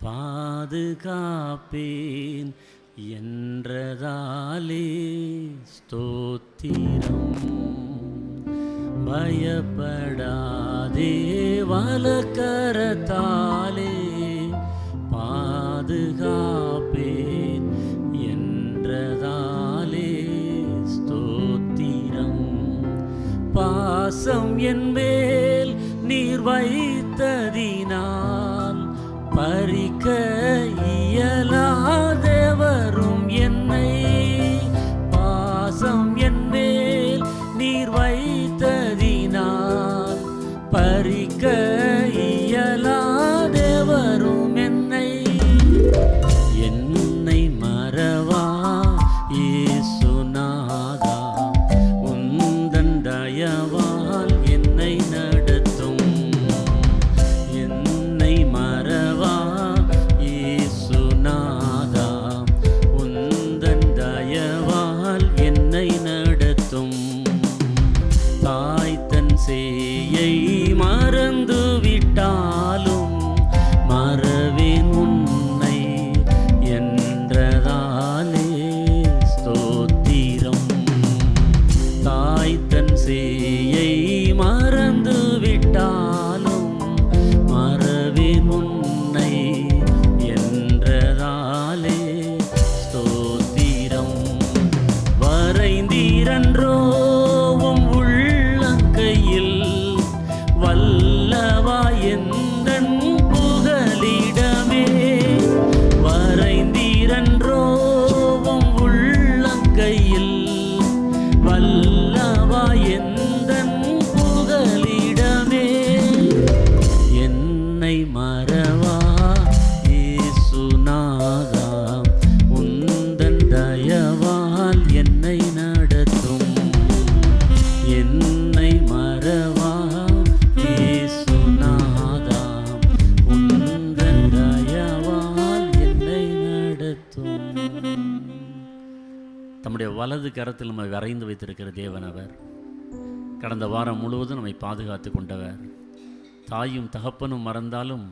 பாதுகாப்பேன் என்றதாலே ஸ்தோத்திரம். பயப்படாதே வலக்கரத்தாலே பாதுகாப்பேன் என்றதாலே ஸ்தோத்திரம். பாசம் என் மேல் நீர் வைத்ததினால் பறிக்க இயலாதவரும் என்னை. பாசம் என் மேல் நீர் வைத்ததினால் பறிக்க இயலாதவரும் என்னை. என்னை மறவா இயேசுநாதா, உந்தன் தயவால் என்னை நடத்தும். என்னை மறவா இயேசுநாதா, உந்தன் தயவால் என்னை நடத்தும். தாய் தன் சேயை மறந்து விட்டாலும் மறவேன் உன்னை என்றதாலே ஸ்தோத்திரம். தாய் தன் சேயை மறந்து விட்டாலும் மறவேன் உன்னை என்றதாலே ஸ்தோத்திரம். வரைந்தீரன்றோ உள்ளங்கையில் வல்லவா எந்தன் புகலிடமே. வரைந்தீரன்றோ உள்ளங்கையில் வல்லவா எந்தன் புகலிடமே. என்னை மறவா இயேசுநாதா, உந்தன் தயவால் என்னை நடத்தும். என்னை மறவா இயேசுநாதா, உந்தன் தயவால் என்னை நடத்தும். தம்முடைய வலது கரத்தில் நம்மை வரைந்து வைத்திருக்கிற தேவன் அவர். கடந்த வாரம் முழுவதும் நம்மை பாதுகாத்து கொண்டவர். தாயும் தகப்பனும் மறந்தாலும்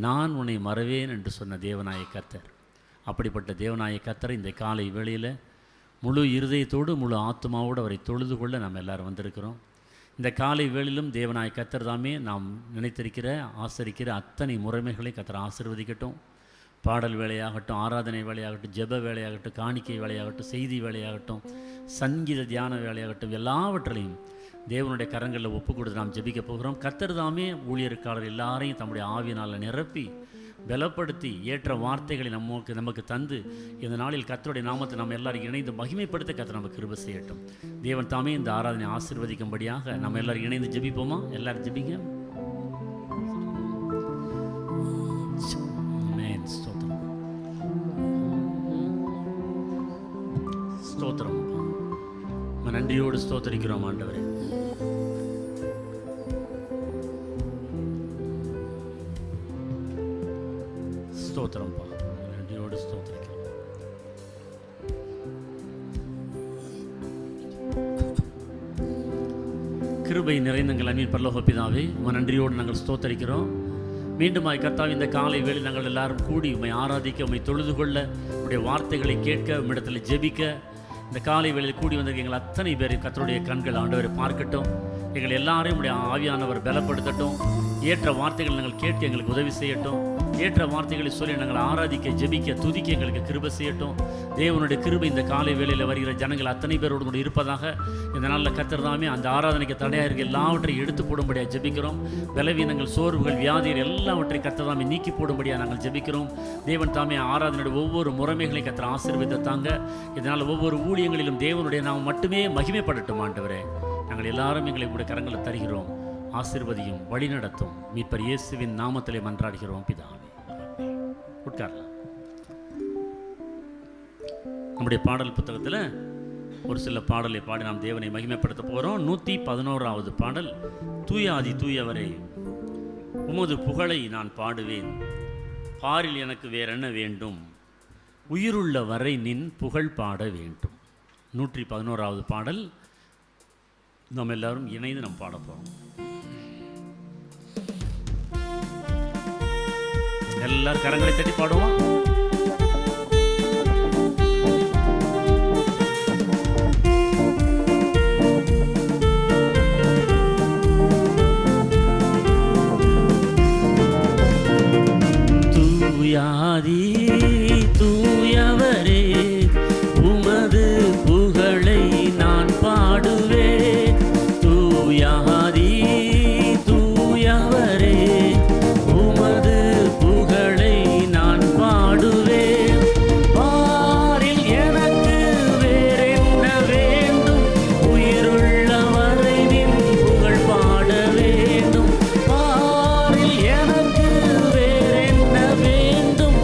நான் உன்னை மறவேன் என்று சொன்ன தேவனாய கர்த்தர். அப்படிப்பட்ட தேவனாய கர்த்தரை இந்த காலை வேளையில் முழு இருதயத்தோடு முழு ஆத்மாவோடு அவரை தொழுது கொள்ள நாம் எல்லாரும் வந்திருக்கிறோம். இந்த காலை வேளையிலும் தேவனாய கர்த்தர் தாமே நாம் நினைத்திருக்கிற ஆசரிக்கிற அத்தனை முறைமைகளை கர்த்தர் ஆசீர்வதிக்கட்டும். பாடல் வேலையாகட்டும், ஆராதனை வேலையாகட்டும், ஜெப வேலையாகட்டும், காணிக்கை வேலையாகட்டும், செய்தி வேலையாகட்டும், சங்கீத தியான வேலையாகட்டும், எல்லாவற்றையும் தேவனுடைய கரங்களில் ஒப்பு கொடுத்து நாம் ஜெபிக்க போகிறோம். கர்த்தர் தாமே ஊழியர்காரர் எல்லாரையும் தம்முடைய ஆவியினால் நிரப்பி பலப்படுத்தி ஏற்ற வார்த்தைகளை நமக்கு தந்து இந்த நாளில் கர்த்தருடைய நாமத்தை நம்ம எல்லாரும் இணைந்து மகிமைப்படுத்த கர்த்தர் நமக்கு கிருபை செய்யட்டும். தேவன் தாமே இந்த ஆராதனை ஆசீர்வதிக்கும்படியாக நம்ம எல்லாரும் இணைந்து ஜெபிப்போமா? எல்லாரும் ஜெபிங்க. ஸ்தோத்திரம். நன்றியோடு ஸ்தோத்தரிக்கிறோம் ஆண்டவரே. ஸ்தோத்திரம்பா, நன்றியோடு ஸ்தோத்திரிக்கிறோம். கிருபை நிறைந்தங்கள் அன்பின் பரலோக பிதாவே, உம்மை நன்றியோடு நாங்கள் ஸ்தோத்தரிக்கிறோம். மீண்டுமாய் கர்த்தாவே, இந்த காலை வேளை நாங்கள் எல்லாரும் கூடி உம்மை ஆராதிக்க, உம்மை தொழுது கொள்ள, உம்முடைய வார்த்தைகளை கேட்க, உம்மிடத்தில் ஜெபிக்க இந்த காலை வேளையில் கூடி வந்திருக்க எங்கள் அத்தனை பேரை கர்த்தருடைய கண்கள் ஆண்டவரை பார்க்கட்டும். எங்கள் எல்லாரையும் உடைய ஆவியானவர் பலப்படுத்தட்டும். ஏற்ற வார்த்தைகள் நாங்கள் கேட்டு எங்களுக்கு உதவி செய்யட்டும். ஏற்ற வார்த்தைகளை சொல்லி நாங்கள் ஆராதிக்க, ஜெபிக்க, துதிக்க எங்களுக்கு கிருபை செய்யட்டும். தேவனுடைய கிருபை இந்த காலை வேளையில் வருகிற ஜனங்கள் அத்தனை பேரோடு கூட இருப்பதாக இந்த நாளில் கர்த்தர் தாமே அந்த ஆராதனைக்கு தடையாக இருக்க எல்லாவற்றையும் எடுத்து போடும்படியாக ஜெபிக்கிறோம். பலவீனங்கள், சோர்வுகள், வியாதிகள் எல்லாவற்றையும் கர்த்தர் தாமே நீக்கி போடும்படியாக நாங்கள் ஜெபிக்கிறோம். தேவன் தாமே ஆராதனையுடைய ஒவ்வொரு முறைமைகளையும் கர்த்தர் ஆசீர்வதித்தாங்க. இதனால் ஒவ்வொரு ஊழியங்களிலும் தேவனுடைய நாம் மட்டுமே மகிமைப்படட்டும். ஆண்டவரே, நாங்கள் எல்லாரும் எங்களை உங்களுடைய கரங்களை தருகிறோம். ஆசீர்வதியும், வழிநடத்தும். மீட்பர் இயேசுவின் நாமத்திலே மன்றாடுகிறோம் பிதாவே. உட்காரலாம். நம்முடைய பாடல் புத்தகத்தில் ஒரு சில பாடலை பாடி நாம் தேவனை மகிமைப்படுத்த போகிறோம். 111வது பாடல், தூய ஆதி தூயவரே உமது புகழை நான் பாடுவேன், பாரில் எனக்கு வேறென்ன வேண்டும், உயிருள்ள வரை நின் புகழ் பாட வேண்டும். 111வது பாடல் நாம் எல்லாரும் இணைந்து நாம் பாட போகிறோம். எல்லாரும் கரங்களை தட்டி பாடுவோம். தூயாதி தூயவரே, உமது புகழை நான் பாடுவேன். தூயாதி தூயவரே, உமது புகழை நான் பாடுவேன். பாரில் எனக்கு வேறென்ன வேண்டும்? உயிருள்ளவரை நின் புகழ் பாட வேண்டும். பாரில் எனக்கு வேறென்ன வேண்டும்?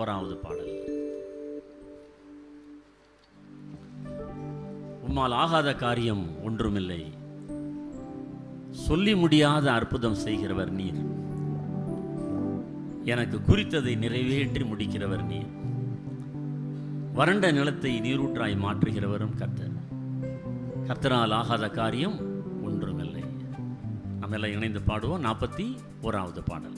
1வது பாடல். உம்மால் ஆகாத காரியம் ஒன்றுமில்லை, சொல்லி முடியாத அற்புதம் செய்கிறவர் நீர், எனக்கு குறித்ததை நிறைவேற்றி முடிக்கிறவர் நீர், வறண்ட நிலத்தை நீரூற்றாய் மாற்றுகிறவரும் கர்த்தர், கர்த்தரால் ஆகாத காரியம் ஒன்றுமில்லை. நம்ம எல்லாம் இணைந்து பாடுவோம். 41வது பாடல்.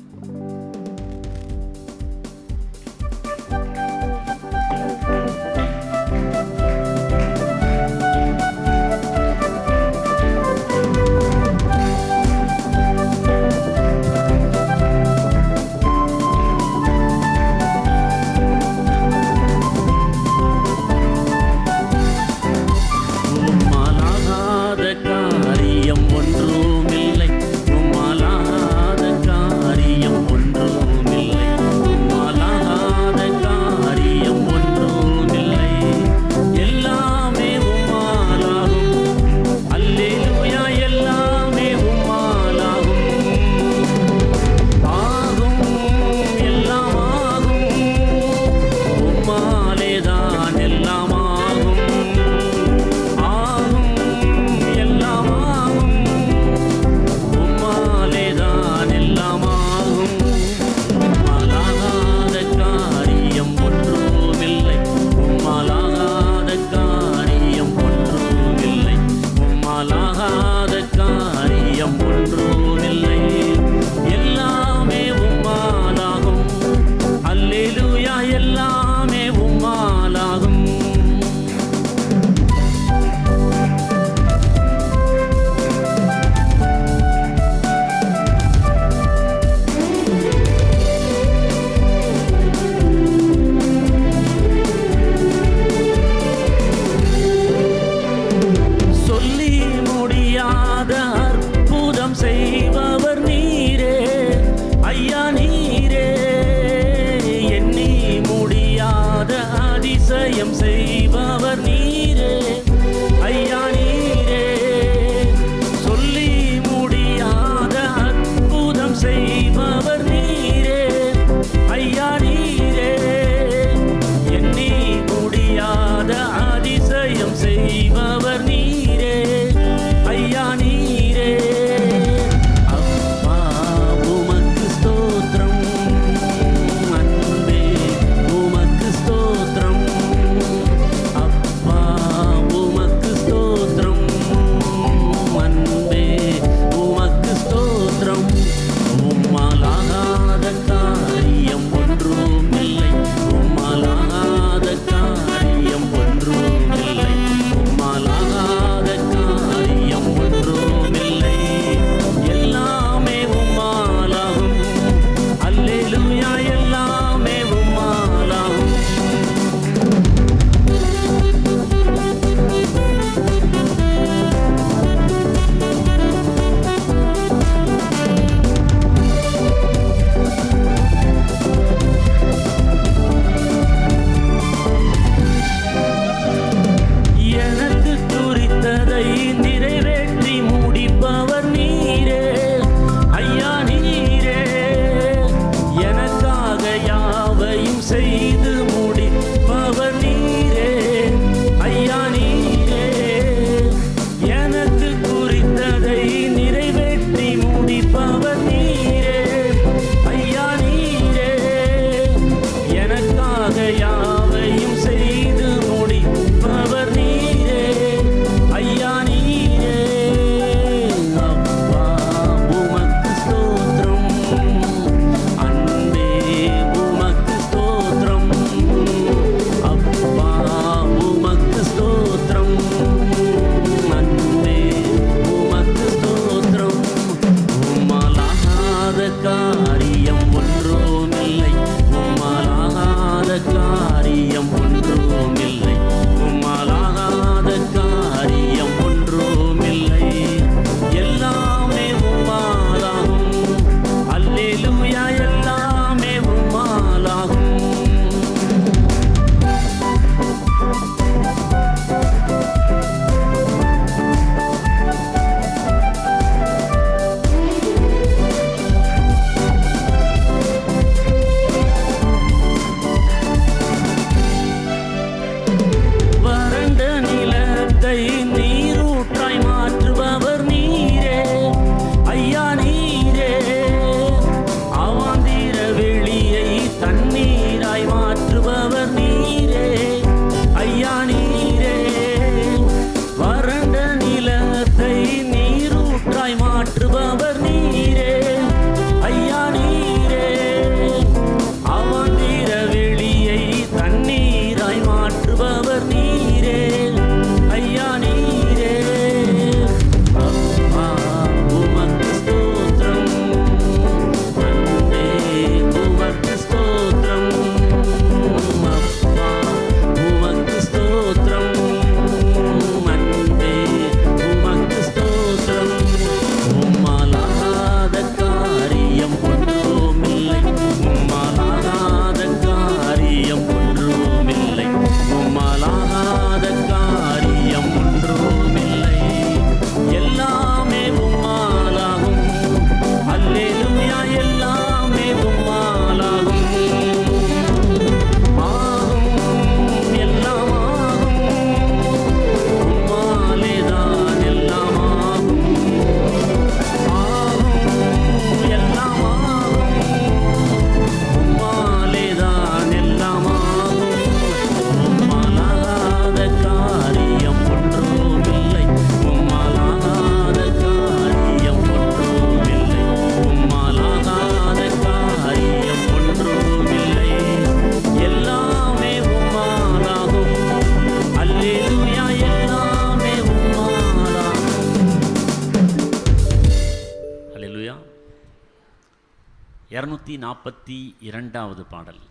242வது பாடல்.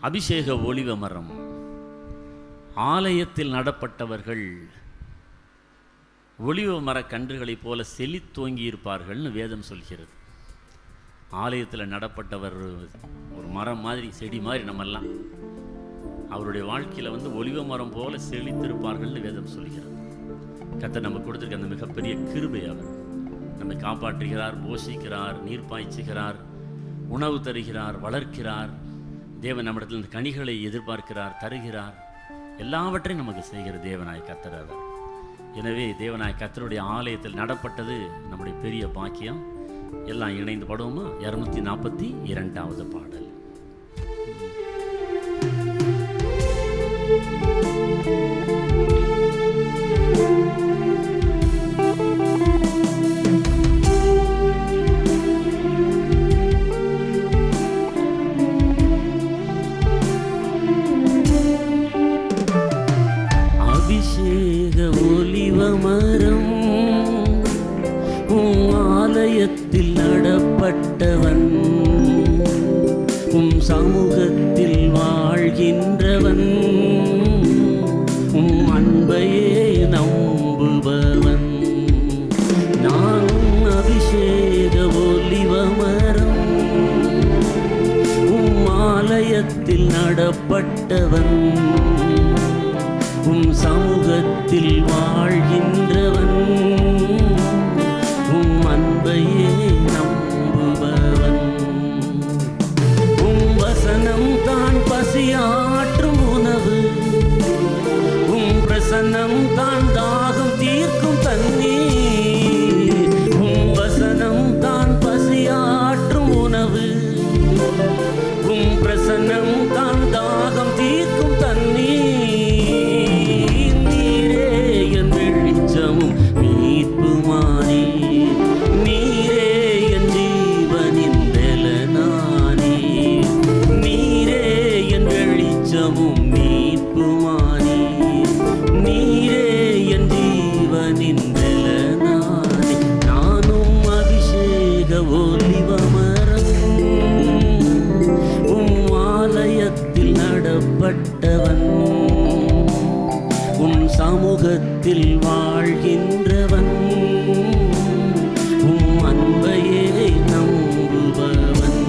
அபிஷேக ஒலிவ மரம். ஆலயத்தில் நடப்பட்டவர்கள் ஒலிவ மர கன்றுகளைப் போல செழித்தோங்கி இருப்பார்கள்னு வேதம் சொல்கிறது. ஆலயத்தில் நடப்பட்டவர் ஒரு மரம் மாதிரி, செடி மாதிரி. நம்மெல்லாம் அவருடைய வாழ்க்கையில் ஒலிவ மரம் போல செழித்திருப்பார்கள்னு வேதம் சொல்கிறது. கர்த்தர் நம்ம கொடுத்திருக்க அந்த மிகப்பெரிய கிருபை. அவர் நம்மை காப்பாற்றுகிறார், போஷிக்கிறார், நீர் பாய்ச்சுகிறார், உணவு தருகிறார், வளர்க்கிறார். தேவன் நம்மிடத்தில் இந்த கனிகளை எதிர்பார்க்கிறார், தருகிறார். எல்லாவற்றையும் நமக்கு செய்கிற தேவனாய் கர்த்தர் அவர். எனவே தேவனாய் கர்த்தருடைய ஆலயத்தில் நடப்பட்டது நம்முடைய பெரிய பாக்கியம். எல்லாம் இணைந்து படுவோமா? 242வது பாடல். அபிஷேக ஒலிவ மரம், ஆலயத்தில் நடப்பட்டவன், சமூகத்தில் வாழ்கின்றவன், அன்பையே நம்புபவன். நான் அபிஷேக ஒலிவ மரம், ஆலயத்தில் நடப்பட்டவன், சமூகத்தில் வாழ்கின்றவன், அன்பையே நம்புபவன். வசனம் தான் பசியாற்றும் உணவு, பிரசன்னம் தான் தாகம் தீர்க்கும் தண்ணீர். வசனம் தான் பசியாற்றும் உணவு, பிரசன்னம் தான் தாகம் தீர்க்கும் தண்ணீர். நீரே என் வெளிச்சமும் மீட்புமானே, நீரே என் ஜீவனின் பலனானே. நீரே என் வெளிச்சமும் மீட்புமானே, நீரே என் ஜீவனின் பலனானே. நானும் அபிஷேக ஒலிவ மரம், ஆலயத்தில் நடப்பட்டவன், சமூகத்தில் வாழ்கின்றவன், அன்பையே நம்புபவன்.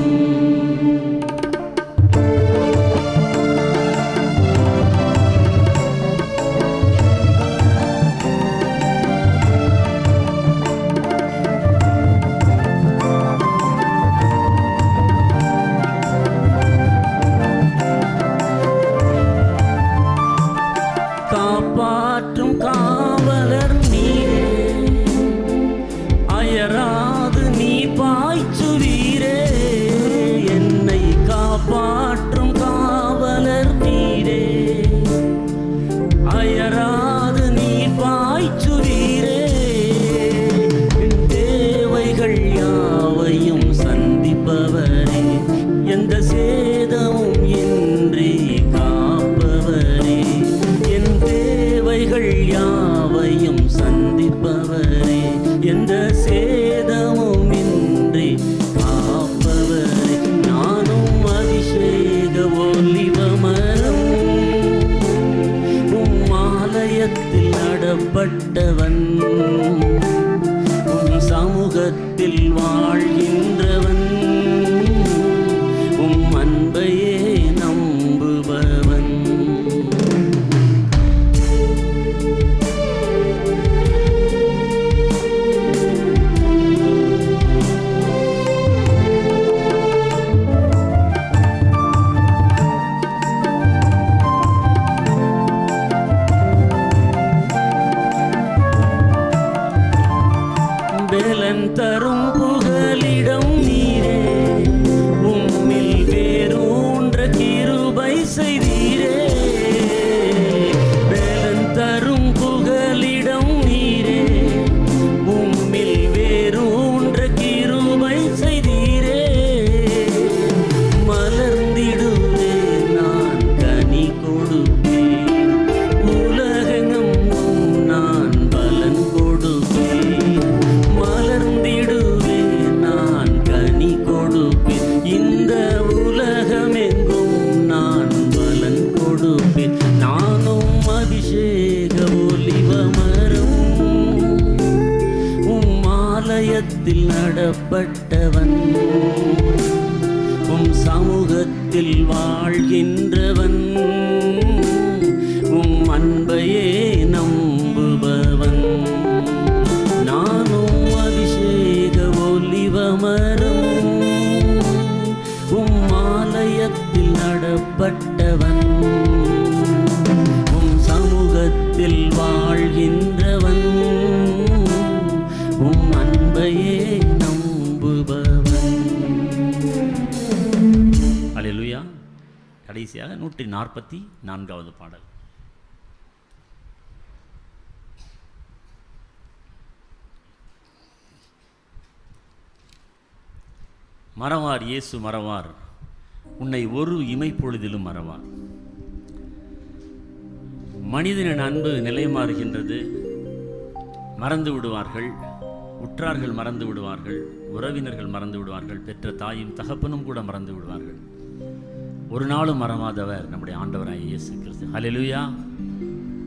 காப்பாற்றும் காவலர் நீரே, மாலயத்தில் நடப்பட்டவன், உம் சமூகத்தில் வாழ்கின்றவன், உம் அன்பையே நம்புபவன். நானும் அபிஷேக ஒலிவமரம், உம் ஆலயத்தில் நடப்பட்டவன், உம் சமூகத்தில் வாழ்கின்றவன், உம் அன்பையே நம்புபவன். அல்லேலூயா. கடைசியாக 144வது பாடல். மறவார் இயேசு மறவார், உன்னை ஒரு இமைப்பொழுதிலும் மறவார். மனிதனின் அன்பு நிலைமாறுகின்றது, மறந்து விடுவார்கள், உற்றார்கள் மறந்து விடுவார்கள், உறவினர்கள் மறந்து விடுவார்கள், பெற்ற தாயும் தகப்பனும் கூட மறந்து விடுவார்கள். ஒரு நாளும் மறவாதவர் நம்முடைய ஆண்டவராகிய இயேசு கிறிஸ்து. ஹல்லேலூயா.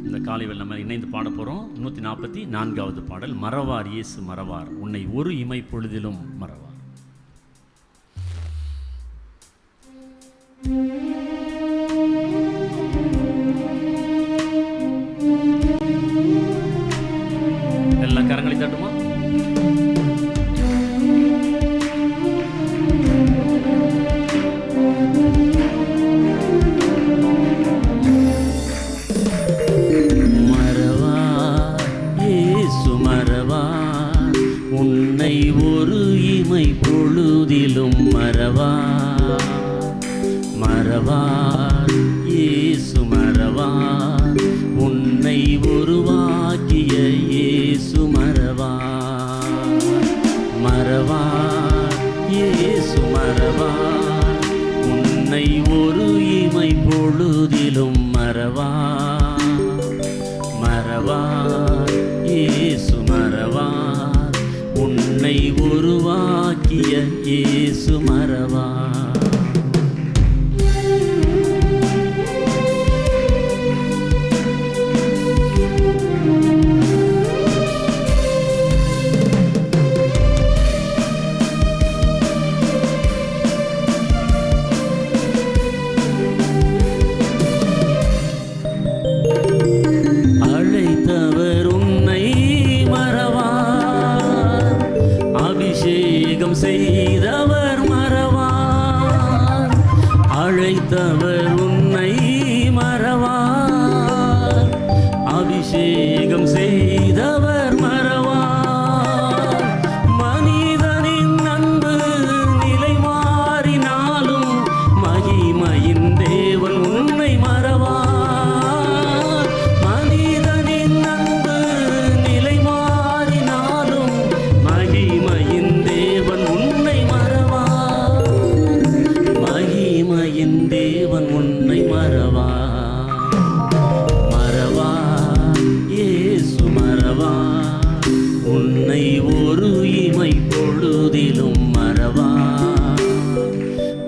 இந்த காலையில் நம்ம இணைந்து பாட போகிறோம் 144வது பாடல். மறவார் இயேசு மறவார், உன்னை ஒரு இமைப்பொழுதிலும் மறவார். எல்லா கரங்களையும் தட்டுமா? மறவார் இயேசு மறவார், உன்னை ஒரு இமை பொழுதிலும் மறவார். மறவார் இயேசு மறவார், உன்னை உருவாக்கிய இயேசு மறவார். மறவார் இயேசு மறவார், உன்னை ஒரு இமை பொழுதிலும் மறவார். மறவார் இயேசு மறவார், உன்னை உருவாக்கிய இயேசு மறவார். செய்தவர் மறவார், அழைத்தவர் உன்னை மறவார், அபிஷேகம் செய்தவர் மறவார். மனிதனின் அன்பு நிலை மாறினாலும் மகிமையின் தேவன் உன்னை மறவார். மனிதனின் அன்பு நிலை மாறினாலும் மகிமையின் தேவன் உன்னை மறவார். மகிமையின் தேவன் உன்னை மறவார். மறவார் இயேசு மறவார், உன்னை ஒரு இமை பொழுதிலும் மறவார்.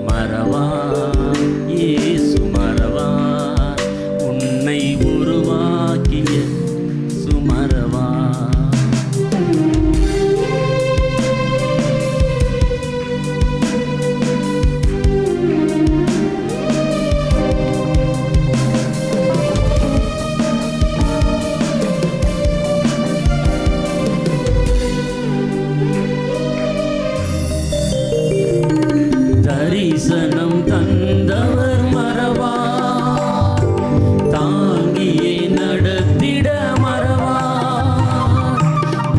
மறவார் இயேசு மறவார், உன்னை உருவாக்கிய சுமறவார். தரிசனம் தந்தவர் மறவார், தாங்கியே நடத்திட மறவார்.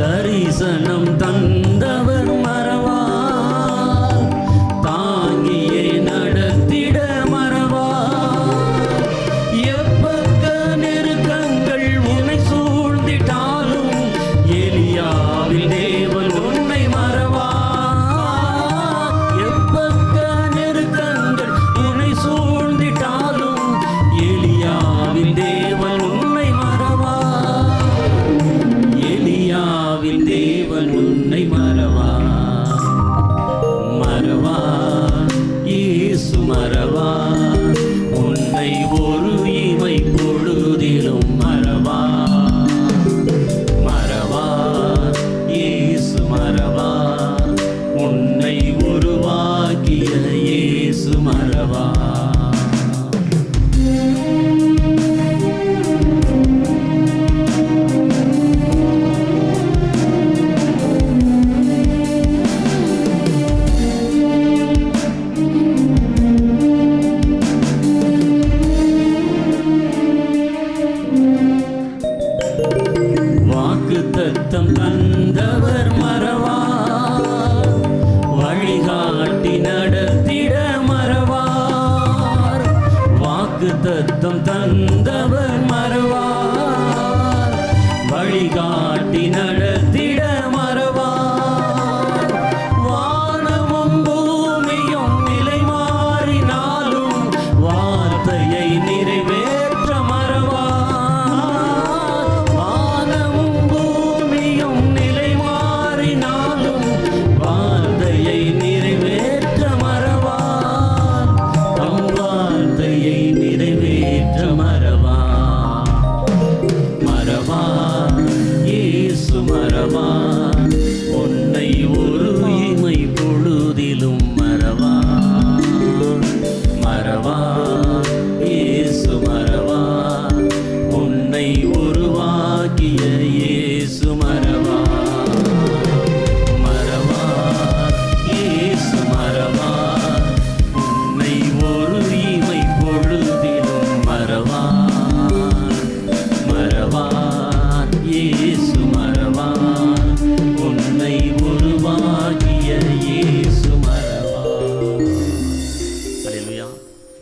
தரிசனம் தந்தவர் மறவார், தாங்கியே நடத்திட மறவார். எப்பக்க நெருக்கங்கள் உன்னை சூழ்ந்திட்டாலும் எலியாவில் தேவன் உன்னை மறவார். சூழ்ந்திட்டாலும் எலியாவில் தேவன் உன்னை மறவார். எலியாவில் தேவன் உன்னை மறவார். மறவார் இயேசு மறவார், உன்னை ஒரு இமை பொழுதிலும் மறவார். மறவார் இயேசு மறவார்,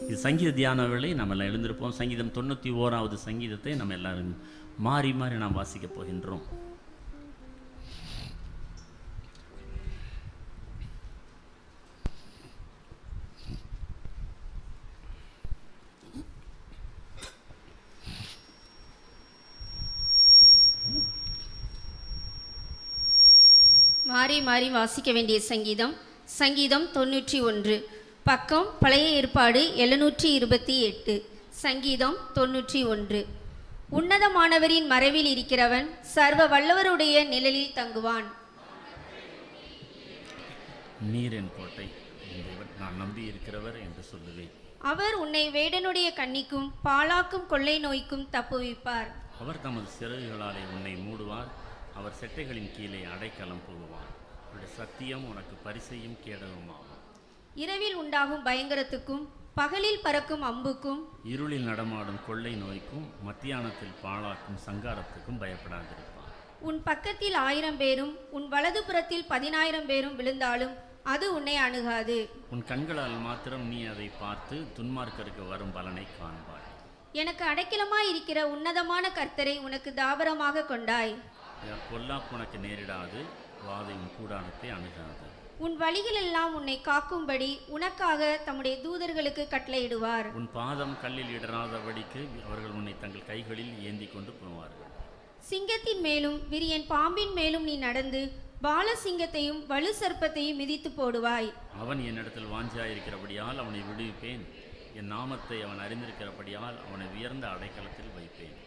இது சங்கீத தியான வேளை. நம்ம எல்லாம் எழுந்திருப்போம். சங்கீதம் 91வது சங்கீதத்தை நம்ம எல்லாரும் மாறி மாறி நாம் வாசிக்க போகின்றோம். மாறி மாறி வாசிக்க வேண்டிய சங்கீதம் சங்கீதம் 91, பக்கம் பழைய ஏற்பாடு 728. சங்கீதம் 91. உன்னதமானவரின் மறைவில் இருக்கிறவன் சர்வ வல்லவருடைய நிழலில் தங்குவான். நீர் என் கோட்டை, நான் நம்பி இருக்கிறவர் என்று சொல்லுவேன். அவர் உன்னை வேடனுடைய கண்ணிக்கும் பாழாக்கும் கொள்ளை நோய்க்கும் தப்புவிப்பார். அவர் தமது சிறகுகளாலே உன்னை மூடுவார். அவர் செட்டைகளின் கீழே அடைக்கலம் புகுவார். அவருடைய சத்தியம் உனக்கு பரிசையும் கேடகமாகும். இரவில் உண்டாகும் பயங்கரத்துக்கும் பகலில் பறக்கும் அம்புக்கும் இருளில் நடமாடும் கொள்ளை நோய்க்கும் மத்தியானத்தில் பாழாக்கும் சங்காரத்துக்கும் பயப்படாதிருப்பார். உன் பக்கத்தில் 1000 பேரும் உன் வலது புறத்தில் 10,000 பேரும் விழுந்தாலும் அது உன்னை அணுகாது. உன் கண்களால் மாத்திரம் நீ அதை பார்த்து துன்மார்க்கருக்கு வரும் பலனை காண்பாய். எனக்கு அடைக்கலமாய் இருக்கிற உன்னதமான கர்த்தரை உனக்கு தாபரமாக கொண்டாய். பொல்லாப்பு உனக்கு நேரிடாது, வாதை உன் கூடாரத்தை அணுகாது. உன் வழிகளெல்லாம் உன்னை காக்கும்படி உனக்காக தம்முடைய தூதர்களுக்கு கட்டளையிடுவார். உன் பாதம் கல்லில் இடராதபடிக்கு அவர்கள் உன்னை தங்கள் கைகளில் ஏந்தி கொண்டு போவார்கள். சிங்கத்தின் மேலும் விரியன் பாம்பின் மேலும் நீ நடந்து பால சிங்கத்தையும் வலு சர்ப்பத்தையும் மிதித்து போடுவாய். அவன் என்னிடத்தில் வாஞ்சியாயிருக்கிறபடியால் அவனை விடுவிப்பேன். என் நாமத்தை அவன் அறிந்திருக்கிறபடியால் அவனை உயர்ந்த அடைக்கலத்தில் வைப்பேன்.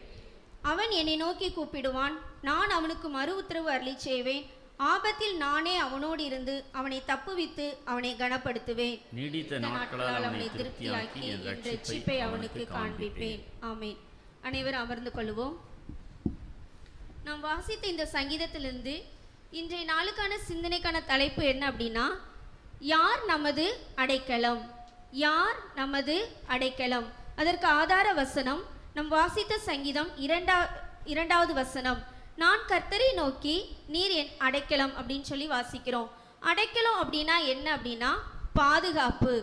அவன் என்னை நோக்கி கூப்பிடுவான், நான் அவனுக்கு மறு உத்தரவு அருளி செய்வேன். ஆபத்தில் நானே அவனோடு இருந்து அவனை தப்புவித்து அவனை கனப்படுத்துவேன். நீடித்த நாட்களால் அவனை திருப்தியாக்கி என் ரட்சிப்பை அவனுக்கு காண்பிப்பேன். ஆமென். அனைவரும் அமர்ந்து கொள்வோம். நாம் வாசித்த இந்த சங்கீதத்திலிருந்து இன்றைய நாளுக்கான சிந்தனைக்கான தலைப்பு என்ன அப்படின்னா, யார் நமது அடைக்கலம்? யார் நமது அடைக்கலம்? அதற்கு ஆதார வசனம் நம் வாசித்த சங்கீதம் 2வது வசனம். நான் கர்த்தரை நோக்கி நீர் என் அடைக்கலம் அப்படின்னு சொல்லி வாசிக்கிறோம். அடைக்கலம் அப்படின்னா என்ன அப்படின்னா பாதுகாப்பு.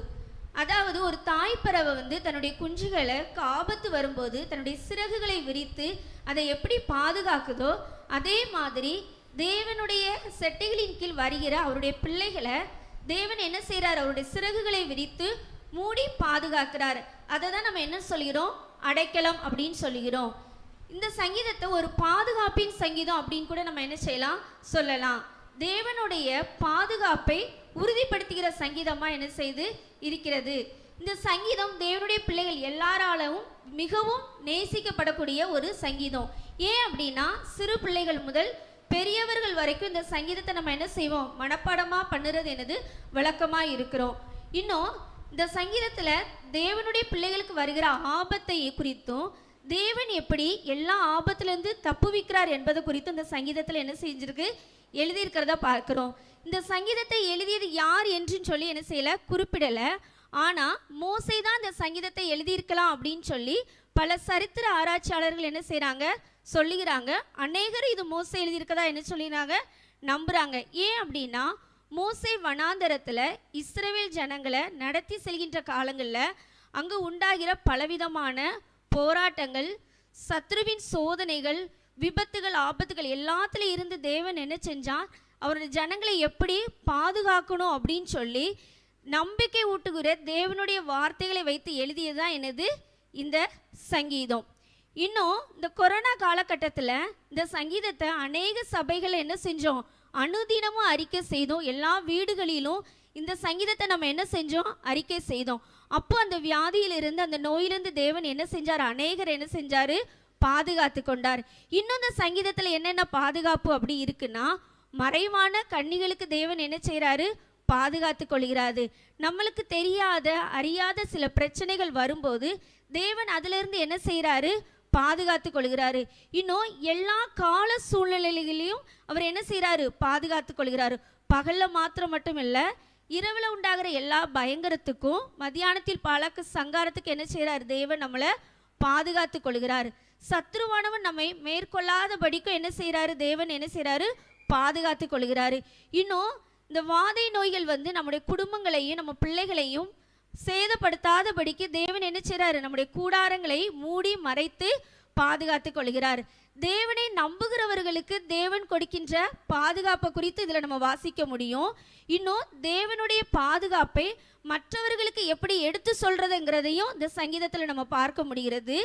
அதாவது ஒரு தாய் பறவை தன்னுடைய குஞ்சுகளை ஆபத்து வரும்போது தன்னுடைய சிறகுகளை விரித்து அதை எப்படி பாதுகாக்குதோ, அதே மாதிரி தேவனுடைய செட்டைகளின் கீழ் வருகிற அவருடைய பிள்ளைகளை தேவன் என்ன செய்கிறார்? அவருடைய சிறகுகளை விரித்து மூடி பாதுகாக்கிறார். அதை தான் நம்ம என்ன சொல்கிறோம்? அடைக்கலம் அப்படின்னு சொல்லுகிறோம். இந்த சங்கீதத்தை ஒரு பாதுகாப்பின் சங்கீதம் அப்படின்னு கூட நம்ம என்ன செய்யலாம், சொல்லலாம். தேவனுடைய பாதுகாப்பை உறுதிப்படுத்துகிற சங்கீதமாக என்ன செய்து இருக்கிறது. இந்த சங்கீதம் தேவனுடைய பிள்ளைகள் எல்லாராலும் மிகவும் நேசிக்கப்படக்கூடிய ஒரு சங்கீதம். ஏன் அப்படின்னா சிறு பிள்ளைகள் முதல் பெரியவர்கள் வரைக்கும் இந்த சங்கீதத்தை நம்ம என்ன செய்வோம்? மனப்பாடமாக பண்ணுறது என்னது வழக்கமாக இருக்கிறோம். இன்னும் இந்த சங்கீதத்தில் தேவனுடைய பிள்ளைகளுக்கு வருகிற ஆபத்தை குறித்தும் தேவன் எப்படி எல்லா ஆபத்திலிருந்து தப்புவிக்கிறார் என்பது குறித்தும் இந்த சங்கீதத்தில் என்ன செஞ்சிருக்கு, எழுதியிருக்கிறத பார்க்கிறோம். இந்த சங்கீதத்தை எழுதியது யார் என்று சொல்லி என்ன செய்யலை, குறிப்பிடலை. ஆனால் மோசே தான் இந்த சங்கீதத்தை எழுதியிருக்கலாம் அப்படின்னு சொல்லி பல சரித்திர ஆராய்ச்சியாளர்கள் என்ன செய்கிறாங்க, சொல்லுகிறாங்க. அநேகர் இது மோசே எழுதியிருக்கதா என்ன சொல்லிடுறாங்க, நம்புகிறாங்க. ஏன் அப்படின்னா மோசே வனாந்தரத்தில் இஸ்ரவேல் ஜனங்களை நடத்தி செல்கின்ற காலங்களில் அங்கு உண்டாகிற பலவிதமான போராட்டங்கள், சத்ருவின் சோதனைகள், விபத்துகள், ஆபத்துகள் எல்லாத்துலேயும் இருந்து தேவன் என்ன செஞ்சான், அவருடைய ஜனங்களை எப்படி பாதுகாக்கணும் அப்படின்னு சொல்லி நம்பிக்கை ஊட்டுகிற தேவனுடைய வார்த்தைகளை வைத்து எழுதியதுதான் என்னது இந்த சங்கீதம். இன்னும் இந்த கொரோனா காலகட்டத்தில் இந்த சங்கீதத்தை அநேக சபைகள் என்ன செஞ்சோம், அனுதினமும் அறிக்கை செய்தோம். எல்லா வீடுகளிலும் இந்த சங்கீதத்தை நம்ம என்ன செஞ்சோம், அறிக்கை செய்தோம். அப்போ அந்த வியாதியிலிருந்து, அந்த நோயிலிருந்து தேவன் என்ன செஞ்சார், அநேகர் என்ன செஞ்சார், பாதுகாத்து கொண்டார். இன்னும் இந்த சங்கீதத்தில் என்னென்ன பாதுகாப்பு அப்படி இருக்குன்னா, மறைவான கண்ணிகளுக்கு தேவன் என்ன செய்கிறாரு, பாதுகாத்து கொள்கிறாரு. நம்மளுக்கு தெரியாத அறியாத சில பிரச்சனைகள் வரும்போது தேவன் அதிலிருந்து என்ன செய்கிறாரு, பாதுகாத்து கொள்கிறாரு. இன்னும் எல்லா கால சூழ்நிலைகளையும் அவர் என்ன செய்கிறாரு, பாதுகாத்து கொள்கிறாரு. பகலில் மாத்திரம் மட்டும் இல்லை, இரவில் உண்டாகிற எல்லா பயங்கரத்துக்கும் மத்தியானத்தில் பாலாக்கு சங்காரத்துக்கு என்ன செய்கிறார், தேவன் நம்மளை பாதுகாத்து கொள்கிறார். சத்ருவானவன் நம்மை மேற்கொள்ளாதபடிக்கும் என்ன செய்கிறாரு, தேவன் என்ன செய்கிறாரு, பாதுகாத்து கொள்கிறாரு. இன்னும் இந்த வாதை நோய்கள் நம்முடைய குடும்பங்களையும் நம்ம பிள்ளைகளையும் சேதப்படுத்தாதபடிக்கு தேவன் என்ன செய்றாரு? நம்முடைய கூடாரங்களை மூடி மறைத்து பாதுகாத்து கொள்கிறார். தேவனை நம்புகிறவர்களுக்கு தேவன் கொடுக்கின்ற பாதுகாப்பை குறித்து இதில் நம்ம வாசிக்க முடியும். இன்னும் தேவனுடைய பாதுகாப்பை மற்றவர்களுக்கு எப்படி எடுத்து சொல்றதுங்கிறதையும் இந்த சங்கீதத்தில் நம்ம பார்க்க முடிகிறது.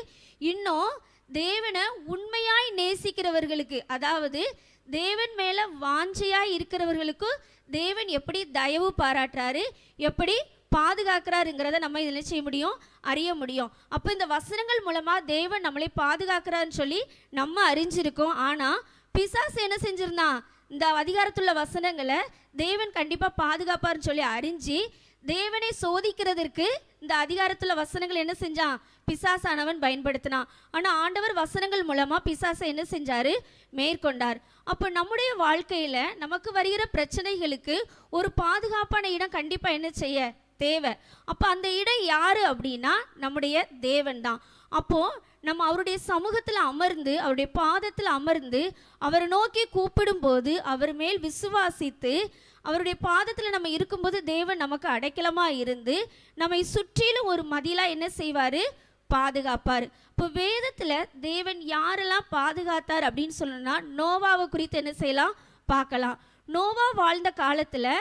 இன்னும் தேவனை உண்மையாய் நேசிக்கிறவர்களுக்கு, அதாவது தேவன் மேல வாஞ்சையாய் இருக்கிறவர்களுக்கு தேவன் எப்படி தயவு பாராட்டுறாரு, எப்படி பாதுகாக்கிறாருங்கிறத நம்ம இதில் செய்ய முடியும், அறிய முடியும். அப்போ இந்த வசனங்கள் மூலமா தேவன் நம்மளை பாதுகாக்கிறான்னு சொல்லி நம்ம அறிஞ்சிருக்கோம். ஆனால் பிசாசு என்ன செஞ்சிருந்தான்? இந்த அதிகாரத்துள்ள வசனங்களை தேவன் கண்டிப்பாக பாதுகாப்பார்னு சொல்லி அறிஞ்சு தேவனை சோதிக்கிறதற்கு இந்த அதிகாரத்துள்ள வசனங்கள் என்ன செஞ்சான்? பிசாசானவன் பயன்படுத்தினான். ஆனால் ஆண்டவர் வசனங்கள் மூலமா பிசாசை என்ன செஞ்சாரு? மேற்கொண்டார். அப்போ நம்முடைய வாழ்க்கையில நமக்கு வருகிற பிரச்சனைகளுக்கு ஒரு பாதுகாப்பான இடம் கண்டிப்பா என்ன செய்ய தேவை. அப்போ அந்த இடம் யாரு அப்படின்னா நம்முடைய தேவன் தான். அப்போ நம்ம அவருடைய சமூகத்தில் அமர்ந்து அவருடைய பாதத்தில் அமர்ந்து அவரை நோக்கி கூப்பிடும்போது அவர் மேல் விசுவாசித்து அவருடைய பாதத்தில் நம்ம இருக்கும்போது தேவன் நமக்கு அடைக்கலமா இருந்து நம்மை சுற்றிலும் ஒரு மதிலா என்ன செய்வாரு? பாதுகாப்பார். இப்போ வேதத்தில் தேவன் யாரெல்லாம் பாதுகாத்தார் அப்படின்னு சொல்லணும்னா நோவாவை குறித்து என்ன செய்யலாம்? பார்க்கலாம். நோவா வாழ்ந்த காலத்தில்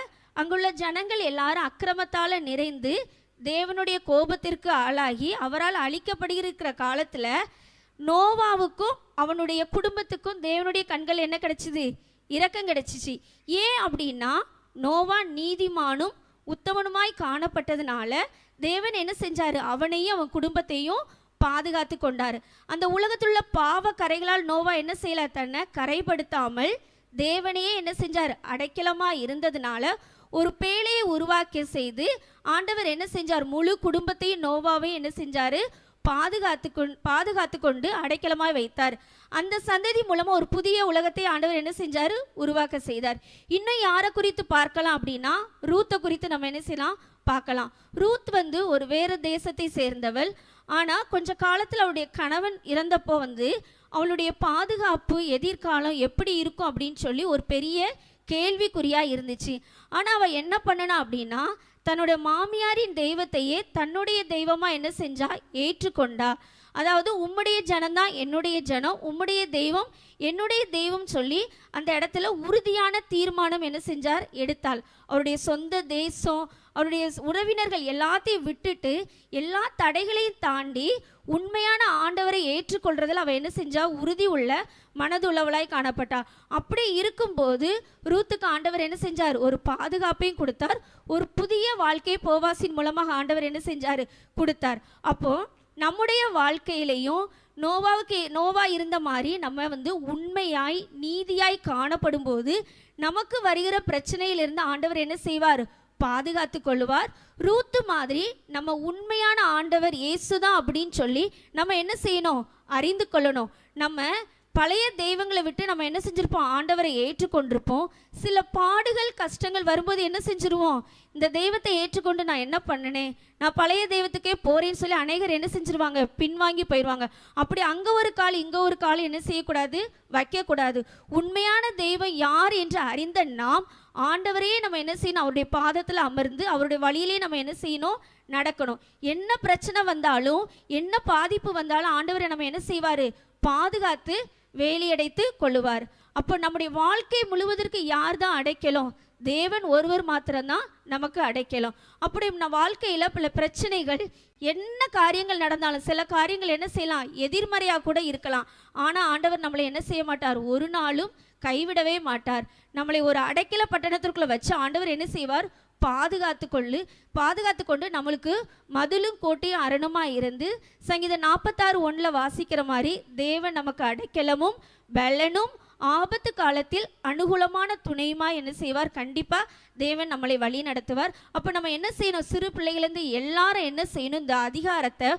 அங்குள்ள ஜனங்கள் எல்லாரும் அக்கிரமத்தால் நிறைந்து தேவனுடைய கோபத்திற்கு ஆளாகி அவரால் அழிக்கப்படுகிற காலத்தில் நோவாவுக்கும் அவனுடைய குடும்பத்துக்கும் தேவனுடைய கண்கள் என்ன கிடைச்சிது? இரக்கம் கிடைச்சிச்சு. ஏன் அப்படின்னா நோவா நீதிமானும் உத்தமனுமாய் காணப்பட்டதுனால தேவன் என்ன செஞ்சாரு? அவனையும் அவன் குடும்பத்தையும் பாதுகாத்து கொண்டார். அந்த உலகத்துள்ள பாவ கரைகளால் நோவா என்ன செய்யல? தன்னை கரைப்படுத்தாமல் தேவனையே என்ன செஞ்சார்? அடைக்கலமா இருந்ததுனால ஒரு பேழையை உருவாக்கி செய்து ஆண்டவர் என்ன செஞ்சார்? முழு குடும்பத்தையும் நோவாவையும் என்ன செஞ்சாரு? பாதுகாத்து கொண்டு அடைக்கலமாய் வைத்தார். அந்த சந்ததி மூலமா ஒரு புதிய உலகத்தை ஆண்டவர் என்ன செஞ்சாரு? உருவாக்க செய்தார். இன்னும் யாரை குறித்து பார்க்கலாம் அப்படின்னா ரூத்தை குறித்து நம்ம என்ன செய்யலாம்? பார்க்கலாம். ரூத் ஒரு வேறு தேசத்தை சேர்ந்தவள். ஆனால் கொஞ்ச காலத்தில் அவளுடைய கணவன் இறந்தப்போ அவளுடைய பாதுகாப்பு எதிர்காலம் எப்படி இருக்கும் அப்படின்னு சொல்லி ஒரு பெரிய கேள்விக்குறியாக இருந்துச்சு. ஆனால் அவள் என்ன பண்ணனா அப்படின்னா தன்னுடைய மாமியாரின் தெய்வத்தையே தன்னுடைய தெய்வமாக என்ன செஞ்சா? ஏற்றுக்கொண்டா. அதாவது உம்முடைய ஜனம்தான் என்னுடைய ஜனம், உம்முடைய தெய்வம் என்னுடைய தெய்வம் சொல்லி அந்த இடத்துல உறுதியான தீர்மானம் என்ன செஞ்சார்? எடுத்தாள். அவருடைய சொந்த தேசம், அவருடைய உறவினர்கள் எல்லாத்தையும் விட்டுட்டு எல்லா தடைகளையும் தாண்டி உண்மையான ஆண்டவரை ஏற்றுக்கொள்றதில் அவள் என்ன செஞ்சா? உறுதி உள்ள மனதுள்ளவளாய் காணப்பட்டா. அப்படி இருக்கும்போது ரூத்துக்கு ஆண்டவர் என்ன செஞ்சார்? ஒரு பாதுகாப்பையும் கொடுத்தார். ஒரு புதிய வாழ்க்கை போவாசின் மூலமாக ஆண்டவர் என்ன செஞ்சார்? கொடுத்தார். அப்போ நம்முடைய வாழ்க்கையிலையும் நோவா இருந்த மாதிரி நம்ம உண்மையாய் நீதியாய் காணப்படும் போது நமக்கு வருகிற பிரச்சனையிலிருந்து ஆண்டவர் என்ன செய்வார்? பாதுகாத்து கொள்ளுவார். ரூத்து மாதிரி நம்ம உண்மையான ஆண்டவர் இயேசுதான் அப்படின்னு சொல்லி நம்ம என்ன செய்யணும்? அறிந்து கொள்ளணும். நம்ம பழைய தெய்வங்களை விட்டு நம்ம என்ன செஞ்சிருப்போம்? ஆண்டவரை ஏற்றுக்கொண்டிருப்போம். சில பாடுகள் கஷ்டங்கள் வரும்போது என்ன செஞ்சிருவோம்? இந்த தெய்வத்தை ஏற்றுக்கொண்டு நான் என்ன பண்ணினேன், நான் பழைய தெய்வத்துக்கே போறேன்னு சொல்லி அநேகர் என்ன செஞ்சிருவாங்க? பின்வாங்கி போயிடுவாங்க. அப்படி அங்கே ஒரு கால் இங்கே ஒரு கால் என்ன செய்யக்கூடாது? வைக்கக்கூடாது. உண்மையான தெய்வம் யார் என்று அறிந்த நாம் ஆண்டவரையே நம்ம என்ன செய்யணும்? அவருடைய பாதத்தில் அமர்ந்து அவருடைய வழியிலே நம்ம என்ன செய்யணும்? நடக்கணும். என்ன பிரச்சனை வந்தாலும் என்ன பாதிப்பு வந்தாலும் ஆண்டவரை நம்ம என்ன செய்வார்? பாதுகாத்து வேலியடைத்து கொள்ளுவார். அப்போ நம்முடைய வாழ்க்கை முழுவதற்கு யார் தான் அடைக்கலம்? தேவன் ஒருவர் மாத்திரம்தான் நமக்கு அடைக்கலம். அப்படி நம்ம வாழ்க்கையில் பல பிரச்சனைகள் என்ன காரியங்கள் நடந்தாலும் சில காரியங்கள் என்ன செய்யலாம்? எதிர்மறையாக கூட இருக்கலாம். ஆனால் ஆண்டவர் நம்மளை என்ன செய்ய மாட்டார்? ஒரு நாளும் கைவிடவே மாட்டார். நம்மளை ஒரு அடைக்கல பட்டணத்திற்குள்ள வச்சு ஆண்டவர் என்ன செய்வார்? பாதுகாத்து கொண்டு நம்மளுக்கு மதிலும் கோட்டையும் அரணுமா இருந்து சங்கீதம் 46:1 வாசிக்கிற மாதிரி தேவன் நமக்கு அடைக்கலமும் பலனும் ஆபத்து காலத்தில் அனுகூலமான துணையுமா என்ன செய்வார்? கண்டிப்பா தேவன் நம்மளை வழி நடத்துவார். அப்போ நம்ம என்ன செய்யணும்? சிறு பிள்ளைகளிலிருந்து எல்லாரும் என்ன செய்யணும்? இந்த அதிகாரத்தை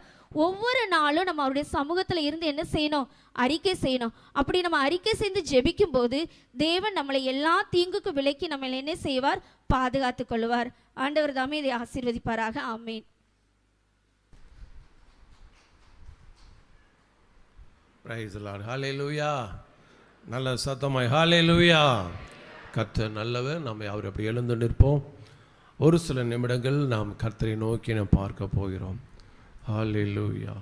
ஒவ்வொரு நாளும் நம்ம அவருடைய சமூகத்தில் இருந்து என்ன செய்யணும்? அறிக்கை செய்யணும். அப்படி நம்ம அறிக்கை செய்து ஜெபிக்கும் போது தேவன் நம்மளை எல்லா தீங்குக்கு விலக்கி நம்மளை என்ன செய்வார்? பாதுகாத்து கொள்வார். ஆண்டவர் தாமே இதை ஆசீர்வதிப்பாராக. ஆமேன். Praise the Lord. ஹல்லேலூயா. நல்ல சத்தமாய் ஹல்லேலூயா. கர்த்தர் நல்லவர். நம்ம அவர் அப்படி எழுந்து நிற்போம். ஒரு சில நிமிடங்கள் நாம் கர்த்தரை நோக்கி நாம் பார்க்க போகிறோம். ஹல்லேலூயா.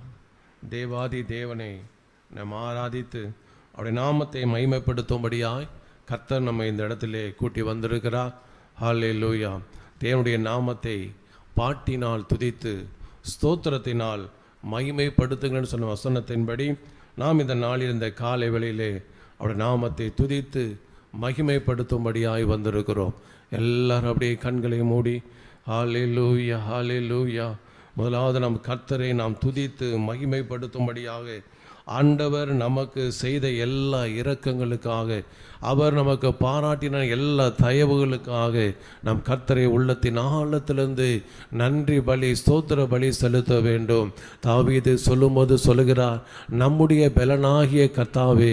தேவாதி தேவனை நாம் ஆராதித்து அவருடைய நாமத்தை மகிமைப்படுத்தும்படியாய் கர்த்தர் நம்ம இந்த இடத்திலே கூட்டி வந்திருக்கிறார். ஹல்லேலூயா. தேவனுடைய நாமத்தை பாட்டினால் துதித்து ஸ்தோத்திரத்தினால் மகிமைப்படுத்துங்கன்னு சொன்ன வசனத்தின்படி நாம் இந்த நாளில் இந்த காலை வேளையிலே அவருடைய நாமத்தை துதித்து மகிமைப்படுத்தும்படியாய் வந்திருக்கிறோம். எல்லாரும் அப்படியே கண்களை மூடி ஹல்லேலூயா ஹல்லேலூயா. முதலாவது நம் கர்த்தரை நாம் துதித்து மகிமைப்படுத்தும்படியாக ஆண்டவர் நமக்கு செய்த எல்லா இரக்கங்களுக்காக, அவர் நமக்கு பாராட்டின எல்லா தயவுகளுக்காக நம் கர்த்தரை உள்ளத்தின் ஆழத்திலிருந்து நன்றி பலி ஸ்தோத்திர பலி செலுத்த வேண்டும். தாவீது சொல்லும்போது சொல்லுகிறார், நம்முடைய பலனாகிய கர்த்தாவே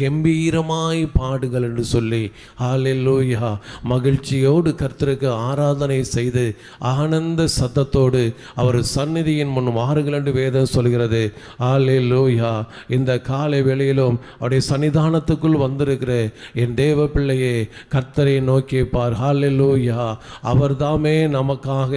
கம்பீரமாய் பாடுகள் என்று சொல்லி ஹல்லேலூயா மகிழ்ச்சியோடு கர்த்தருக்கு ஆராதனை செய்து ஆனந்த சத்தத்தோடு அவர் சந்நிதியின் முன் வாருங்கள் என்று வேதம் சொல்கிறது. ஹல்லேலூயா. இந்த காலை வேளையிலும் அவருடைய சன்னிதானத்துக்குள் வந்திருக்கிற என் தேவ பிள்ளையே, கர்த்தரை நோக்கி பார். ஹல்லேலூயா. அவர் தாமே நமக்காக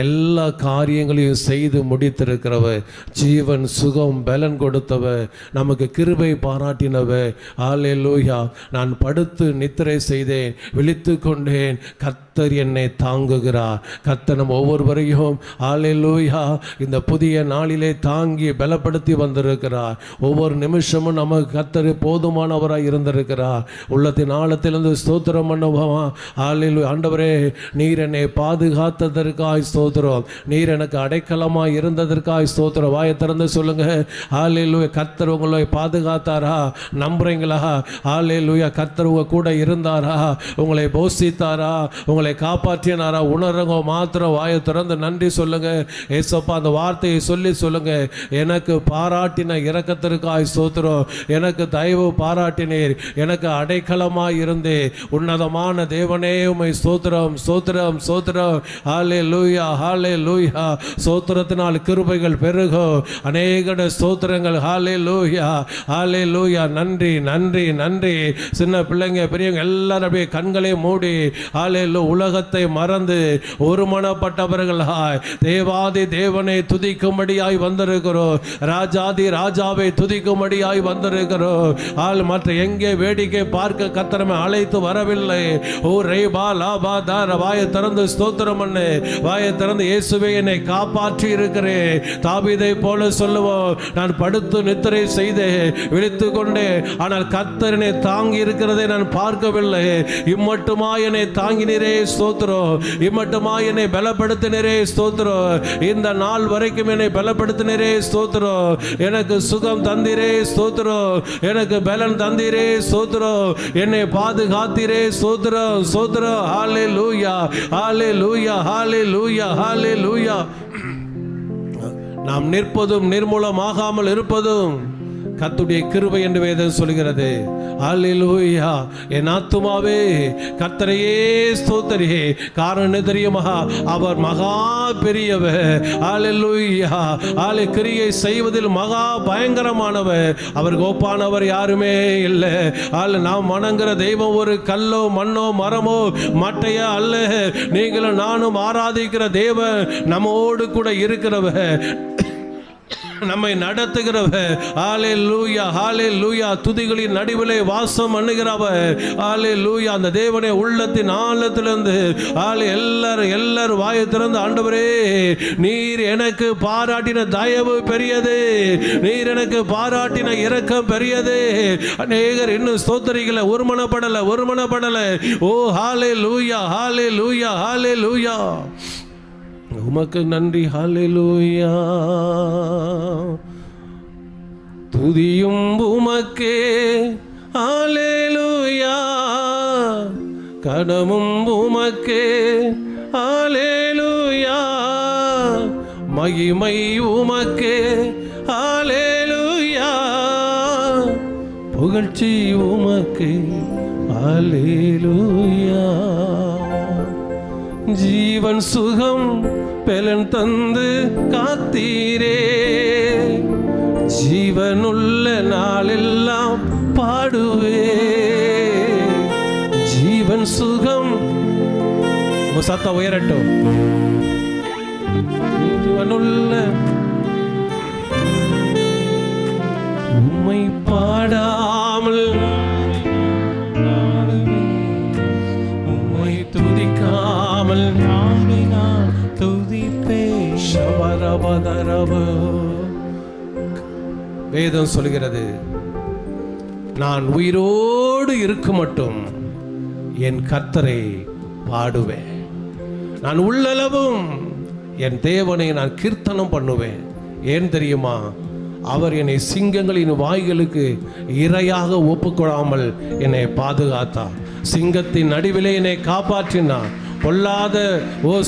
எல்லா காரியங்களையும் செய்து முடித்திருக்கிறவர், ஜீவன் சுகம் பலன் கொடுத்தவர், நமக்கு கிருபை பாராட்டினவர். ஹல்லேலூயா. நான் படுத்து நித்திரை செய்தேன், விழித்து கொண்டேன், கர்த்தர் என்னை தாங்குகிறார். கர்த்தர் நம்ம ஒவ்வொருவரையும் ஹல்லேலூயா இந்த புதிய நாளிலே தாங்கி பலப்படுத்தி வந்திருக்கிறார். ஒவ்வொரு நிமிஷமும் நமக்கு கர்த்தர் போதுமானவராய் இருந்திருக்கிறார். உள்ளத்தின் ஆழத்திலிருந்து ஸ்தோத்திரம் பண்ணுவோமா. ஹல்லேலூயா. ஆண்டவரே, நீர் என்னை பாதுகாத்ததற்காய் ஸ்தோத்திரம், நீர் எனக்கு அடைக்கலமாய் இருந்ததற்காய் ஸ்தோத்திரம். வாயை திறந்து சொல்லுங்க. ஹல்லேலூயா. கர்த்தர் உங்களை பாதுகாத்தாரா? நம்புறீங்களா? ஹல்லேலூயா. கர்த்தர் உங்க கூட இருந்தாரா? உங்களை போஷித்தாரா? உங்களை காப்பாற்றினாரா? உணர்றவங்க மாத்திரம் வாயை திறந்து நன்றி சொல்லுங்க. ஏசப்பா, அந்த வார்த்தையை சொல்லி சொல்லுங்க. எனக்கு பாராட்டின இரக்கத்திற்காய் ஸ்தோத்திரம், எனக்கு தயவு பாராட்டினீர், எனக்கு அடைக்கலமாய் இருந்தே உன்னதமான தேவனே உம்மை ஸ்தோத்திரம் ஸ்தோத்திரம் ஸ்தோத்திரம். ஹல்லேலூயா ஹல்லேலூயா. ஸ்தோத்திரத்தினால் கிருபைகள் பெருகும். அநேக ஸ்தோத்திரங்கள். ஹல்லேலூயா ஹல்லேலூயா. நன்றி நன்றி நன்றி. சின்ன பிள்ளைங்க பெரியவங்க எல்லாரும் அப்படியே கண்களை மூடி ஹல்லேலூயா உலகத்தை மறந்து ஒருமனப்பட்டவர்களாய் தேவாதி தேவனை துதிக்கும்படியாய் வந்திருக்கிறோம். ராஜாதி ராஜாவை துதிக்கும்படியாய் வந்திருக்கிறோம். மற்ற எங்கே வேடிக்கை பார்க்க கர்த்தரை அழைத்து வரவில்லை. ஓ ரேபா லாபா தார. வாயை திறந்து ஸ்தோத்திரம் பண்ணு. வாயை திறந்து இயேசுவே என்னை காப்பாற்றி இருக்கிறேன். தாவீதை போல சொல்லுவோம், நான் படுத்து நித்திரை செய்தேன், விழித்து கொண்டேன், ஆனால் கர்த்தர் என்னை தாங்கி இருக்கிறதை நான் பார்க்கவில்லை. இம்மட்டுமா என்னை தாங்கினரே ஸ்தோத்திரம், இம்மட்டுமா என்னை பலப்படுத்தினரே ஸ்தோத்திரம், இந்த நாள் வரைக்கும் என்னை பலப்படுத்தினரே ஸ்தோத்திரம், எனக்கு சுகம் தந்திரே ஸ்தோத்திரம், எனக்கு பலன் தந்திரே ஸ்தோத்திரம், என்னை பாதுகாத்திரே ஸ்தோத்திரம் ஸ்தோத்திரம். ஹல்லேலூயா ஹல்லேலூயா ஹல்லேலூயா ஹல்லேலூயா. நாம் நிற்பதும் நிர்மூலமாகாமல் இருப்பதும் கர்த்தருடைய கிருபை என்று வேதம் சொல்கிறது. ஹல்லேலூயா. என் ஆத்துமாவே கர்த்தரையே ஸ்தோத்திரி. காரணம் என்ன தெரியுமா? அவர் மகா பெரியவர். ஹல்லேலூயா. கிரியை செய்வதில் மகா பயங்கரமானவர். அவருக்கு ஒப்பானவர் யாருமே இல்லை. நாம் வணங்குற தெய்வம் ஒரு கல்லோ மண்ணோ மரமோ மட்டையோ அல்ல. நீங்களும் நானும் ஆராதிக்கிற தேவன் நம்மோடு கூட இருக்கிறவர், நம்மை நடத்துகிறவர். ஹல்லேலூயா ஹல்லேலூயா. துதிகளின் நடுவிலே வாசம் பண்ணுகிறவர். ஹல்லேலூயா. அந்த தேவனை உள்ளத்தின் ஆழத்திலிருந்து எல்லாரும் வாயை திறந்து, ஆண்டவரே, நீர் எனக்கு பாராட்டின தயவு பெரியது, நீர் எனக்கு பாராட்டின இரக்கம் பெரியது. அநேகர் இன்னும் ஸ்தோத்திரிக்கல, ஒருமனப்படல. ஓ ஹல்லேலூயா ஹல்லேலூயா ஹல்லேலூயா. உமக்கு நன்றி. ஹல்லேலூயா. துதியும் உமக்கே. ஹல்லேலூயா. கடமும் உமக்கே. ஹல்லேலூயா. மகிமை உமக்கே. ஹல்லேலூயா. புகழ்ச்சி உமக்கே. ஹல்லேலூயா. ஜீவன் சுகம் பலன் தந்து காத்தீரே, ஜீவனுள்ள நாளெல்லாம் பாடுவே. ஜீவன் சுகம் உங்க சத்தம் உயரட்டும். ஜீவனுள்ள உம்மை பாடாமல் உம்மை துதிக்காமல் நான் துதிப்பேன். ஷவரபதரபு. வேதம் சொல்கிறது, நான் உயிரோடு இருக்கும் மட்டும் என் கர்த்தரை பாடுவேன். நான் உள்ளளவும் என் தேவனை நான் கீர்த்தனம் பண்ணுவேன். ஏன் தெரியுமா? அவர் என்னை சிங்கங்களின் வாய்களுக்கு இரையாக ஒப்புக்கொள்ளாமல் என்னை பாதுகாத்தார். சிங்கத்தின் நடுவிலே என்னை காப்பாற்றினார். பொல்லாத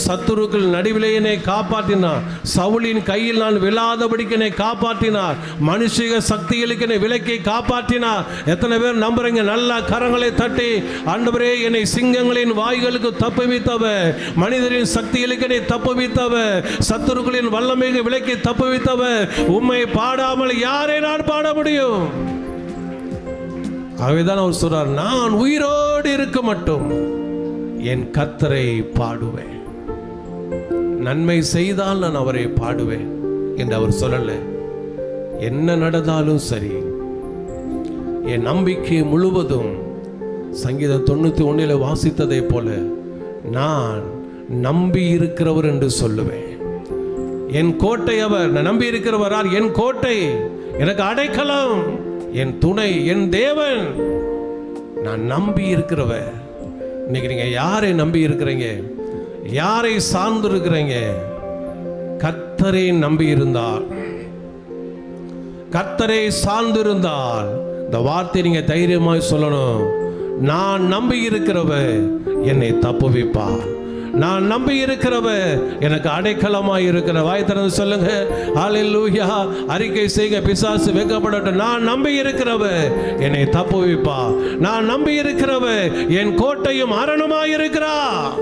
சத்துருக்கள் நடுவிலே என்னை காப்பாற்றினார். சவுலின் கையில் நான் விழாதபடிக்கு என்னை காப்பாற்றினார். மனுஷிக சக்திகளுக்கு என்னை விலக்கி காப்பாற்றினார். எத்தனை பேர் நம்புறீங்க? நல்ல கரங்களை தட்டி, ஆண்டவரே என்னை சிங்கங்களின் வாய்களுக்கு தப்புவித்தவர், மனிதரின் சக்திகளுக்கு என்னை தப்புவித்தவர், சத்துருக்களின் வல்லமைக்கு விலக்கி தப்புவித்தவர், உம்மை பாடாமல் யாரை நான் பாட முடியும்? ஆகவேதான் அவர் சொல்றார், நான் உயிரோடு இருக்க மட்டும் என் கர்த்தரை பாடுவேன். நன்மை செய்தால் நான் அவரை பாடுவேன் என்று அவர் சொல்லல. என்ன நடந்தாலும் சரி, என் நம்பிக்கை முழுவதும் சங்கீதம் 91 வாசித்ததை போல நான் நம்பி இருக்கிறவர் என்று சொல்லுவேன். என் கோட்டை அவர். நான் நம்பி இருக்கிறவரால் என் கோட்டை, எனக்கு அடைக்கலம், என் துணை, என் தேவன். நான் நம்பி இருக்கிறவர். இன்னைக்கு நீங்க யாரை நம்பி இருக்கிறீங்க? யாரை சார்ந்து இருக்கிறீங்க? கர்த்தரை நம்பி இருந்தால், கர்த்தரை சார்ந்து இருந்தால் இந்த வார்த்தை நீங்க தைரியமாய் சொல்லணும். நான் நம்பி இருக்கிறவர் என்னை தப்புவிப்பார். நான் நம்பி இருக்கிறவர் எனக்கு அடைக்கலமாய் இருக்கிற. வாய் திறந்து சொல்லுங்க, ஹல்லேலூயா. அறிக்கை செய்க, பிசாசு வெட்கப்படட்டும். நான் நம்பி இருக்கிறவர் என்னை தப்புவிப்பார். நான் நம்பி இருக்கிறவர் என் கோட்டையும் அரணுமாய் இருக்கிறார்.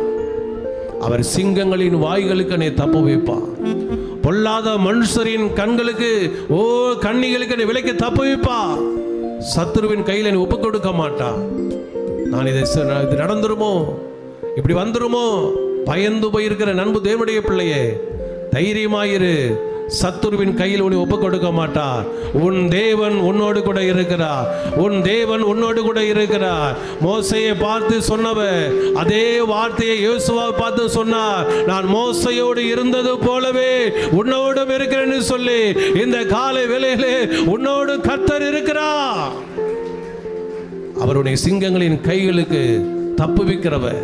அவர் சிங்கங்களின் வாய்களுக்கு என்னை தப்புவிப்பார். பொல்லாத மனுஷரின் கண்களுக்கு கண்ணிகளுக்கு என்னை விலைக்கு தப்புவிப்பார். சத்துருவின் கையில் என்னை ஒப்புக் கொடுக்க மாட்டார். நான் இது நடந்துருமோ, இப்படி வந்துருமோ பயந்து போயிருக்கிற நண்பு தேவனுடைய பிள்ளையே, தைரியமாயிரு. சத்துருவின் கையில் உன்னை ஒப்புக் கொடுக்க மாட்டார். உன் தேவன் உன்னோடு கூட இருக்கிறார். உன் தேவன் உன்னோடு கூட இருக்கிறார். மோசையை பார்த்து சொன்னவர் அதே வார்த்தையை யோசுவாவை பார்த்து சொன்னார். நான் மோசையோடு இருந்தது போலவே உன்னோடும் இருக்கிறேன்னு சொல்லி இந்த காலை வேளையிலே உன்னோடு கர்த்தர் இருக்கிறார். அவருடைய சிங்கங்களின் கைகளுக்கு தப்புவிக்கிறவர்.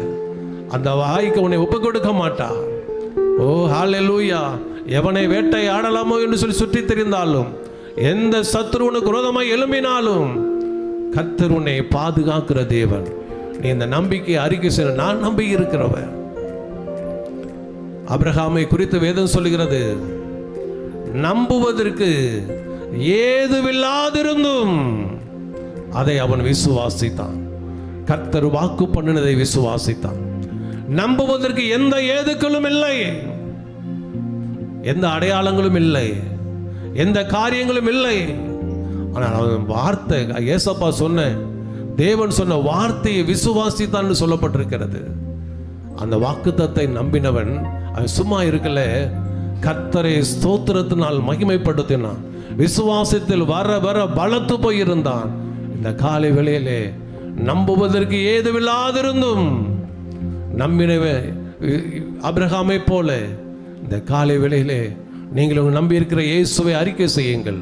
அந்த வாய்க்கு உன்னை ஒப்புக் கொடுக்க மாட்டார். ஓ ஹல்லேலூயா. எவனை வேட்டை ஆடலாமோ என்று சொல்லி சுற்றி தெரிந்தாலும், எந்த சத்துருவனுக்கு விரோதமாய் எழும்பினாலும் கர்த்தர் உன்னை பாதுகாக்கிற தேவன். நீ இந்த நம்பிக்கை அறிக்கை செய்ய, நான் நம்பி இருக்கிறவன். ஆபிரகாமை குறித்து வேதம் சொல்லுகிறது, நம்புவதற்கு ஏதுவில்லாதிருந்தும் அதை அவன் விசுவாசித்தான். கர்த்தர் வாக்கு பண்ணினதை விசுவாசித்தான். நம்புவதற்கு எந்த ஏதுக்களும் இல்லை, எந்த அடையாளங்களும் இல்லை, எந்த காரியங்களும் இல்லை. ஆனால் அவன் வார்த்தை, ஏசப்பா சொன்ன, தேவன் சொன்ன வார்த்தையை விசுவாசித்தான் சொல்லப்பட்டிருக்கிறது. அந்த வாக்குத்தத்தை நம்பினவன் அவன் சும்மா இருக்கல, கர்த்தரை ஸ்தோத்திரத்தினால் மகிமைப்படுத்தினான். விசுவாசத்தில் வர வர பலத்து போயிருந்தான். இந்த காலை வேளையிலே நம்புவதற்கு ஏதுவில்லாதிருந்தும் நம்பினவன் ஆபிரகாமை போல இந்த காலை வேளையிலே நீங்கள் நம்பி இருக்கிற இயேசுவை அறிக்கை செய்யுங்கள்.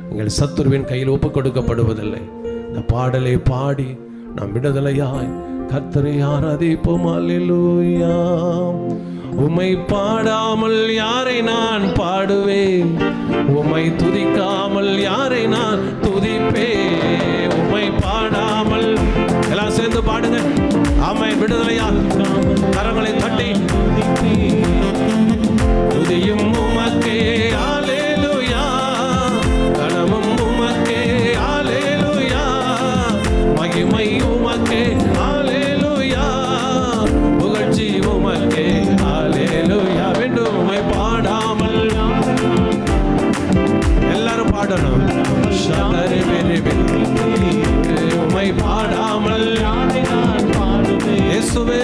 நீங்கள் சத்துருவின் கையில் ஒப்புக் கொடுக்கப்படுவதில்லை. இந்த பாடலை பாடி நாம் விடுதலையாய் கர்த்தரை ஆராதிப்போம். அல்லேலூயா. உம்மை பாடாமல் யாரை நான் பாடுவேன், உம்மை துதிக்காமல் யாரை நான் துதிப்பேன். உம்மை பாடாமல், எல்லாம் சேர்ந்து பாடுங்க. ஆமை விடுதலையா கரங்களை தட்டி துதியும் உமக்கே அல்லேலூயா, கனமும் உமக்கே அல்லேலூயா, மகிமை உமக்கே அல்லேலூயா, புகழ்ச்சி உமக்கே அல்லேலூயா. வேண்டும் உம்மை பாடாமல் எல்லாரும் பாடணும். உம்மை பாடாமல் இயேசுவே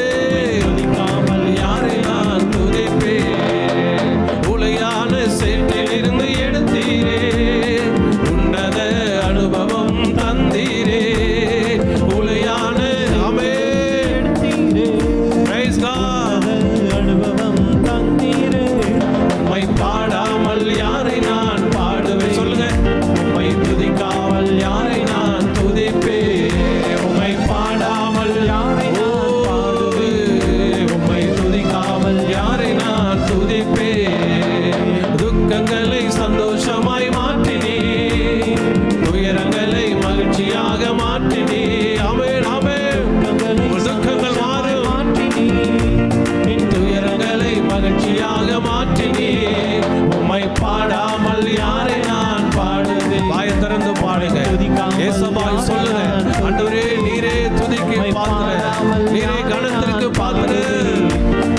சொல்லுங்க. ஆண்டவரே, நீரே துதிக்கு பாத்திரர், நீரே கனத்திற்கு பாத்திரர்.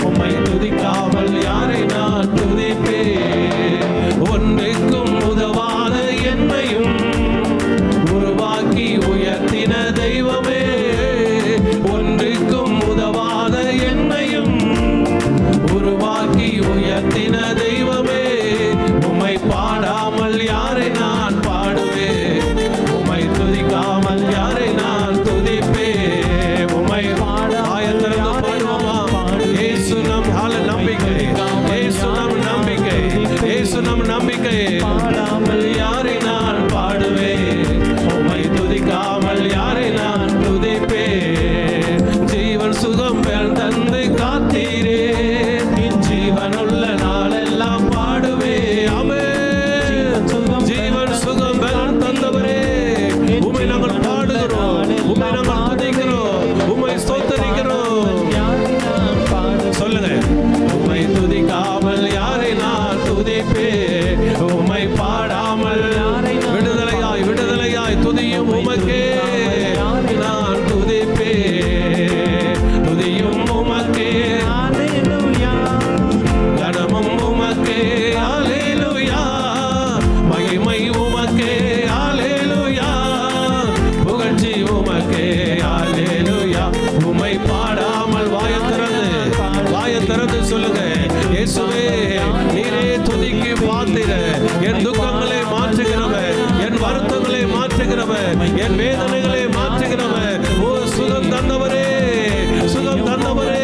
உம்மை துதிக்காமல் யாரை நான் துதிப்பேன்? ஒன்றுக்கும் உதவாத என்னையும் உருவாக்கி உயர்த்தின தெய்வமே, ஒன்றுக்கும் உதவாத என்னையும் உருவாக்கி உயர்த்தின தெய்வமே, உம்மை பாடாமல் யாரை நான் பாடுவேன்? உம்மை துதிக்காமல் யாரை நான் துதிப்பேன்? உம்மை ஆயத்திறந்து பாடுவோமா? இயேசு நம் நம்பிக்கை, இயேசு நம் நம்பிக்கை, இயேசு நம் நம்பிக்கை. பாடாமல் யாரை நான் பாடுவேன்? உம்மை துதிக்காமல் யாரை நான் துதிப்பேன்? ஜீவன் சுகம் தந்து காத்தீரே, ஜீவனுள்ள நாளெல்லாம் பாடுவே. ஆமென். ஜீவன் சுகம் தந்தவரே, உம்மை நாங்கள் பாடுகிறோம், உம்மை நாங்கள் துதிக்கிறோம், உம்மை ஸ்தோத்திரிக்கிறோம். சொல்லுங்க. உம்மை துதிக்காமல் யாரை நான் துதிப்பேன்? உம்மை பாடாமல் விடுதலையாய் விடுதலையாய் துதியும் உமக்கே நான் துதிப்பேன். துதியும் உமக்கே, கனமும் உமக்கே, அல்லேலூயா. மகிமை உமக்கே, அல்லேலூயா. புகழ்ச்சி உமக்கே, அல்லேலூயா. உம்மை பாடாமல் வாயை திறந்து சொல்லுங்க. இயேசுவே, நீரே துதிக்கு பாத்திரர், என் துக்கங்களை மாற்றுகிறவர், என் வருத்தங்களை மாற்றுகிறவர், என் வேதனைகளை மாற்றுகிறவர். ஓ சுகம் தந்தவரே, சுகம் தந்தவரே,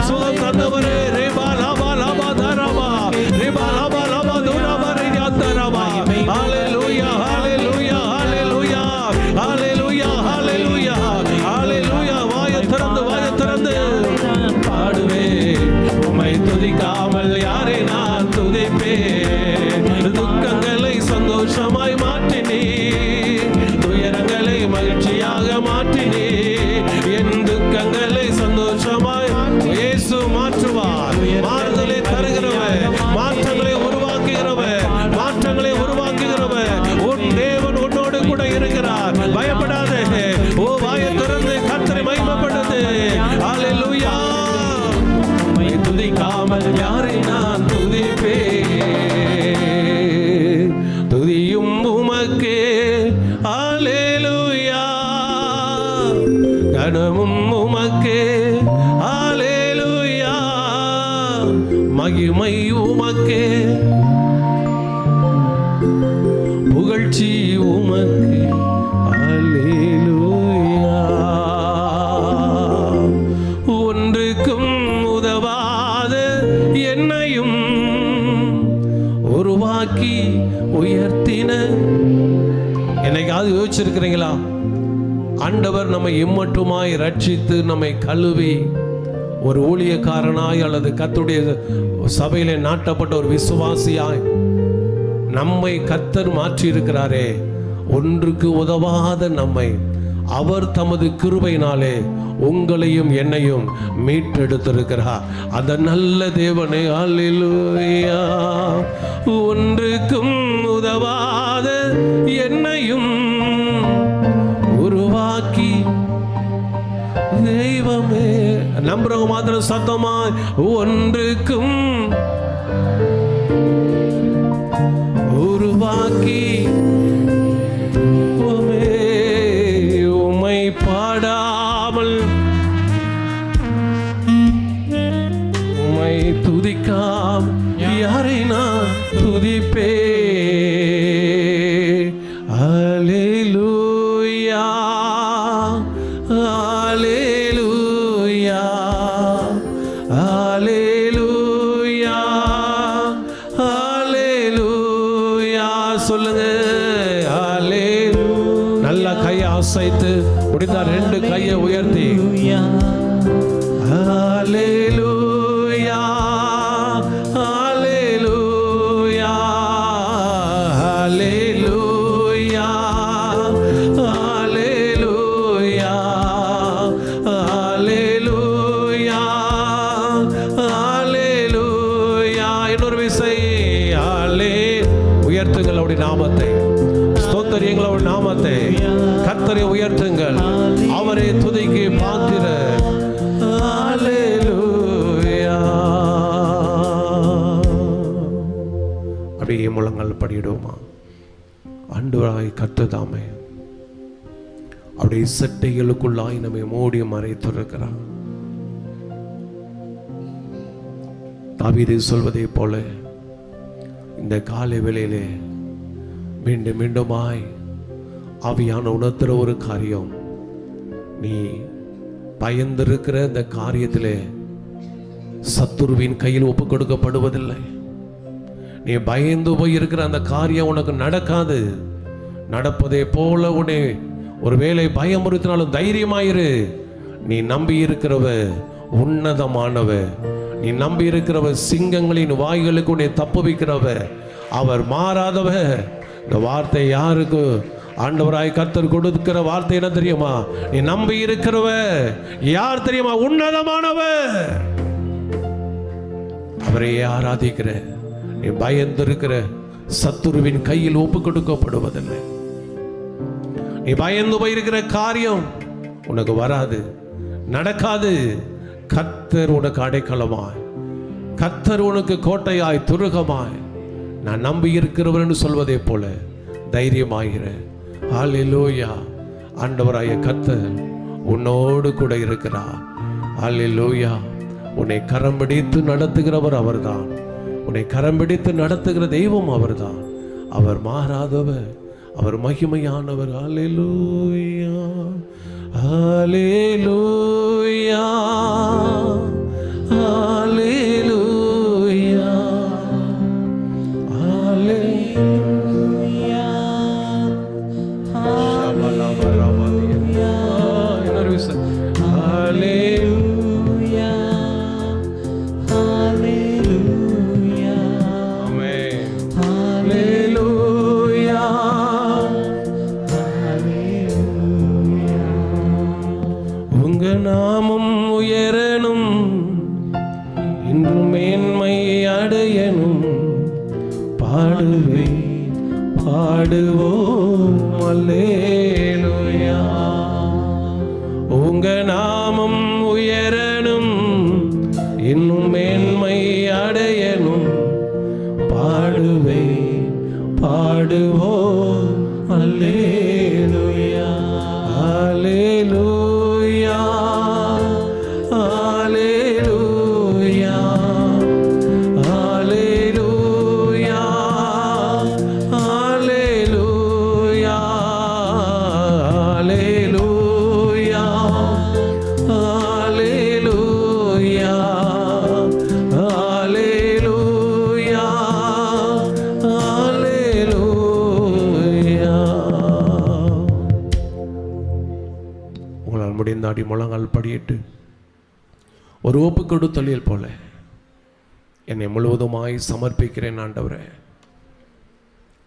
சுகம் தந்தவரே. ரேபா லாபா லாபா தரபா, ரேபா லாபா லாபா துரபா ரியா தரபா. ஹalleluya, ஹalleluya, ஹalleluya, ஹalleluya, ஹalleluya, ஹalleluya. வாயை திறந்து பாடுவே. உம்மை துதிக்காமல் யாரை நான் துதிப்பேன்? துக்கங்களை சந்தோஷமாய் மாற்றினே, துயரங்களை மகிழ்ச்சியாக மாற்றினே. என் துக்கங்களை சந்தோஷமாய் இயேசு மாற்றுவார். மாறுதலை தருகிறவர், மாற்றங்களை உருவாக்குகிறவர், மாற்றங்களை உருவாக்குகிறவர். உன் தேவன் உன்னோடு கூட இருக்கிறார். பயப்படாதே. ஓ வாயை திறந்து கர்த்தரை மகிமைப்படுத்து. அல்லேலூயா. உம்மை துதிக்காமல் யாரை நான் துதிப்பேன்? துதியும் உமக்கே, அல்லேலூயா. கனமும் உமக்கே, அல்லேலூயா. மகிமை உமக்கே, புகழ்ச்சி உமக்கே, அல்லேலூயா. ஒன்றுக்கும் உதவாத என்னையும் உருவாக்கி உயர்த்தின. என்னைக்காவது யோசிச்சிருக்கிறீங்களா? ஆண்டவர் நம்மை இம்மட்டுமாய் ரட்சித்து நம்மை கழுவி ஒரு ஊழியக்காரனாய் அல்லது கர்த்தருடைய சபையிலே நாட்டப்பட்ட ஒரு விசுவாசியாய் நம்மை கர்த்தர் மாற்றி இருக்கிறாரே. ஒன்றுக்கு உதவாத நம்மை அவர் தமது கிருபையினாலே உங்களையும் என்னையும் மீட்டெடுத்திருக்கிறார். அந்த நல்ல தேவனே, அல்லேலூயா. ஒன்றுக்கும் உதவாத என்னையும் உருவாக்கி தெய்வமே. நம்புறவங்க மாத்திரம் சத்தமா ஒன்றுக்கும் உருவாக்கி உம்மை பாடாமல் உம்மை துதிக்காம் யாரை நான் துதிப்பே. அல்லேலூயா, அல்லேலூயா, அல்லேலூயா, அல்லேலூயா. சொல்லுங்க. நல்ல கையை அசைத்து முடிந்தால் 2 கையை உயர்த்தி அல்லேலூயா, அல்லேலூயா, அல்லேலூயா, அல்லேலூயா, அல்லேலூயா, அல்லேலூயா. இன்னொரு விசை உயர்த்துங்கள் அவருடைய நாமத்தை. ஸ்தோத்தர் எங்களோட நாமத்தை கர்த்தரை உயர்த்துங்கள். அவரே துதிக்கு பாத்திரர். ஹல்லேலூயா. அப்படியே முழங்கால் படியிடுவோமா? ஆண்டவராய் கர்த்ததாமே அப்படியே சட்டைகளுக்குள்ளாய் நம்மை மூடி மறைத்திருக்கிறார். தாவீது சொல்வதை போல இந்த காலை வேளையிலே மீண்டும் மீண்டுமாய் ஆவியான உணர்த்துற ஒரு காரியம், நீ பயந்திருக்கிற இந்த காரியத்திலே சத்துருவின் கையில் ஒப்பு கொடுக்கப்படுவதில்லை. நீ பயந்து போய் இருக்கிற அந்த காரியம் உனக்கு நடக்காது. நடப்பதை போல உன்னை ஒருவேளை பயமுறுத்தினாலும் தைரியமாயிரு. நீ நம்பி இருக்கிறவ உன்னதமானவ. நீ நம்பி இருக்கிறவ சிங்கங்களின் வாய்களுக்கு உன்னை தப்புவிக்கிறவ. அவர் மாறாதவ. இந்த வார்த்தை யாருக்கு ஆண்டவராய் கர்த்தர் கொடுக்கிற வார்த்தை என்ன தெரியுமா? நீ நம்பி இருக்கிறவ யார் தெரியுமா? உன்னதமானவ. அவரையே ஆராதிக்கிற நீ பயந்திருக்கிற சத்துருவின் கையில் ஒப்பு கொடுக்கப்படுவதில்லை. நீ பயந்து போயிருக்கிற காரியம் உனக்கு வராது, நடக்காது. கர்த்தர் உனக்கு அடைக்கலமாய், கர்த்தர் உனக்கு கோட்டையாய் துருகமாய், நான் நம்பி இருக்கிறவன் சொல்வதை போல தைரியமாகிற. ஹல்லேலூயா. ஆண்டவராய கர்த்தர் உன்னோடு கூட இருக்கிறார். ஹல்லேலூயா. உன்னை கரம் பிடித்து நடத்துகிறவர் அவர்தான். உன்னை கரம் பிடித்து நடத்துகிற தெய்வம் அவர்தான். அவர் மாறாதவர், அவர் மகிமையானவர். ஹல்லேலூயா. ஹல்லேலூயா. ஹல்லேலூயா. ஹல்லேலூயா. ஷபலபரவதியா. இன்னொரு விஷயம். ஹல்லேலூயா. ஹல்லேலூயா. ஆமென். ஹல்லேலூயா. உங்க நாமம் உயரணும், இன்றும் மேன்மை அடையணும். பாடுவே பாடுவோம் அல்லேலூயா. உங்க நாமம் உயரணும், இன்னும் மேன்மை அடையணும். பாடுவே பாடுவோம் அல்லேலூயா. அல்லேலூயா. அல்லேலூயா. அல்லேலூயா. அல்லேலூயா. அல்லேலூயா. அல்லேலூயா. அல்லேலூயா. அல்லேலூயா. உங்களால் முடிந்த அடி முழங்கால் படியிட்டு ஒரு ஒப்பு கொடுத்தலியல் போல என்னை முழுவதுமாய் சமர்ப்பிக்கிறேன். ஆண்டவரே,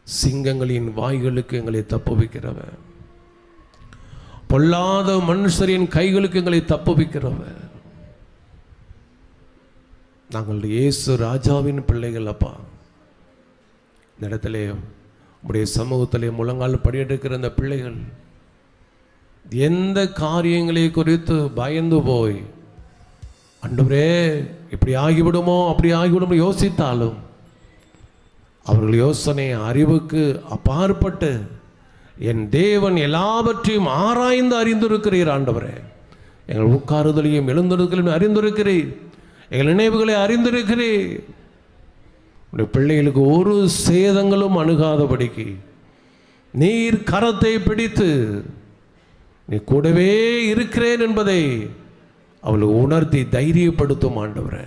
சிங்கங்களின் வாய்களுக்கு எங்களை தப்புவிக்கிறவர், பொல்லாத மனுஷரின் கைகளுக்கு எங்களை தப்புவிக்கிறவர். நாங்கள் இயேசு ராஜாவின் பிள்ளைகள். அப்பா, இந்த இடத்துல உடைய சமூகத்திலே முழங்கால் படியெடுக்கிற அந்த பிள்ளைகள் எந்த காரியங்களை குறித்து பயந்து போய் ஆண்டவரே இப்படி ஆகிவிடுமோ அப்படி ஆகிவிடுமோ யோசித்தாலும் அவர்கள் யோசனை அறிவுக்கு அப்பாற்பட்டு என் தேவன் எல்லாவற்றையும் ஆராய்ந்து அறிந்திருக்கிறீர். ஆண்டவரே, எங்கள் உட்காருதலையும் எழுந்திருக்கலையும் அறிந்திருக்கிறீர். எங்கள் நினைவுகளை அறிந்திருக்கிறீர். உடைய பிள்ளைகளுக்கு ஒரு சேதங்களும் அணுகாதபடிக்கு நீர் கரத்தை பிடித்து நீ கூடவே இருக்கிறேன் என்பதை அவளுக்கு உணர்த்தி தைரியப்படுத்தும் ஆண்டவரே,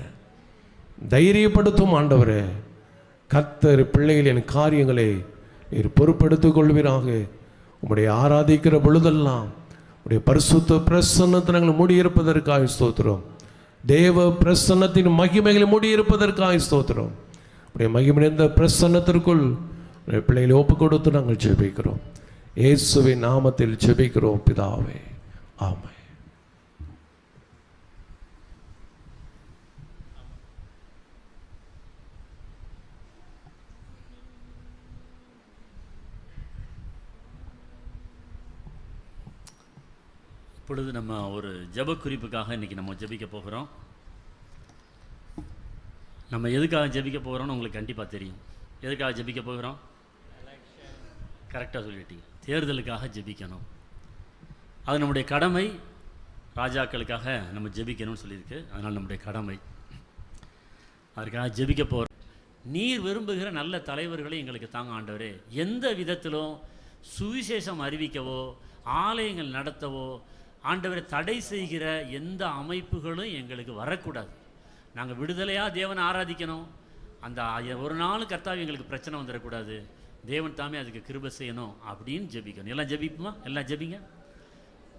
தைரியப்படுத்தும் ஆண்டவரே. கர்த்தர் பிள்ளைகளின் காரியங்களை நீர் பொறுப்படுத்திக் கொள்வீராக. உம்முடைய ஆராதிக்கிற பொழுதெல்லாம் உடைய பரிசுத்த பிரசன்னத்தை நாங்கள் மூடியிருப்பதற்காக ஸ்தோத்திரம். தேவ பிரசன்னத்தின் மகிமைகளை மூடியிருப்பதற்காக ஸ்தோத்திரம். உடைய மகிமை நிறைந்த பிரசன்னத்திற்குள் உடைய பிள்ளைகளை ஒப்புக் கொடுத்து நாங்கள் ஜெபிக்கிறோம். இயேசுவின் நாமத்தில் ஜெபிக்கிறோம் பிதாவே, ஆமென். இப்பொழுது நம்ம ஒரு ஜெப குறிப்புக்காக இன்றைக்கி நம்ம ஜெபிக்க போகிறோம். நம்ம எதுக்காக ஜெபிக்க போகிறோம்னு உங்களுக்கு கண்டிப்பாக தெரியும். எதுக்காக ஜெபிக்க போகிறோம்? கரெக்டாக சொல்லிட்டீங்க. தேர்தலுக்காக ஜெபிக்கணும். அது நம்முடைய கடமை. ராஜாக்களுக்காக நம்ம ஜெபிக்கணும்னு சொல்லியிருக்கு. அதனால் நம்முடைய கடமை. அதற்காக ஜெபிக்க போகிறோம். நீர் விரும்புகிற நல்ல தலைவர்களை எங்களுக்கு தாங்க ஆண்டவரே. எந்த விதத்திலும் சுவிசேஷம் அறிவிக்கவோ ஆலயங்கள் நடத்தவோ ஆண்டவரை தடை செய்கிற எந்த அமைப்புகளும் எங்களுக்கு வரக்கூடாது. நாங்கள் விடுதலையாக தேவனை ஆராதிக்கணும். அந்த ஒரு நாள் கர்த்தாவே எங்களுக்கு பிரச்சனை வந்துடக்கூடாது. தேவன் தாமே அதுக்கு கிருபை செய்யணும் அப்படின்னு ஜெபிக்கணும். எல்லாம் ஜெபிப்போமா? எல்லாம் ஜெபிங்க.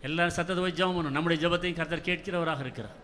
எல்லாரும் சத்தத்தை போய் ஜெபம் பண்ணணும். நம்முடைய ஜெபத்தையும் கர்த்தர் கேட்கிறவராக இருக்கிறார்.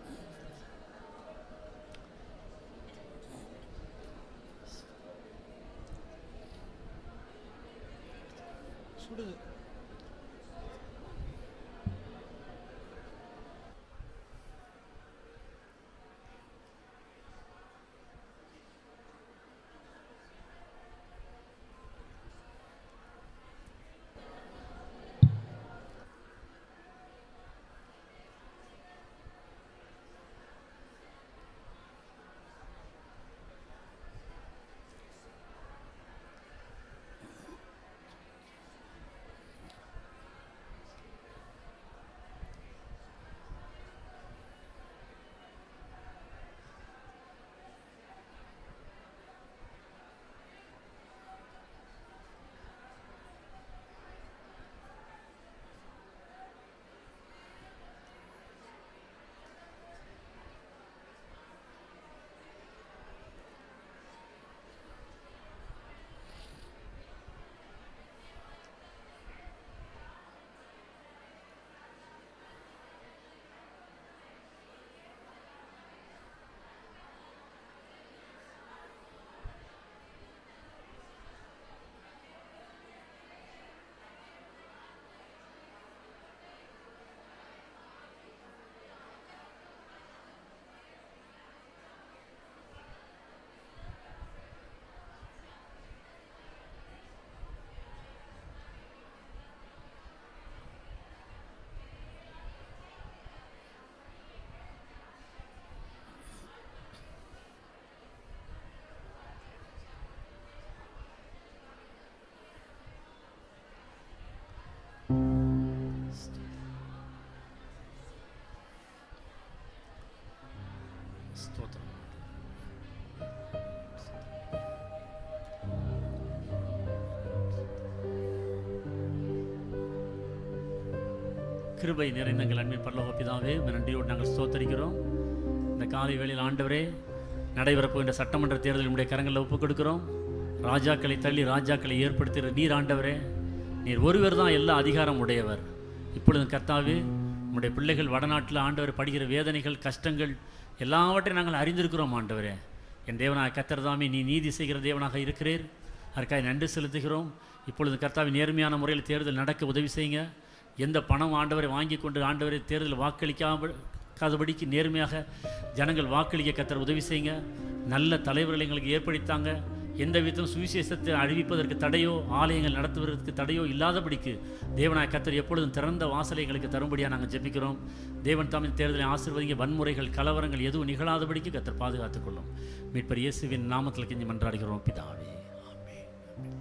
கிருபை நிறைந்த எங்கள் அன்பின் பரலோக பிதாவே, நன்றியோடு நாங்கள் ஸ்தோத்தரிக்கிறோம். இந்த காலை வேளையில் ஆண்டவரே, நடைபெறப்போகின்ற சட்டமன்ற தேர்தலில் நம்முடைய கரங்களில் ஒப்புக் கொடுக்கிறோம். ராஜாக்களை தள்ளி ராஜாக்களை ஏற்படுத்துகிற நீர் ஆண்டவரே, நீர் ஒருவர் தான் எல்லா அதிகாரம் உடையவர். இப்பொழுது கர்த்தாவே, நம்முடைய பிள்ளைகள் வடநாட்டில் ஆண்டவர் படுகிற வேதனைகள் கஷ்டங்கள் எல்லாவற்றையும் நாங்கள் அறிந்திருக்கிறோம். ஆண்டவரே, என் தேவனாக கர்த்தர் தாமே நீ நீதி செய்கிற தேவனாக இருக்கிறீர். அதற்காக நன்றி செலுத்துகிறோம். இப்பொழுது கர்த்தாவே, நேர்மையான முறையில் தேர்தல் நடக்க உதவி செய்யுங்க. எந்த பணம் ஆண்டவரை வாங்கி கொண்டு ஆண்டவரை தேர்தல் வாக்களிக்காதபடிக்கு நேர்மையாக ஜனங்கள் வாக்களிக்க கர்த்தர் உதவி செய்யுங்க. நல்ல தலைவர்களை எங்களுக்கு ஏற்படுத்தாங்க. எந்த விதத்திலும் சுவிசேஷத்தை அறிவிப்பதற்கு தடையோ ஆலயங்கள் நடத்துவதற்கு தடையோ இல்லாதபடிக்கு தேவனாய் கர்த்தர் எப்பொழுதும் திறந்த வாசலை எங்களுக்கு தரும்படியாக நாங்கள் ஜெபிக்கிறோம். தேவன் தாமின் தேர்தலை ஆசீர்வதிங்க. வன்முறைகள் கலவரங்கள் எதுவும் நிகழாதபடிக்கு கர்த்தர் பாதுகாத்துக் கொள்ளும். மீட்பர் இயேசுவின் நாமத்தில் கெஞ்சி மன்றாடுகிறோம் பிதாவே.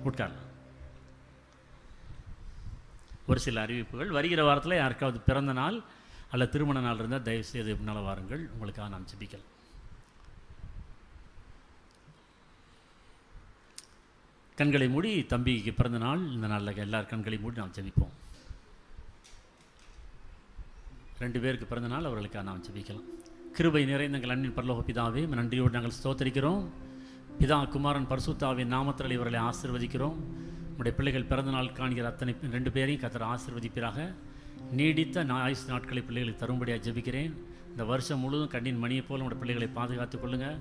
உட்காரலாம். ஒரு சில அறிவிப்புகள். வருகிற வாரத்தில் யாருக்காவது பிறந்த நாள் அல்ல திருமண நாள் இருந்தால் தயவுசெய்து முன்னால் வாருங்கள். உங்களுக்காக நாம் ஜெபிக்கலாம். கண்களை மூடி, தம்பிக்கு பிறந்த நாள் இந்த நாளில் எல்லார் கண்களை மூடி நாம் ஜெபிப்போம். 2 பேருக்கு பிறந்த நாள், அவர்களுக்காக நாம் ஜெபிக்கலாம். கிருபை நிறைந்த எங்கள் அன்பின் பரலோக பிதாவே, நன்றியோடு நாங்கள் ஸ்தோத்தரிக்கிறோம். பிதா குமாரன் பரிசுத்தாவின் நாமத்தில் இவர்களை ஆசீர்வதிக்கிறோம். நம்முடைய பிள்ளைகள் பிறந்த நாள் காண்கிற அத்தனை 2 பேரையும் கர்த்தர் ஆசீர்வதிப்பீராக. நீடித்த ஆயுசு நாட்களை பிள்ளைகளுக்கு தரும்படியாக ஜெபிக்கிறேன். இந்த வருஷம் முழுவதும் கண்ணின் மணியை போல் நம்முடைய பிள்ளைகளை பாதுகாத்துக் கொள்ளுங்கள்.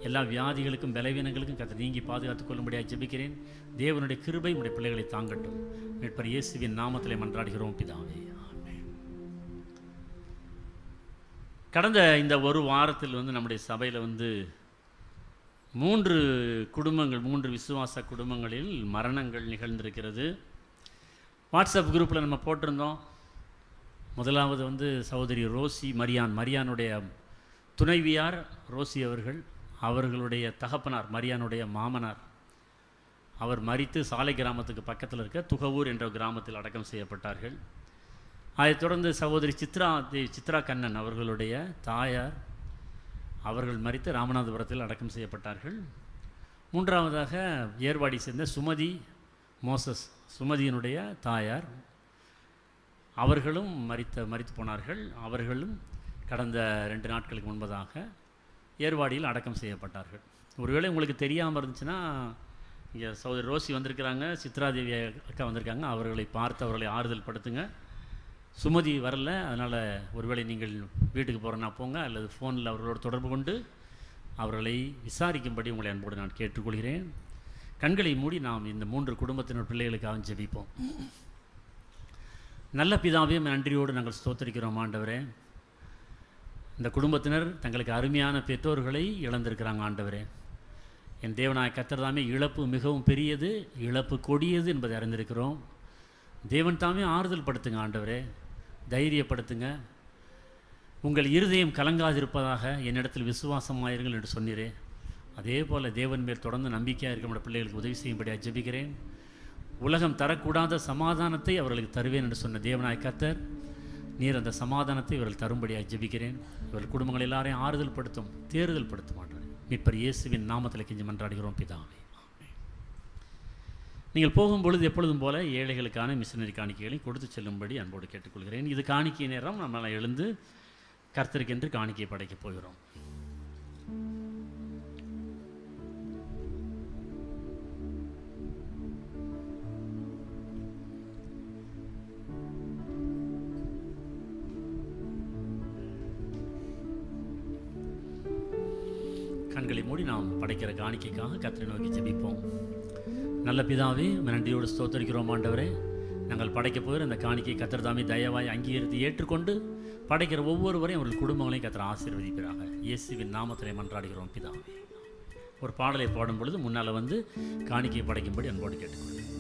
எல்லா வியாதிகளுக்கும் பலவீனங்களுக்கும் கர்த்தர் நீங்கி பாதுகாத்துக் கொள்ளும்படியாக ஜெபிக்கிறேன். தேவனுடைய கிருபை நம்முடைய பிள்ளைகளை தாங்கட்டும். மீட்பர் இயேசுவின் நாமத்திலே மன்றாடுகிறோம் பிதாவே. ஆமென். கடந்த இந்த ஒரு வாரத்தில் நம்முடைய சபையில் 3 குடும்பங்கள், 3 விசுவாச குடும்பங்களில் மரணங்கள் நிகழ்ந்திருக்கிறது. வாட்ஸ்அப் குரூப்பில் நம்ம போட்டிருந்தோம். முதலாவது வந்து சகோதரி ரோசி மரியானுடைய துணைவியார் ரோசி அவர்களுடைய தகப்பனார் மரியானுடைய மாமனார் அவர் மரித்து சாலை கிராமத்துக்கு பக்கத்தில் இருக்க துகவூர் என்ற கிராமத்தில் அடக்கம் செய்யப்பட்டார்கள். அதைத் தொடர்ந்து சகோதரி சித்ரா கண்ணன் அவர்களுடைய தாயார் அவர்கள் மரித்து ராமநாதபுரத்தில் அடக்கம் செய்யப்பட்டார்கள். மூன்றாவதாக ஏர்வாடி சேர்ந்த சுமதியினுடைய தாயார் அவர்களும் மரித்து போனார்கள். அவர்களும் கடந்த 2 நாட்களுக்கு முன்பதாக ஏர்வாடியில் அடக்கம் செய்யப்பட்டார்கள். ஒருவேளை உங்களுக்கு தெரியாமல் இருந்துச்சுன்னா இங்கே சகோதரி ரோசி வந்திருக்கிறாங்க, சித்ராதேவி அக்கா வந்திருக்காங்க, அவர்களை பார்த்து அவர்களை ஆறுதல் படுத்துங்க. சுமதி வரல, அதனால் ஒருவேளை நீங்கள் வீட்டுக்கு போகிறனா போங்க, அல்லது ஃபோனில் அவர்களோடு தொடர்பு கொண்டு அவர்களை விசாரிக்கும்படி உங்களை அன்போடு நான் கேட்டுக்கொள்கிறேன். கண்களை மூடி நாம் இந்த 3 குடும்பத்தினர் பிள்ளைகளுக்காக ஜெபிப்போம். நல்ல பிதாவே, நன்றியோடு நாங்கள் ஸ்தோத்திரிக்கிறோம் ஆண்டவரே. இந்த குடும்பத்தினர் தங்களுக்கு அருமையான பெற்றோர்களை இழந்திருக்கிறாங்க ஆண்டவரே. என் தேவனாய கர்த்தர் தாமே இழப்பு மிகவும் பெரியது, இழப்பு கொடியது என்பதை அறிந்திருக்கிறோம். தேவன் தாமே ஆறுதல் படுத்துங்க ஆண்டவரே, தைரியப்படுத்துங்க. உங்கள் இருதயம் கலங்காதிருப்பதாக என்னிடத்தில் விசுவாசமாயிருங்கள் என்று சொன்னீரே, அதே போல் தேவன் மேல் தொடர்ந்து நம்பிக்கையாக இருக்க நம்முடைய பிள்ளைகளுக்கு உதவி செய்யும்படியாக ஜெபிக்கிறேன். உலகம் தரக்கூடாத சமாதானத்தை அவர்களுக்கு தருவேன் என்று சொன்ன தேவனாய கர்த்தர், நீர் அந்த சமாதானத்தை இவர்கள் தரும்படியாக ஜெபிக்கிறேன். இவர்கள் குடும்பங்கள் எல்லாரையும் ஆறுதல் படுத்தும், தேறுதல் படுத்தும் ஆண்டவரே. மீட்பர் இயேசுவின் நாமத்தில் கெஞ்சி மன்றாடுகிறோம் பிதாவே. நீங்கள் போகும்பொழுது எப்பொழுதும் போல ஏழைகளுக்கான மிஷனரி காணிக்கைகளை கொடுத்து செல்லும்படி அன்போடு கேட்டுக்கொள்கிறேன். இது காணிக்கை நேரம். நம்மளால் எழுந்து கர்த்தருக்கென்று காணிக்கை படைக்கப் போகிறோம். கண்களை மூடி நாம் படைக்கிற காணிக்கைக்காக கர்த்தரை நோக்கி ஜெபிப்போம். நல்ல பிதாவே, நன்றியோடு ஸ்தோத்திரிக்கிறோம் ஆண்டவரே. நாங்கள் படைக்கப் போகிற அந்த காணிக்கை கர்த்தர் தாமே தயவாய் அங்கீகரித்து ஏற்றுக்கொண்டு படைக்கிற ஒவ்வொருவரையும் அவர்கள் குடும்பங்களையும் கர்த்தர் ஆசீர்வதிப்பீராக. இயேசுவின் நாமத்திலே மன்றாடுகிறோம் பிதாவே. ஒரு பாடலை பாடும் பொழுது முன்னால் வந்து காணிக்கையை படைக்கும்படி அன்போடு கேட்டுக்கொள்கிறேன்.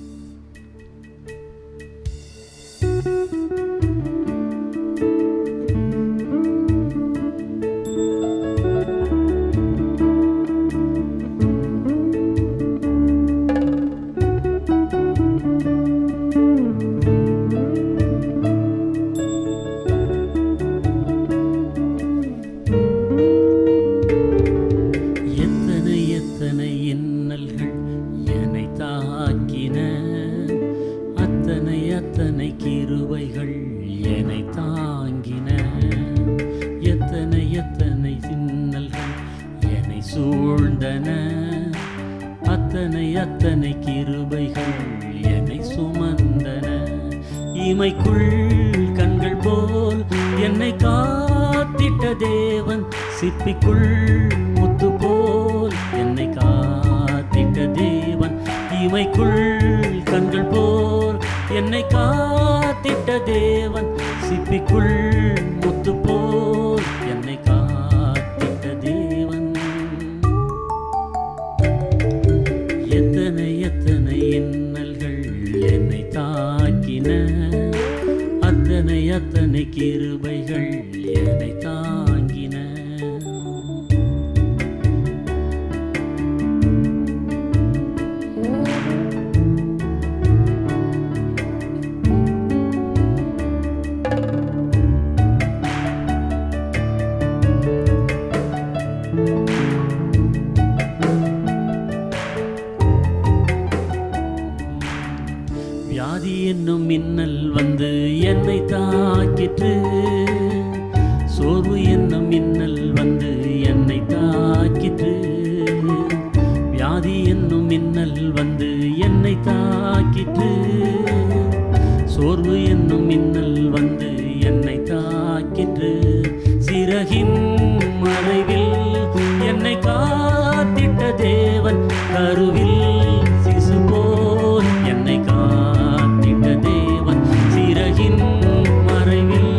அத்தனை கிருபைகள் என்னை சுமந்தன. இமைக்குள் கண்கள் போல் என்னை காத்திட்ட தேவன், சிப்பிக்குள் முத்து போல் என்னை காத்திட்ட தேவன். இமைக்குள் கண்கள் போல் என்னை காத்திட்ட தேவன், சிப்பிக்குள் முத்து போல் என்னை காத்திட்ட தேவன். எத்தனை இன்னல்கள் என்னை தாக்கின, அத்தனை கிருபைகள் என்னை தாங்கின. வியாதி என்னும் மின்னல் வந்து என்னை தாக்கிற்று, சோர்வு என்னும் மின்னல் வந்து என்னை தாக்கிற்று. வியாதி என்னும் மின்னல் வந்து என்னை தாக்கிற்று, சோர்வு என்னும் மின்னல் வந்து என்னை தாக்கிற்று. சிறகின் மறைவில் என்னை காத்திட்ட தேவன், கருவில் சிசு போல் என்னை காத்திட்ட தேவன். சிறகின் மறைவில்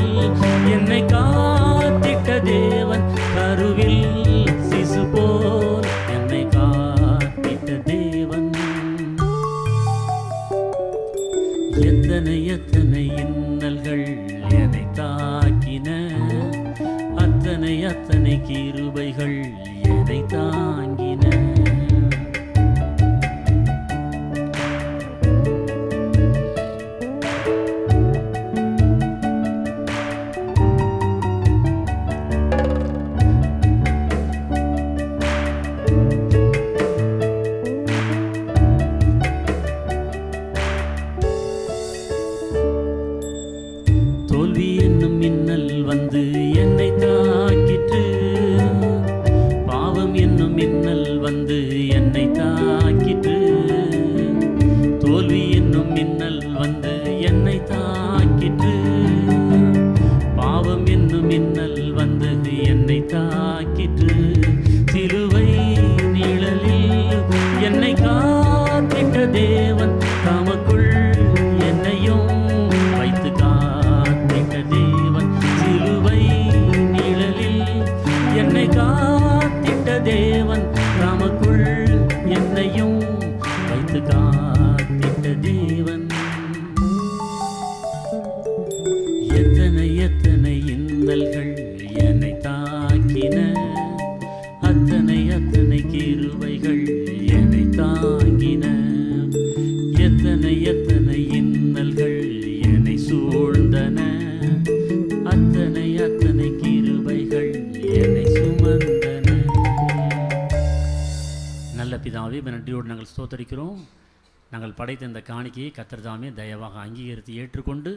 என்னை காத்திட்ட தேவன், கருவில் சிசு போல் என்னை காத்திட்ட தேவன். எத்தனை இன்னல்கள் என்னை கிருபைகள் என்னை தாங்கின. தோல்வி என்னும் மின்னல் வந்து என்னை தாக்கிற்று, பாவம் என்னும் மின்னல் வந்து என்னை தாக்கிற்று. தோல்வி என்னும் மின்னல் வந்து என்னை தாக்கிற்று, பாவம் என்னும் மின்னல் வந்து என்னை தாக்கிற்று. சிலுவை நிழலில் என்னை காத்திட்ட தேவன் தமக்குள் என்னையும் வைத்து காத்திட்ட தேவன். சிலுவை நிழலில் என்னை காத்திட்ட தேவன் தமக்குள் என்னையும் வைத்து காத்திட்ட தேவன். எத்தனை எத்தனை இன்னல்கள் என்னை தாக்கின, அத்தனை அத்தனை கிருபைகள் என்னை தாங்கின. எத்தனை எத்தனை இன்னல்கள் என்னை சூழ்ந்தன, அத்தனை அத்தனை கிருபைகள் என்னை சுமந்தன. நல்ல பிதாவே, நன்றியோடு நாங்கள் ஸ்தோத்தரிக்கிறோம். நாங்கள் படைத்த இந்த காணிக்கையை கர்த்தர் தாமே தயவாக அங்கீகரித்து ஏற்றுக்கொண்டு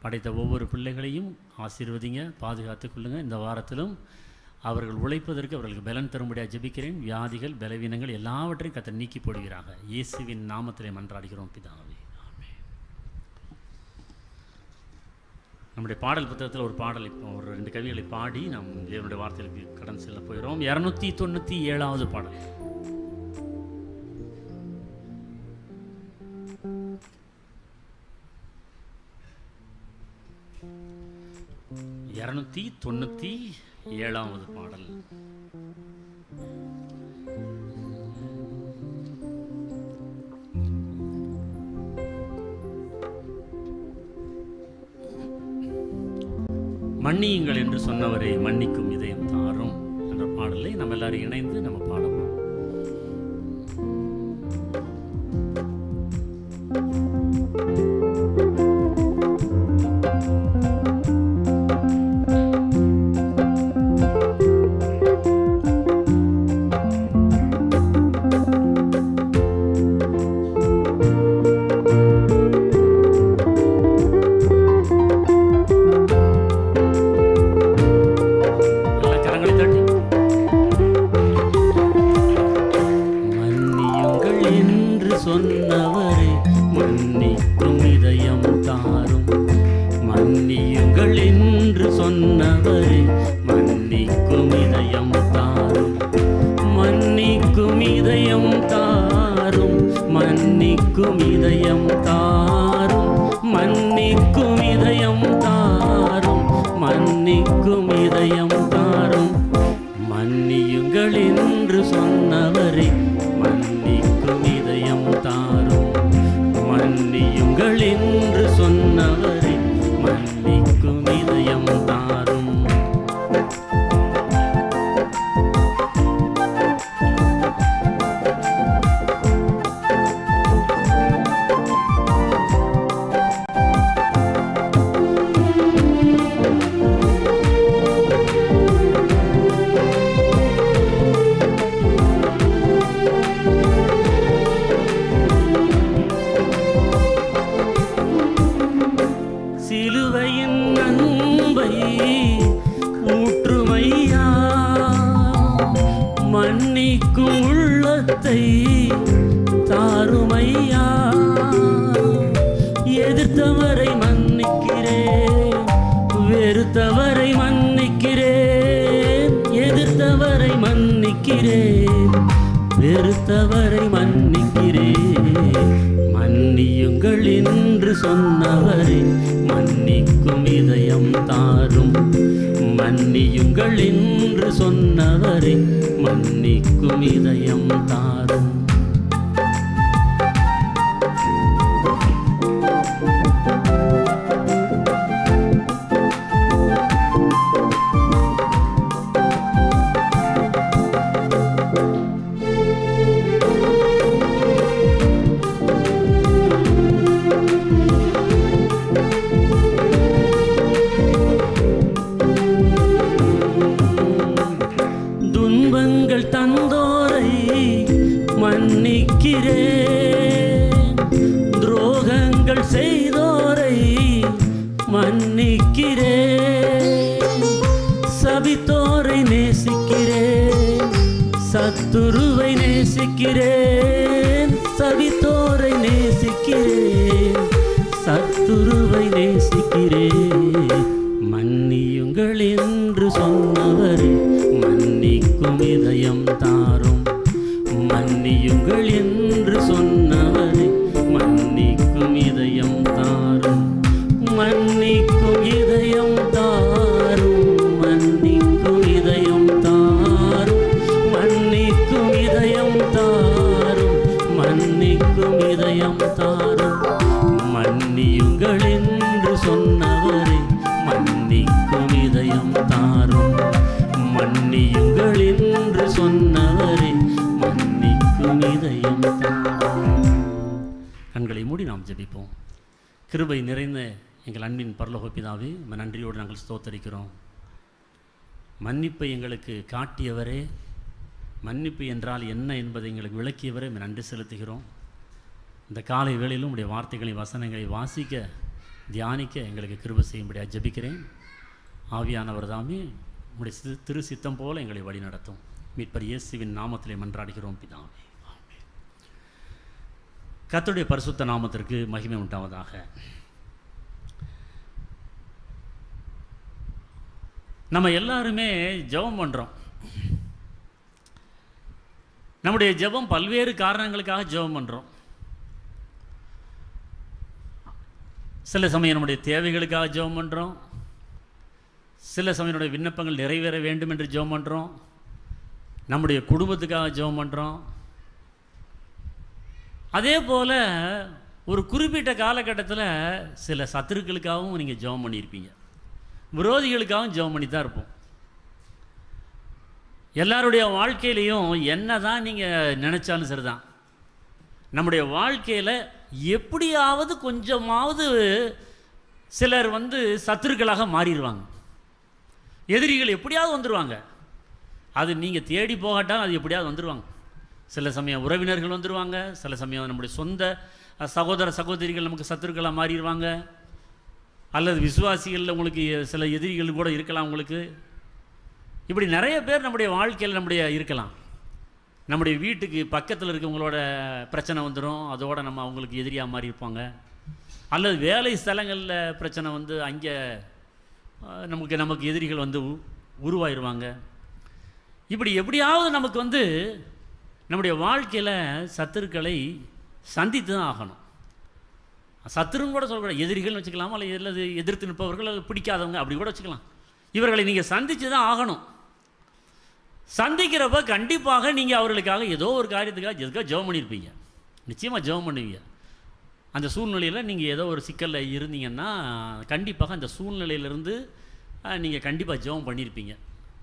படைத்த ஒவ்வொரு பிள்ளைகளையும் ஆசீர்வதிங்க, பாதுகாத்துக் கொள்ளுங்க. இந்த வாரத்திலும் அவர்கள் உழைப்பதற்கு அவர்களுக்கு பலன் தரும்படியாக ஜெபிக்கிறேன். வியாதிகள், பலவீனங்கள் எல்லாவற்றையும் கர்த்தர் நீக்கி போடுகிறாங்க. இயேசுவின் நாமத்திலே மன்றாடுகிறோம் பிதாவே, ஆமென். நம்முடைய பாடல் புத்தகத்தில் ஒரு பாடல், இப்போ ஒரு 2 கவிகளை பாடி நாம் தேவனுடைய வார்த்தைகளுக்கு கடன் செல்ல போகிறோம். 297வது பாடல். ஏழாவது பாடல். மன்னியுங்கள் என்று சொன்னவரை மன்னிக்கும் இதயம் தாரும் என்ற பாடலை நம்ம எல்லாரும் இணைந்து நம்ம பாடணும். சொன்னவரே மன்னிக்கும் இதயம் தாரும், மன்னியுங்கள் என்று சொன்னவரே மன்னிக்கும் இதயம் தாரும், மன்னிக்கும் இதயம் தாரும், மன்னிக்கும் இதயம் தாரும், மன்னிக்கும் இதயம் தாரும், மன்னிக்கும் இதயம் தாரும். மன்னியுங்கள் என்று சொன்னவரே மன்னிக்கும் இதயம் தாரும், மன்னியுங்கள் என்று சொன்னவரே மன்னிக்கும் இதயம் தாரும். சிலுவையின் அன்பை ஊற்றுமையா, மன்னிக்கும் உள்ளத்தை தாருமையா. எதிர்த்தவரை மன்னிக்கிறேன், வெறுத்தவரை மன்னிக்கிறேன், எதிர்த்தவரை மன்னிக்கிறேன், வெறுத்தவரை மன்னிக்கிறேன். மன்னியுங்கள் என்று சொன்னவரே மன்னிக்கும் இதயம் தாரும், மன்னியுங்கள் என்று சொன்னவரே மன்னிக்கும் இதயம் தாரும். செய்தோரை மன்னிக்கிறேன், சபித்தோரை நேசிக்கிறேன், சத்துருவை நேசிக்கிறேன், சபித்தோரை நேசிக்கிறேன், சத்துருவை நேசிக்கிறேன். மன்னியுங்கள் என்று சொன்னவரே மன்னிக்கும் இதயம் தாரும், மன்னியுங்கள் என்று சொன்னவரே மன்னிக்கும் இதயம் தாரும், மன்னிக்கும் இதயம் தாரும், மன்னிக்கும் இதயம் தாரும், மன்னிக்கும் இதயம் தாரும், மன்னிக்கும் இதயம் தாரும். மன்னியுங்கள் என்று சொன்னவரே மன்னிக்கும் இதயம் தாரும், மன்னியுங்கள் என்று சொன்னவரே மன்னிக்கும் இதயம் தாரும். கண்களை மூடி நாம் ஜெபிப்போம். கிருபை நிறைந்த எங்கள் அன்பின் பரலோக பிதாவே, நன்றியோடு நாங்கள் ஸ்தோத்தரிக்கிறோம். மன்னிப்பை எங்களுக்கு காட்டியவரே, மன்னிப்பு என்றால் என்ன என்பதை எங்களுக்கு விளக்கியவரே நன்றி செலுத்துகிறோம். இந்த காலை வேளையிலும் உடைய வார்த்தைகளை வசனங்களை வாசிக்க தியானிக்க எங்களுக்கு கிருபை செய்யும்படியாக ஜெபிக்கிறேன். ஆவியானவர் தாமே உடைய திரு சித்தம் போல எங்களை வழி நடத்தும். மீட்பர் இயேசுவின் நாமத்திலே மன்றாடுகிறோம் பிதாவே. கர்த்தருடைய பரிசுத்த நாமத்திற்கு மகிமை உண்டாவதாக. நம்ம எல்லாருமே ஜெபம் பண்ணுறோம். நம்முடைய ஜெபம் பல்வேறு காரணங்களுக்காக ஜெபம் பண்ணுறோம். சில சமயம் நம்முடைய தேவைகளுக்காக ஜெபம் பண்ணுறோம், சில சமயம் நம்முடைய விண்ணப்பங்கள் நிறைவேற வேண்டும் என்று ஜெபம் பண்ணுறோம், நம்முடைய குடும்பத்துக்காக ஜெபம் பண்ணுறோம். அதே போல் ஒரு குறிப்பிட்ட காலகட்டத்தில் சில சத்துருக்களுக்காகவும் நீங்கள் ஜெபம் பண்ணியிருப்பீங்க, விரோதிகளுக்காகவும் ஜெபம் பண்ணி தான் இருப்போம். எல்லாருடைய வாழ்க்கையிலையும் என்ன தான் நீங்கள் நினச்சாலும் சரிதான், நம்முடைய வாழ்க்கையில் எப்படியாவது கொஞ்சமாவது சிலர் சத்துருக்களாக மாறிடுவாங்க. எதிரிகள் எப்படியாவது வந்துடுவாங்க. அது நீங்கள் தேடி போகாட்டால் அது எப்படியாவது வந்துடுவாங்க. சில சமயம் உறவினர்கள் வந்துடுவாங்க, சில சமயம் நம்முடைய சொந்த சகோதர சகோதரிகள் நமக்கு சத்துருக்களாக மாறிடுவாங்க, அல்லது விசுவாசிகளில் உங்களுக்கு சில எதிரிகள் கூட இருக்கலாம் உங்களுக்கு. இப்படி நிறைய பேர் நம்முடைய வாழ்க்கையில் இருக்கலாம். நம்முடைய வீட்டுக்கு பக்கத்தில் இருக்கவங்களோட பிரச்சனை வந்துடும், அதோடு நம்ம அவங்களுக்கு எதிரியாக மாறி இருப்பாங்க. அல்லது வேலை ஸ்தலங்களில் பிரச்சனை அங்கே நமக்கு எதிரிகள் உருவாயிருவாங்க. இப்படி எப்படியாவது நமக்கு நம்முடைய வாழ்க்கையில் சத்துருக்களை சந்தித்து தான் ஆகணும். சத்துருன்னு கூட சொல்லக்கூடாது, எதிரிகள்னு வச்சுக்கலாமா, அல்லது எதிர்த்து நிற்பவர்கள், அல்லது பிடிக்காதவங்க அப்படி கூட வச்சுக்கலாம். இவர்களை நீங்கள் சந்தித்து தான் ஆகணும். சந்திக்கிறப்ப கண்டிப்பாக நீங்கள் அவர்களுக்காக ஏதோ ஒரு காரியத்துக்காக ஜெபம் பண்ணியிருப்பீங்க, நிச்சயமாக ஜெபம் பண்ணுவீங்க. அந்த சூழ்நிலையில் நீங்கள் ஏதோ ஒரு சிக்கலில் இருந்தீங்கன்னா கண்டிப்பாக அந்த சூழ்நிலையிலிருந்து நீங்கள் கண்டிப்பாக ஜெபம் பண்ணியிருப்பீங்க.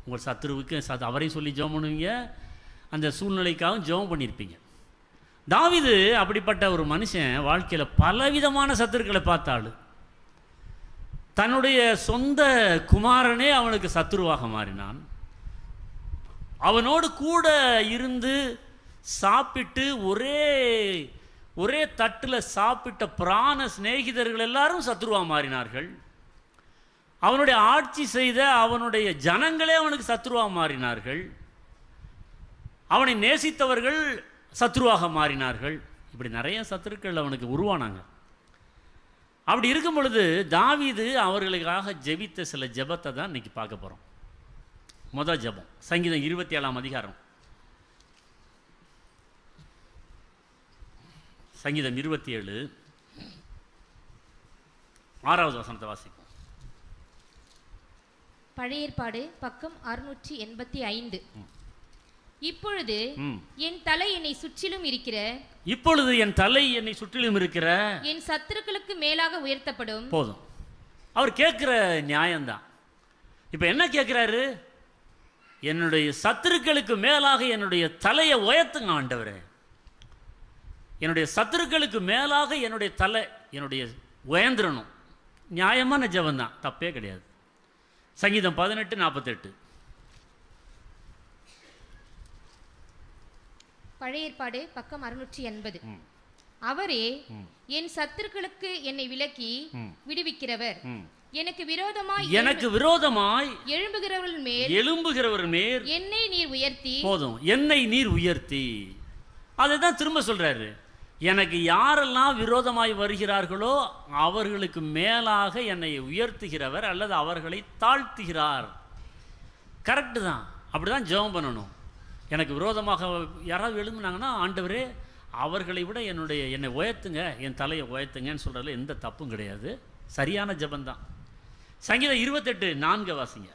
உங்கள் சத்துருவுக்கு அவரையும் சொல்லி ஜெபம் பண்ணுவீங்க, அந்த சூழ்நிலைக்காகவும் ஜெபம் பண்ணியிருப்பீங்க. தாவீது அப்படிப்பட்ட ஒரு மனுஷன் வாழ்க்கையில் பலவிதமான சத்துருக்களை பார்த்தாள். தன்னுடைய சொந்த குமாரனே அவனுக்கு சத்துருவாக மாறினான். அவனோடு கூட இருந்து சாப்பிட்டு ஒரே தட்டில் சாப்பிட்ட பிராண சிநேகிதர்கள் எல்லாரும் சத்துருவாக மாறினார்கள். அவனுடைய ஆட்சி செய்த அவனுடைய ஜனங்களே அவனுக்கு சத்துருவாக மாறினார்கள். அவனை நேசித்தவர்கள் சத்துருவாக மாறினார்கள். இப்படி நிறைய சத்துருக்கள் அவனுக்கு உருவானாங்க. அப்படி இருக்கும் பொழுது தாவீது அவர்களுக்காக ஜெபித்த சில ஜெபத்தை தான் இன்னைக்கு பார்க்க போகிறோம். முதல் ஜெபம் சங்கீதம் 27ஆம் அதிகாரம். சங்கீதம் 27 6வது வசனத்தை வாசிப்போம். பழைய ஏற்பாடு பக்கம் 685. இப்பொழுது என் தலை என்னை சுற்றிலும் இருக்கிற என் சத்துருக்களுக்கு மேலாக உயர்த்தப்படும். போதும், அவர் கேட்கிற நியாயம்தான். இப்ப என்ன கேட்கிறாரு? என்னுடைய சத்துருக்களுக்கு மேலாக என்னுடைய தலையை உயர்த்துங்க ஆண்டவரே. என்னுடைய சத்துருக்களுக்கு மேலாக என்னுடைய தலை உயர்ந்துடணும். நியாயமான ஜெபம் தான், தப்பே கிடையாது. சங்கீதம் 18:48. பழைய ஏற்பாடு பக்கம் 680. அவரே என் சத்துருக்களுக்கு என்னை விலக்கி விடுவிக்கிறவர். எனக்கு விரோதமாய் எழும்புகிறவர்கள் மேல் என்னை நீர் உயர்த்தி. போதும், என்னை நீர் உயர்த்தி. அதுதான் திரும்ப சொல்றாரு. எனக்கு யாரெல்லாம் விரோதமாய் வருகிறார்களோ அவர்களுக்கு மேலாக என்னை உயர்த்துகிறவர் அல்லது அவர்களை தாழ்த்துகிறார். கரெக்டு தான், அப்படிதான் ஜெபம் பண்ணணும். எனக்கு விரோதமாக யாராவது எழும்புனாங்கன்னா, ஆண்டவரே அவர்களை விட என்னை உயர்த்துங்க, என் தலையை உயர்த்துங்கன்னு சொல்கிறதுல எந்த தப்பும் கிடையாது. சரியான ஜெபந்தான். சங்கீதம் 28:4 வாசிங்க.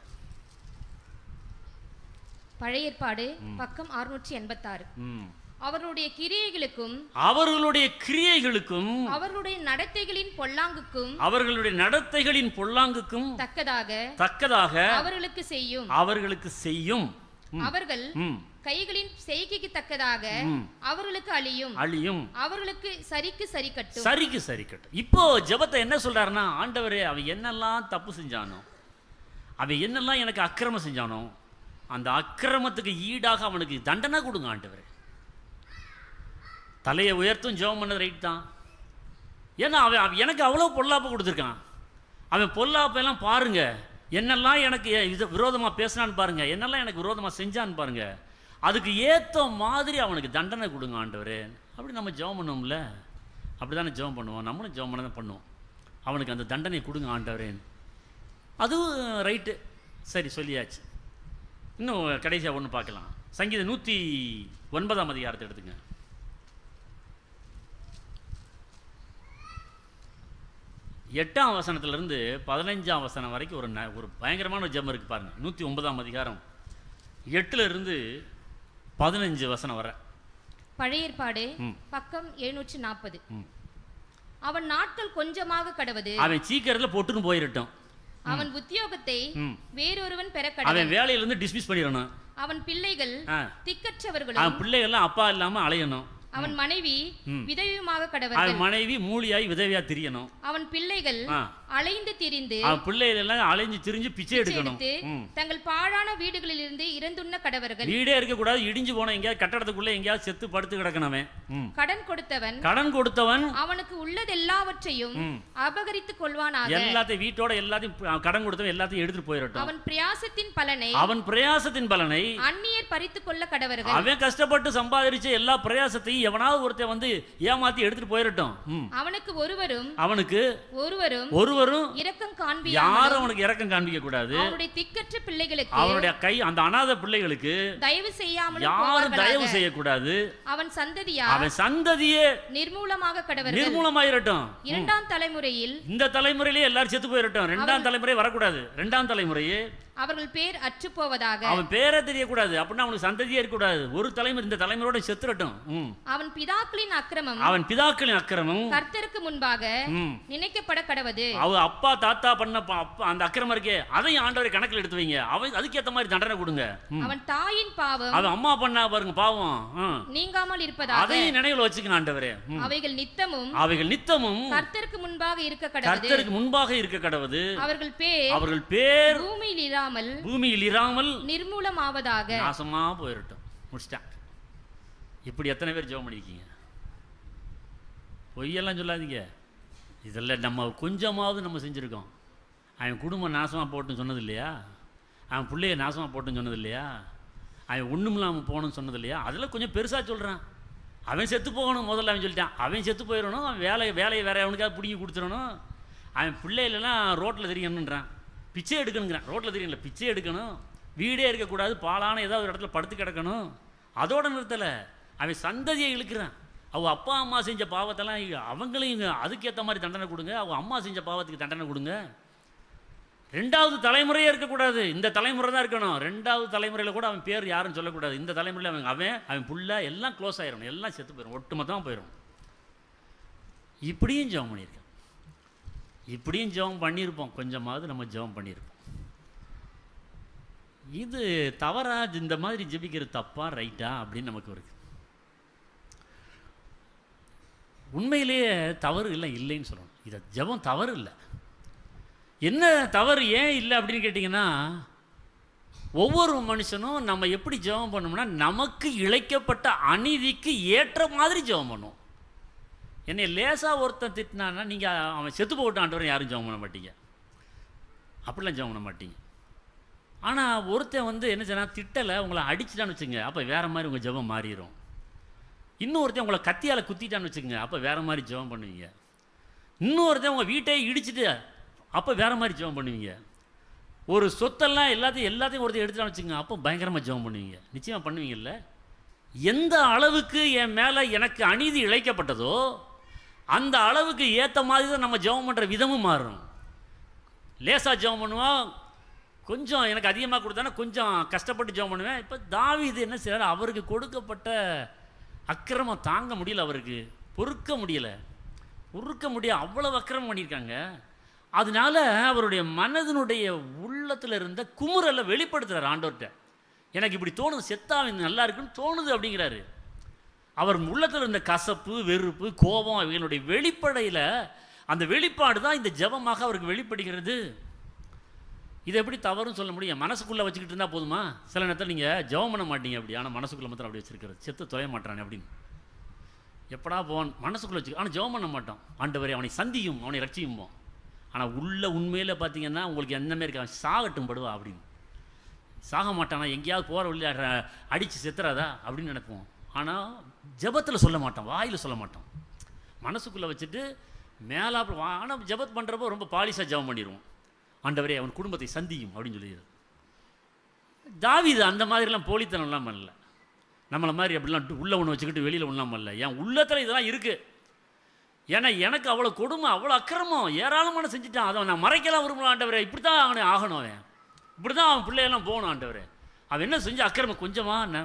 பழைய ஏற்பாடு பக்கம் 686. அவர்களுடைய கிரியைகளுக்கும் அவர்களுடைய நடத்தைகளின் பொல்லாங்குக்கும் தக்கதாக அவர்களுக்கு செய்யும். அவர்கள் கைகளின் செய்கைக்கு தக்கதாக அவர்களுக்கு அழியும். அவர்களுக்கு சரிக்கு சரி கட்டும். இப்போ ஜெபத்தை என்ன சொல்றாருன்னா, ஆண்டவரே அவன் என்னெல்லாம் தப்பு செஞ்சானோ, அவன் என்னெல்லாம் எனக்கு அக்கிரமம் செஞ்சானோ, அந்த அக்கிரமத்துக்கு ஈடாக அவனுக்கு தண்டனை கொடுங்க ஆண்டவரே. தலையை உயர்த்தும் ஜெபம் பண்ணது ரைட் தான். ஏன்னா அவன் எனக்கு அவ்வளோ பொல்லாப்பு கொடுத்துருக்கான். அவன் பொல்லாப்பெல்லாம் பாருங்க, என்னெல்லாம் எனக்கு விரோதமாக பேசினான்னு பாருங்க, என்னெல்லாம் எனக்கு விரோதமாக செஞ்சான்னு பாருங்க. அதுக்கு ஏற்ற மாதிரி அவனுக்கு தண்டனை கொடுங்க ஆண்டவரே. அப்படி நம்ம ஜெபம் பண்ணுவோம்ல, அப்படி தானே ஜெபம் பண்ணுவோம். நம்மளும் ஜெபம் பண்ண தான் பண்ணுவோம். அவனுக்கு அந்த தண்டனை கொடுங்க ஆண்டவரேன்னு. அதுவும் ரைட்டு, சரி சொல்லியாச்சு. இன்னும் கடைசியாக ஒன்று பார்க்கலாம். சங்கீதம் 109 அதிகாரத்தை எடுத்துங்க. 8ஆம் வசனத்திலிருந்து 15ஆம் வசனம் வரைக்கும் ஒரு பயங்கரமான ஜெபம் இருக்கு பாருங்க. 109ஆம் அதிகாரம் 8லிருந்து 15 வசனம் வர. பழைய ஏற்பாடு பக்கம் 740. அவன் நாட்கள் கொஞ்சமாக கடவது, அவன் சீக்கிரத்தில் போட்டுன்னு போயிரட்டும். அவன் உத்தியோகத்தை வேறொருவன் பெற கடவது, அவன் வேலையிலிருந்து டிஸ்மிஸ் பண்ணிடணும். அவன் பிள்ளைகள் திக்கற்றவர்களும், அவன் பிள்ளைகள்லாம் அப்பா இல்லாம அலையணும். அவன் மனைவி விதவியமாக கடவர்கள், அவன் மனைவி மூலியாய் விதவியா திரியணும். அவன் பிள்ளைகள் அலைந்து திரிந்து, அவன் பிள்ளைகள் எல்லாம் அலைஞ்சு திரிஞ்சு பிச்சை எடுக்கணும். தங்கள் பாழான வீடுகளில் இருந்து இறந்துண்ண கடவர்கள். வீடே இருக்க கூடாது, இடிஞ்சு போன எங்கேயாவது கட்டடத்துக்குள்ள எங்கேயாவது செத்து படுத்து கிடக்கணுமே. கடன் கொடுத்தவன் அவனுக்கு உள்ளது எல்லாவற்றையும் அபகரித்துக் கொள்வானாக. எல்லாத்தையும் வீட்டோட எல்லாத்தையும் கடன் கொடுத்தவன் எல்லாத்தையும் எடுத்துட்டு போயிடட்டும். அவன் பிரயாசத்தின் பலனை அந்நியர் பறித்துக் கொள்ள கடவர்கள். அவன் கஷ்டப்பட்டு சம்பாதிச்ச எல்லா பிரயாசத்தையும் எவனாவது ஒருத்தன் வந்து ஏமாத்தி எடுத்துட்டு போயிடட்டும். அவனுக்கு ஒருவரும் இரக்கம் காண்பிக்க, யாரும் அவனுக்கு இரக்கம் காண்பிக்க கூடாது. அவருடைய திக்கற்ற பிள்ளைகளுக்கு, அவருடைய அந்த அனாதை பிள்ளைகளுக்கு தயவு செய்யாமல் யாரும் தயவு செய்யக்கூடாது. அவன் சந்ததியே நிர்மூலமாக கடவர்கள், நிர்மூலமாயிரட்டும். 2ஆம் தலைமுறையில், இந்த தலைமுறையிலே எல்லாரும் செத்து போயிரட்டும். 2ஆம் தலைமுறை வரக்கூடாது. 2ஆம் தலைமுறையே அவர்கள் பேர் அற்று போவதாக. அவன் பேரே தெரியக்கூடாது. அப்படின்னா அவனுக்கு சந்ததியே இருக்கக்கூடாது. ஒரு தலைமுறை இந்த தலைமுறையோட செத்துறட்டும். அவன் பிதாக்களின் அக்கிரமம் கர்த்தருக்கு முன்பாக நினைக்கப்பட கடவது. அவ அப்பா தாத்தா பண்ண அந்த அக்கிரமம் இருக்கே, அதையும் ஆண்டவரை கணக்கில் எடுத்து வைங்க. அவன் அதுக்கேற்ற மாதிரி தண்டனை கொடுங்க. அவன் தாயின் பாவம், அவன் அம்மா பண்ணா பாருங்க பாவம், நீங்காமல் இருப்பதாக அதையும் நினைவில் வச்சுக்கணும் ஆண்டவரே. அவைகள் நித்தமும் கர்த்தருக்கு முன்பாக இருக்க கடவது. அவர்கள் பேர் பூமியில் இராமல் நிர்மூலமாவதாக, நாசமா போயிரட்டும். முடிச்சிட்டான். இப்படி எத்தனை பேர் ஜெபம் பண்ணிருக்கீங்க? பொய்யெல்லாம் சொல்லாதீங்க. இதெல்லாம் நம்ம கொஞ்சமாவது நம்ம செஞ்சுருக்கோம். அவன் குடும்பம் நாசமாக போட்டுன்னு சொன்னது இல்லையா? அவன் பிள்ளைய நாசமாக போட்டுன்னு சொன்னது இல்லையா? அவன் ஒன்றும் இல்லாமல் போகணும்னு சொன்னது இல்லையா? அதெல்லாம் கொஞ்சம் பெருசாக சொல்கிறான். அவன் செத்து போகணும் முதல்ல. அவன் சொல்லிட்டான் அவன் செத்து போயிடணும். அவன் வேலையை வேற அவனுக்காக பிடிங்கி கொடுத்துடணும். அவன் பிள்ளைகளெல்லாம் ரோட்டில் தெரியணுன்றான். பிச்சை எடுக்கணுங்கிறான். ரோட்டில் தெரியல, பிச்சை எடுக்கணும். வீடே இருக்கக்கூடாது, பாலான ஏதாவது ஒரு இடத்துல படுத்து கிடக்கணும். அதோட நிறுத்தலை, அவன் சந்ததியை இழுக்கிறான். அவங்க அப்பா அம்மா செஞ்ச பாவத்தெல்லாம் அவங்களையும் அதுக்கேற்ற மாதிரி தண்டனை கொடுங்க. அவங்க அம்மா செஞ்ச பாவத்துக்கு தண்டனை கொடுங்க. 2வது தலைமுறையே இருக்கக்கூடாது, இந்த தலைமுறை தான் இருக்கணும். 2வது தலைமுறையில் கூட அவன் பேர் யாரும் சொல்லக்கூடாது. இந்த தலைமுறையில் அவன் புள்ள எல்லாம் க்ளோஸ் ஆயிரும், எல்லாம் செத்து போயிடும், ஒட்டுமொத்தமாக போயிடும். இப்படியும் ஜெபம் பண்ணியிருக்கேன். இப்படியும் ஜெபம் பண்ணியிருப்போம். கொஞ்சமாவது நம்ம ஜெபம் பண்ணியிருப்போம். இது தவறா, இந்த மாதிரி ஜெபிக்கிறது தப்பா ரைட்டா அப்படின்னு நமக்கு இருக்கு. உண்மையிலேயே தவறு இல்லைன்னு சொல்லணும். இதை ஜெபம் தவறு இல்லை. என்ன தவறு ஏன் இல்லை அப்படின்னு கேட்டிங்கன்னா, ஒவ்வொரு மனுஷனும் நம்ம எப்படி ஜெபம் பண்ணோம்னா, நமக்கு இழைக்கப்பட்ட அநீதிக்கு ஏற்ற மாதிரி ஜெபம் பண்ணுவோம். என்னை லேசாக ஒருத்தன் திட்டினான்னா நீங்கள் அவன் செத்து போட்டு ஆண்டவரை யாரும் ஜெபம் பண்ண மாட்டீங்க, அப்படிலாம் ஜெபம் பண்ண மாட்டீங்க. ஆனால் ஒருத்தன் வந்து என்ன செய்யணும், திட்டலை உங்களை அடிச்சிட்டான்னு வச்சுங்க, அப்போ வேறு மாதிரி உங்கள் ஜெபம் மாறிடும். இன்னொருத்தன் உங்களை கத்தியால் குத்திட்டான்னு வச்சுக்கோங்க, அப்போ வேறு மாதிரி ஜெபம் பண்ணுவீங்க. இன்னொருத்தன் உங்கள் வீட்டையே இடிச்சிட்டு அப்போ வேறு மாதிரி ஜெபம் பண்ணுவீங்க. ஒரு சொத்தெல்லாம் எல்லாத்தையும் ஒருத்தர் எடுத்துட்டான்னு வச்சுக்கோங்க, அப்போ பயங்கரமாக ஜெபம் பண்ணுவீங்க. நிச்சயமாக பண்ணுவீங்கல்ல. எந்த அளவுக்கு என் மேலே எனக்கு அநீதி இழைக்கப்பட்டதோ அந்த அளவுக்கு ஏற்ற மாதிரி தான் நம்ம ஜெபம் பண்ணுற விதமும் மாறும். லேசாக ஜெபம் பண்ணுவோம், கொஞ்சம் எனக்கு அதிகமாக கொடுத்தானா கொஞ்சம் கஷ்டப்பட்டு ஜெபம் பண்ணுவேன். இப்போ தாவீது என்ன செய்யறாரு, அவருக்கு கொடுக்கப்பட்ட அக்கிரமம் தாங்க முடியல, அவருக்கு பொறுக்க முடியல, அவ்வளவு அக்கிரமம் பண்ணியிருக்காங்க. அதனால அவருடைய மனதினுடைய உள்ளத்தில் இருந்த குமுறலை வெளிப்படுத்துகிறார் ஆண்டவர்கிட்ட. எனக்கு இப்படி தோணுது, செத்தாவின் நல்லா இருக்குன்னு தோணுது அப்படிங்கிறாரு. அவர் உள்ளத்தில் இருந்த கசப்பு, வெறுப்பு, கோபம் இவங்களுடைய வெளிப்படையில் அந்த வெளிப்பாடு தான் இந்த ஜெபமாக அவருக்கு வெளிப்படுகிறது. இதை எப்படி தவறுன்னு சொல்ல முடியும்? மனசுக்குள்ளே வச்சுக்கிட்டு இருந்தால் போதுமா? சில நேரத்தில் நீங்கள் ஜெபம் பண்ண மாட்டீங்க அப்படி, ஆனால் மனசுக்குள்ளே மாத்திரம் அப்படி வச்சுருக்கிறது, செத்து தொலைய மாட்டானே அப்படின்னு எப்படா போவான் மனசுக்குள்ளே வச்சுக்க, ஆனால் ஜெபம் பண்ண மாட்டோம். ஆண்டவரே அவனை சந்தியும், அவனை ரட்சியுமோ. ஆனால் உள்ள உண்மையில் பார்த்தீங்கன்னா உங்களுக்கு எந்த மாதிரி இருக்கான், சாகட்டும் படுவா அப்படின்னு. சாக மாட்டானா, எங்கேயாவது போகிற வழியில் அடித்து செத்துறாதா அப்படின்னு நினைப்போம். ஆனால் ஜெபத்தில் சொல்ல மாட்டோம், வாயில் சொல்ல மாட்டோம், மனசுக்குள்ளே வச்சுட்டு மேலாப்புல. ஆனால் ஜெபத் பண்ணுறப்போ ரொம்ப பாலிஷாக ஜெபம் பண்ணிடுவோம். ஆண்டவரே அவன் குடும்பத்தை சந்தியும் அப்படின்னு சொல்லிடுது. தாவீது அந்த மாதிரிலாம் போலித்தனம்லாம் பண்ணல, நம்மளை மாதிரி அப்படிலாம் உள்ள ஒன்று வச்சுக்கிட்டு வெளியில் ஒன்றாம் பண்ணல. என் உள்ளத்தில் இதெல்லாம் இருக்குது, ஏன்னா எனக்கு அவ்வளோ கொடுமை, அவ்வளோ அக்கிரமம் ஏராளமான செஞ்சுட்டான், அதை நான் மறைக்கலாம் விரும்பலாம். ஆண்டவரே இப்படி தான் அவனை ஆகணும், அவன் இப்படி தான் அவன் பிள்ளையெல்லாம் போகணும். ஆண்டவரே அவன் என்ன செஞ்ச அக்கிரமம் கொஞ்சமா என்ன,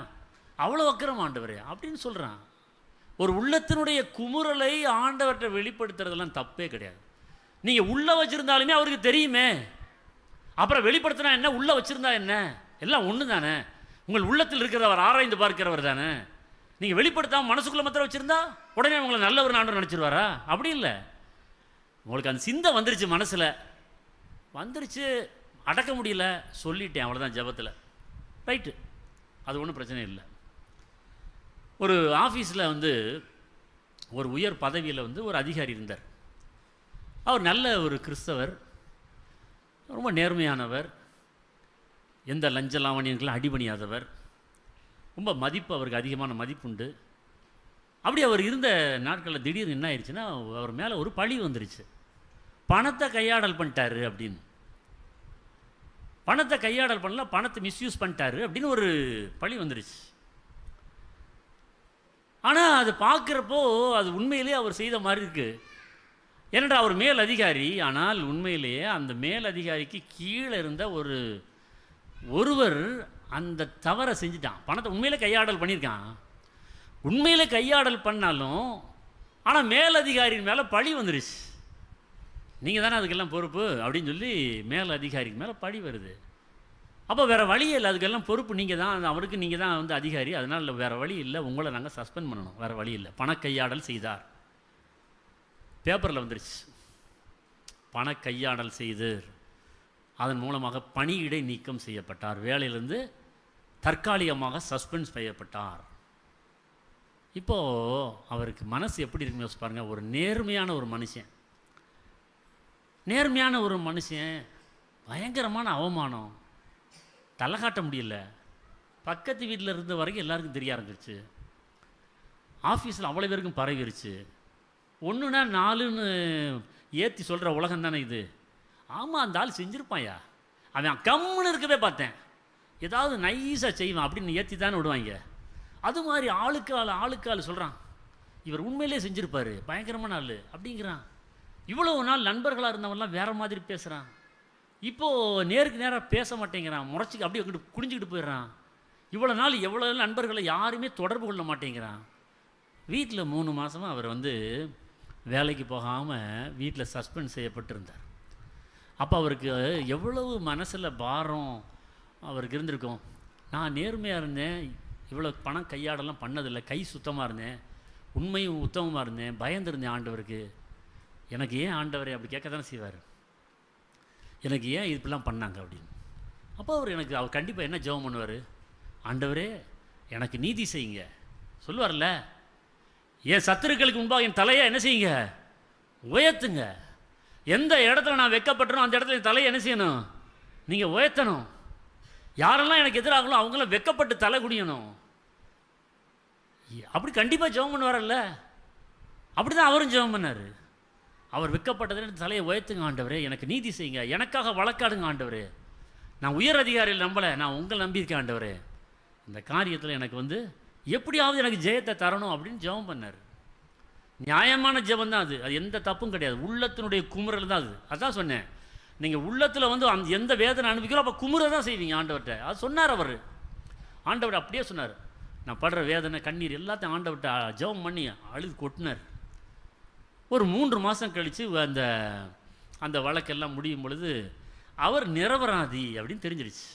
அவ்வளோ அக்கிரமம் ஆண்டவரே அப்படின்னு சொல்கிறான். ஒரு உள்ளத்தினுடைய குமுறலை ஆண்டவர்கிட்ட வெளிப்படுத்துறதெல்லாம் தப்பே கிடையாது. நீங்கள் உள்ளே வச்சுருந்தாலுமே அவருக்கு தெரியுமே, அப்புறம் வெளிப்படுத்தினா என்ன, உள்ளே வச்சுருந்தா என்ன, எல்லாம் ஒன்று தானே. உங்கள் உள்ளத்தில் இருக்கிறவர் ஆராய்ந்து பார்க்கிறவர் தானே. நீங்கள் வெளிப்படுத்தாமல் மனசுக்குள்ளே மாத்திரம் வச்சுருந்தா உடனே உங்களை நல்லவர் ஆண்டவர் நினச்சிருவாரா? அப்படி இல்லை. உங்களுக்கு அந்த சிந்தை வந்துருச்சு, மனசில் வந்துருச்சு, அடக்க முடியல, சொல்லிட்டேன் அவ்வளோதான் ஜெபத்தில், ரைட்டு, அது ஒன்றும் பிரச்சனை இல்லை. ஒரு ஆஃபீஸில் வந்து ஒரு உயர் பதவியில் வந்து ஒரு அதிகாரி இருந்தார். அவர் நல்ல ஒரு கிறிஸ்தவர், ரொம்ப நேர்மையானவர், எந்த லஞ்ச லாவணியங்களும் அடிபணியாதவர், ரொம்ப மதிப்பு, அவருக்கு அதிகமான மதிப்புண்டு. அப்படி அவர் இருந்த நாட்களில் திடீர்னு என்ன ஆயிடுச்சுன்னா, அவர் மேலே ஒரு பழி வந்துருச்சு. பணத்தை கையாடல் பண்ணிட்டாரு அப்படின்னு, பணத்தை கையாடல் பண்ணல, பணத்தை மிஸ்யூஸ் பண்ணிட்டாரு அப்படின்னு ஒரு பழி வந்துருச்சு. ஆனால் அது பார்க்குறப்போ அது உண்மையிலே அவர் செய்த மாதிரி இருக்குது. ஏனென்றா அவர் மேல் அதிகாரி, ஆனால் உண்மையிலேயே அந்த மேல் அதிகாரிக்கு கீழே இருந்த ஒருவர் அந்த தவறை செஞ்சுட்டான். பணத்தை உண்மையிலே கையாடல் பண்ணியிருக்கான், உண்மையிலே கையாடல் பண்ணாலும் ஆனால் மேலதிகாரியின் மேலே பழி வந்துருச்சு. நீங்கள் தானே அதுக்கெல்லாம் பொறுப்பு அப்படின்னு சொல்லி மேல் அதிகாரிக்கு மேலே பழி வருது. அப்போ வேறு வழியே இல்லை, அதுக்கெல்லாம் பொறுப்பு நீங்கள் தான், அவருக்கு நீங்கள் தான் வந்து அதிகாரி, அதனால் வேறு வழி இல்லை, உங்களை நாங்கள் சஸ்பெண்ட் பண்ணணும், வேறு வழி இல்லை. பணக்கையாடல் செய்தார், பேப்பரில் வந்துருச்சு, பணக்கையாடல் செய்து அதன் மூலமாக பணியிடை நீக்கம் செய்யப்பட்டார், வேலையிலிருந்து தற்காலிகமாக சஸ்பெண்ட் செய்யப்பட்டார். இப்போது அவருக்கு மனசு எப்படி இருக்குன்னு யோசிச்சு பாருங்கள். ஒரு நேர்மையான ஒரு மனுஷன் பயங்கரமான அவமானம், தலை காட்ட முடியல. பக்கத்து வீட்டில் இருந்த வரைக்கும் எல்லாருக்கும் தெரிய ஆரம்பிச்சிருச்சு, ஆஃபீஸில் அவ்வளோ பேருக்கும் பரவிருச்சு. 1னா 4ன்னு ஏற்றி சொல்கிற உலகம் தானே இது. ஆமாம், அந்த ஆள் செஞ்சுருப்பாயா, அவன் கம்முன்னு இருக்கவே பார்த்தேன், ஏதாவது நைஸாக செய்வான் அப்படின்னு ஏற்றி தானே விடுவாங்க. அது மாதிரி ஆளுக்கு ஆள் சொல்கிறான், இவர் உண்மையிலே செஞ்சுருப்பார், பயங்கரமான ஆள் அப்படிங்கிறான். இவ்வளவு நாள் நண்பர்களாக இருந்தவங்கலாம் வேறு மாதிரி பேசுகிறான், இப்போது நேருக்கு நேராக பேச மாட்டேங்கிறான், முறைச்சிக்கு அப்படியே குடிஞ்சிக்கிட்டு போயிடுறான். இவ்வளோ நாள் எவ்வளோ நண்பர்களை யாருமே தொடர்பு கொள்ள மாட்டேங்கிறான். வீட்டில் 3 மாதமாக அவர் வந்து வேலைக்கு போகாமல் வீட்டில் சஸ்பெண்ட் செய்யப்பட்டிருந்தார். அப்போ அவருக்கு எவ்வளவு மனசில் பாரம் அவருக்கு இருந்திருக்கும். நான் நேர்மையாக இருந்தேன், இவ்வளோ பணம் கையாடெல்லாம் பண்ணதில்லை, கை சுத்தமாக இருந்தேன், உண்மையும் உத்தமமாக இருந்தேன், பயந்துருந்தேன் ஆண்டவருக்கு. எனக்கு ஏன் ஆண்டவரே அப்படி கேட்க தானே செய்வார், எனக்கு ஏன் இப்படிலாம் பண்ணாங்க அப்படின்னு. அப்போ அவர் கண்டிப்பாக என்ன ஜெபம் பண்ணுவார், ஆண்டவரே எனக்கு நீதி செய்யுங்க சொல்லுவார்ல. என் சத்துருக்களுக்கு முன்பாக என் தலையை என்ன செய்யுங்க, உயர்த்துங்க. எந்த இடத்துல நான் வெட்கப்பட்டனோ அந்த இடத்துல என் தலையை என்ன செய்யணும், நீங்கள் உயர்த்தணும். யாரெல்லாம் எனக்கு எதிராகலோ அவங்களாம் வெட்கப்பட்டு தலை குடியணும். அப்படி கண்டிப்பாக ஜெபம் பண்ணுவாரல்ல, அப்படி தான் அவரும் ஜெபம் பண்ணார். அவர் வெட்கப்பட்டதில் தலையை உயர்த்துங்க ஆண்டவரே, எனக்கு நீதி செய்யுங்க, எனக்காக வழக்காடுங்க ஆண்டவரே, நான் உயர் அதிகாரியில் நம்பலை, நான் உங்களை நம்பியிருக்கேன் ஆண்டவரே, இந்த காரியத்தில் எனக்கு எப்படியாவது எனக்கு ஜெயத்தை தரணும் அப்படின்னு ஜெபம் பண்ணார். நியாயமான ஜெபம் தான் அது, அது எந்த தப்பும் கிடையாது. உள்ளத்தினுடைய குமுறல் தான் அது. அதான் சொன்னேன், நீங்கள் உள்ளத்தில் அந்த எந்த வேதனை அனுப்பிக்கிறோம் அப்போ குமுறை தான் செய்வீங்க ஆண்டவர்கிட்ட. அது சொன்னார் அவர். ஆண்டவர் அப்படியே சொன்னார். நான் படுற வேதனை கண்ணீர் எல்லாத்தையும் ஆண்டவர்கிட்ட ஜெபம் பண்ணி அழுது கொட்டினார். ஒரு 3 மாதம் கழித்து அந்த வழக்கெல்லாம் முடியும் பொழுது அவர் நிரபராதி அப்படின்னு தெரிஞ்சிருச்சு.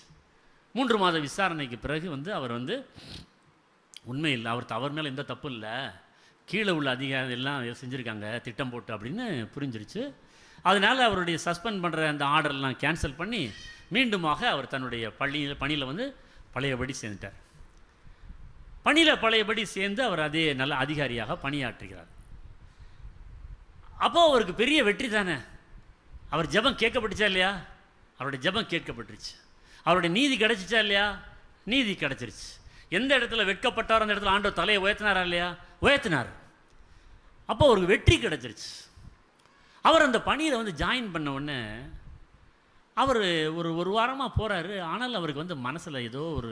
3 மாத விசாரணைக்கு பிறகு அவர் உண்மையில் அவர் மேலே எந்த தப்பு இல்லை, கீழே உள்ள அதிகாரி எல்லாம் செஞ்சுருக்காங்க திட்டம் போட்டு அப்படின்னு புரிஞ்சிருச்சு. அதனால் அவருடைய சஸ்பெண்ட் பண்ணுற அந்த ஆர்டர்லாம் கேன்சல் பண்ணி மீண்டுமாக அவர் தன்னுடைய பணியில் பழையபடி சேர்ந்துட்டார். பணியில் பழையபடி சேர்ந்து அவர் அதே நல்ல அதிகாரியாக பணியாற்றுகிறார். அப்போது அவருக்கு பெரிய வெற்றி தானே. அவர் ஜெபம் கேட்கப்பட்டுச்சா இல்லையா? அவருடைய ஜெபம் கேட்கப்பட்டுருச்சு. அவருடைய நீதி கிடைச்சிச்சா இல்லையா? நீதி கிடைச்சிருச்சு. எந்த இடத்துல வெட்கப்பட்டாரோ அந்த இடத்துல ஆண்டவர் தலையை உயர்த்தினாரா இல்லையா? உயர்த்தினார். அப்போ அவருக்கு வெற்றி கிடைச்சிருச்சு. அவர் அந்த பணியில் ஜாயின் பண்ண உடனே அவர் ஒரு வாரமாக போகிறாரு. ஆனால் அவருக்கு மனசில் ஏதோ ஒரு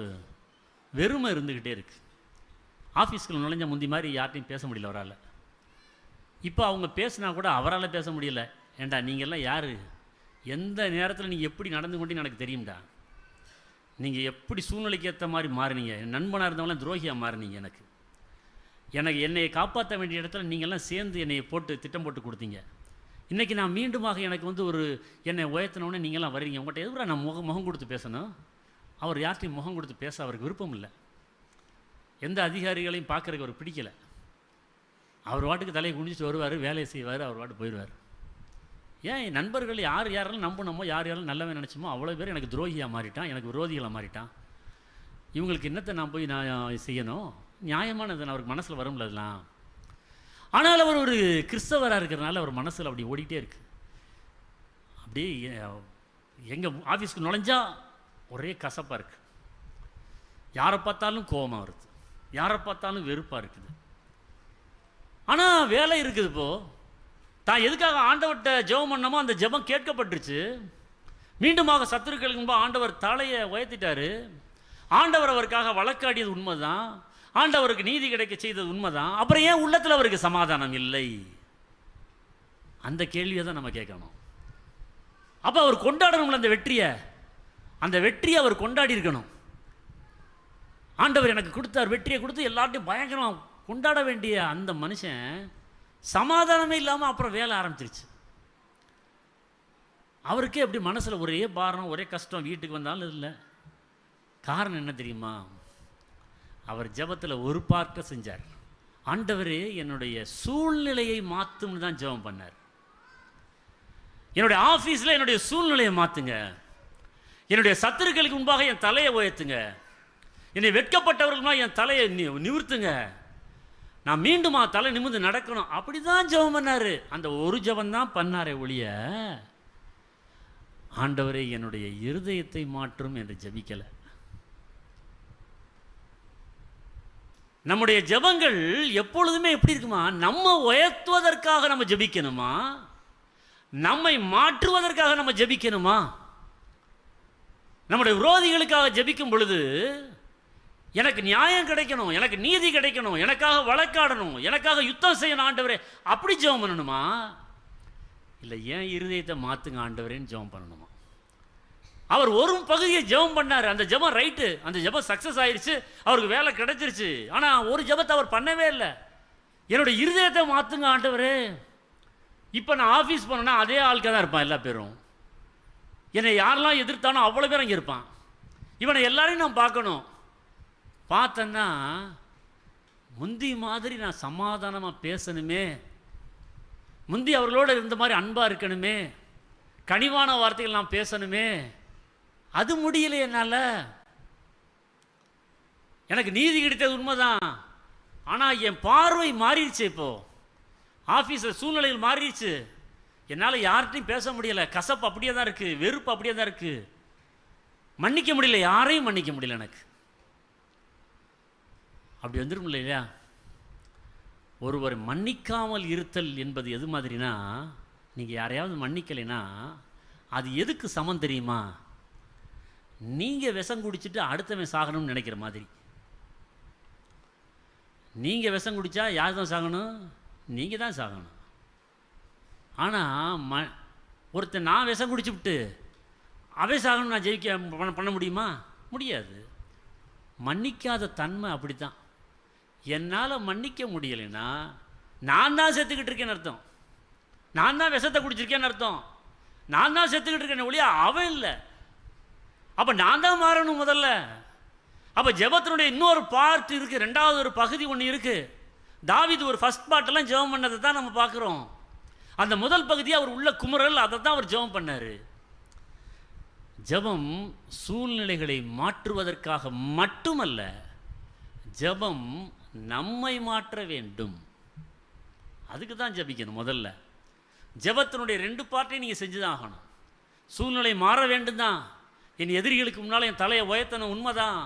வெறுமை இருந்துக்கிட்டே இருக்குது. ஆஃபீஸ்க்குள்ள நுழைஞ்ச முந்தி மாதிரி யார்ட்டையும் பேச முடியல அவரால். இப்போ அவங்க பேசினா கூட அவரால் பேச முடியல. ஏண்டா நீங்கள்லாம் யார், எந்த நேரத்தில் நீங்கள் எப்படி நடந்து கொண்டீங்கன்னு எனக்கு தெரியும்டா, நீங்கள் எப்படி சூழ்நிலைக்கு ஏற்ற மாதிரி மாறினீங்க, என் நண்பனாக இருந்தவங்களாம் துரோகியாக மாறினீங்க, என்னை காப்பாற்ற வேண்டிய இடத்துல நீங்கள்லாம் சேர்ந்து என்னை போட்டு திட்டம் போட்டு கொடுத்தீங்க. இன்றைக்கி நான் மீண்டுமாக எனக்கு என்னை உயர்த்தினோடனே நீங்கள்லாம் வர்றீங்க, உங்கள்கிட்ட எதுவும் நான் முகம் கொடுத்து பேசணும். அவர் யார்ட்டையும் முகம் கொடுத்து பேச அவருக்கு விருப்பம் இல்லை. எந்த அதிகாரிகளையும் பார்க்குறதுக்கு அவர் பிடிக்கலை. அவர் வாட்டுக்கு தலையை குனிச்சிட்டு வருவார், வேலையை செய்வார், அவர் வாட்டு போயிடுவார். ஏன் நண்பர்கள் யாரெல்லாம் நம்பணுமோ யாரெல்லாம் நல்லவன் நினச்சோமோ அவ்வளோ பேர் எனக்கு துரோகியாக மாறிட்டான், எனக்கு விரோதிகளாக மாறிட்டான். இவங்களுக்கு என்னத்தை நான் போய் நான் செய்யணும்? நியாயமானது அவருக்கு மனசில் வரும்ல அதெல்லாம். ஆனால் அவர் ஒரு கிறிஸ்தவராக இருக்கிறனால அவர் மனசில் அப்படி ஓடிக்கிட்டே இருக்கு. அப்படியே எங்கள் ஆஃபீஸ்க்கு நுழைஞ்சா ஒரே கசப்பாக இருக்குது, யாரை பார்த்தாலும் கோபமாக வருது, யாரை பார்த்தாலும் வெறுப்பாக இருக்குது. ஆனால் வேலை இருக்குது. இப்போது தான் எதுக்காக ஆண்டவர்கிட்ட ஜெபம் பண்ணமோ அந்த ஜெபம் கேட்கப்பட்டுருச்சு. மீண்டுமாக சத்துருக்களுக்கு முன்பாக ஆண்டவர் தலையை உயர்த்திட்டாரு. ஆண்டவர் அவருக்காக வழக்காடியது உண்மைதான், ஆண்டவருக்கு நீதி கிடைக்க செய்தது உண்மைதான். அப்புறம் ஏன் உள்ளத்தில் அவருக்கு சமாதானம் இல்லை? அந்த கேள்வியை தான் நம்ம கேட்கணும். அப்போ அவர் கொண்டாடணும்ல அந்த வெற்றியை அவர் கொண்டாடி இருக்கணும். ஆண்டவர் எனக்கு கொடுத்தார், வெற்றியை கொடுத்து எல்லார்ட்டையும் பயங்கரம் கொண்டாட வேண்டிய அந்த மனுஷன் சமாதானமே இல்லாமல் அப்புறம் வேலை ஆரம்பிச்சிருச்சு. அவருக்கே அப்படி மனசில் ஒரே பாரம், ஒரே கஷ்டம். வீட்டுக்கு வந்தாலும் இல்லை. காரணம் என்ன தெரியுமா? அவர் ஜெபத்தில் ஒரு பார்ட்டை செஞ்சார். ஆண்டவரே என்னுடைய சூழ்நிலையை மாற்றும்னு தான் ஜெபம் பண்ணார். என்னுடைய ஆஃபீஸில் என்னுடைய சூழ்நிலையை மாற்றுங்க, என்னுடைய சத்துருக்களுக்கு முன்பாக என் தலையை உயர்த்துங்க, என்னை வெட்கப்பட்டவர்களுமா என் தலையை நிமிர்த்துங்க, நான் மீண்டுமா தலை நிமிர்ந்து நடக்கணும். அப்படி தான் ஜெபம் பண்ணார். அந்த ஒரு ஜெபம் தான் பண்ணாரே ஒழிய ஆண்டவரே என்னுடைய இருதயத்தை மாற்றும் என்று ஜெபிக்கலை. நம்முடைய ஜெபங்கள் எப்பொழுதுமே எப்படி இருக்குமா? நம்ம உயர்த்துவதற்காக நம்ம ஜெபிக்கணுமா, நம்மை மாற்றுவதற்காக நம்ம ஜெபிக்கணுமா? நம்முடைய விரோதிகளுக்காக ஜெபிக்கும் பொழுது எனக்கு நியாயம் கிடைக்கணும், எனக்கு நீதி கிடைக்கணும், எனக்காக வழக்காடணும், எனக்காக யுத்தம் செய்யணும் ஆண்டவரே, அப்படி ஜெபம் பண்ணணுமா? இல்லை ஏன் இருதயத்தை மாற்றுங்க ஆண்டவரேன்னு ஜெபம் பண்ணணுமா? அவர் ஒரு பகுதியை ஜெபம் பண்ணார். அந்த ஜெபம் ரைட்டு, அந்த ஜெபம் சக்ஸஸ் ஆயிடுச்சு, அவருக்கு வேலை கிடைச்சிருச்சு. ஆனால் ஒரு ஜெபத்தை அவர் பண்ணவே இல்லை. என்னுடைய இருதயத்தை மாற்றுங்க ஆண்டவரே. இப்போ நான் ஆஃபீஸ் போனேன்னா அதே ஆளுக்காக தான் இருப்பான் எல்லா பேரும். என்னை யாரெல்லாம் எதிர்த்தானோ அவ்வளோ பேர் அங்கே இருப்பான். இவனை எல்லாரையும் நான் பார்க்கணும். பார்த்தேன்னா முந்தி மாதிரி நான் சமாதானமாக பேசணுமே, முந்தி அவர்களோட இருந்த மாதிரி அன்பாக இருக்கணுமே, கனிவான வார்த்தைகள் நான் பேசணுமே, அது முடியல என்னால். எனக்கு நீதி கிடைத்தது உண்மைதான், ஆனால் என் பார்வை மாறிடுச்சு. இப்போது ஆஃபீஸில் சூழ்நிலைகள் மாறிடுச்சு. என்னால் யார்கிட்டையும் பேச முடியலை. கசப்பு அப்படியே தான் இருக்குது, வெறுப்பு அப்படியே தான் இருக்குது. மன்னிக்க முடியல, யாரையும் மன்னிக்க முடியல எனக்கு. அப்படி வந்துடும் இல்லையா? ஒருவர் மன்னிக்காமல் இருத்தல் என்பது எது மாதிரினா, நீங்கள் யாரையாவது மன்னிக்கலைன்னா அது எதுக்கு சமம் தெரியுமா? நீங்கள் விஷம் குடிச்சிட்டு அடுத்தவன் சாகணும்னு நினைக்கிற மாதிரி. நீங்கள் விஷம் குடித்தா யார் தான் சாகணும்? நீங்கள் தான் சாகணும். ஆனால் ஒருத்தன் நான் விஷம் குடிச்சு விட்டு அவன் சாகணும் நான் ஜெயிக்க பண்ண முடியுமா? முடியாது. மன்னிக்காத தன்மை அப்படி தான். என்னால் மன்னிக்க முடியலைன்னா நான் தான் செத்துக்கிட்டு இருக்கேன்னு அர்த்தம். நான் தான் விஷத்தை குடிச்சிருக்கேன்னு அர்த்தம். நான் தான் செத்துக்கிட்டு இருக்கேன்னு ஒழிய அவன் இல்லை. அப்போ நான் தான் மாறணும் முதல்ல. அப்போ ஜெபத்தினுடைய இன்னொரு பார்ட் இருக்குது, ரெண்டாவது ஒரு பகுதி ஒன்று இருக்குது. தாவீது ஒரு ஃபர்ஸ்ட் பார்ட்டெல்லாம் ஜெபம் பண்ணதை தான் நம்ம பார்க்குறோம். அந்த முதல் பகுதியை அவர் உள்ள குமுறல், அதை தான் அவர் ஜெபம் பண்ணார். ஜெபம் சூழ்நிலைகளை மாற்றுவதற்காக மட்டுமல்ல, ஜெபம் நம்மை மாற்ற வேண்டும். அதுக்கு தான் ஜெபிக்கணும். முதல்ல ஜெபத்தினுடைய 2 பார்ட்டையும் நீங்கள் செஞ்சு தான் ஆகணும். சூழ்நிலை மாற வேண்டும் தான், என் எதிரிகளுக்கு முன்னால் என் தலையை உயர்த்தணும், உண்மைதான்.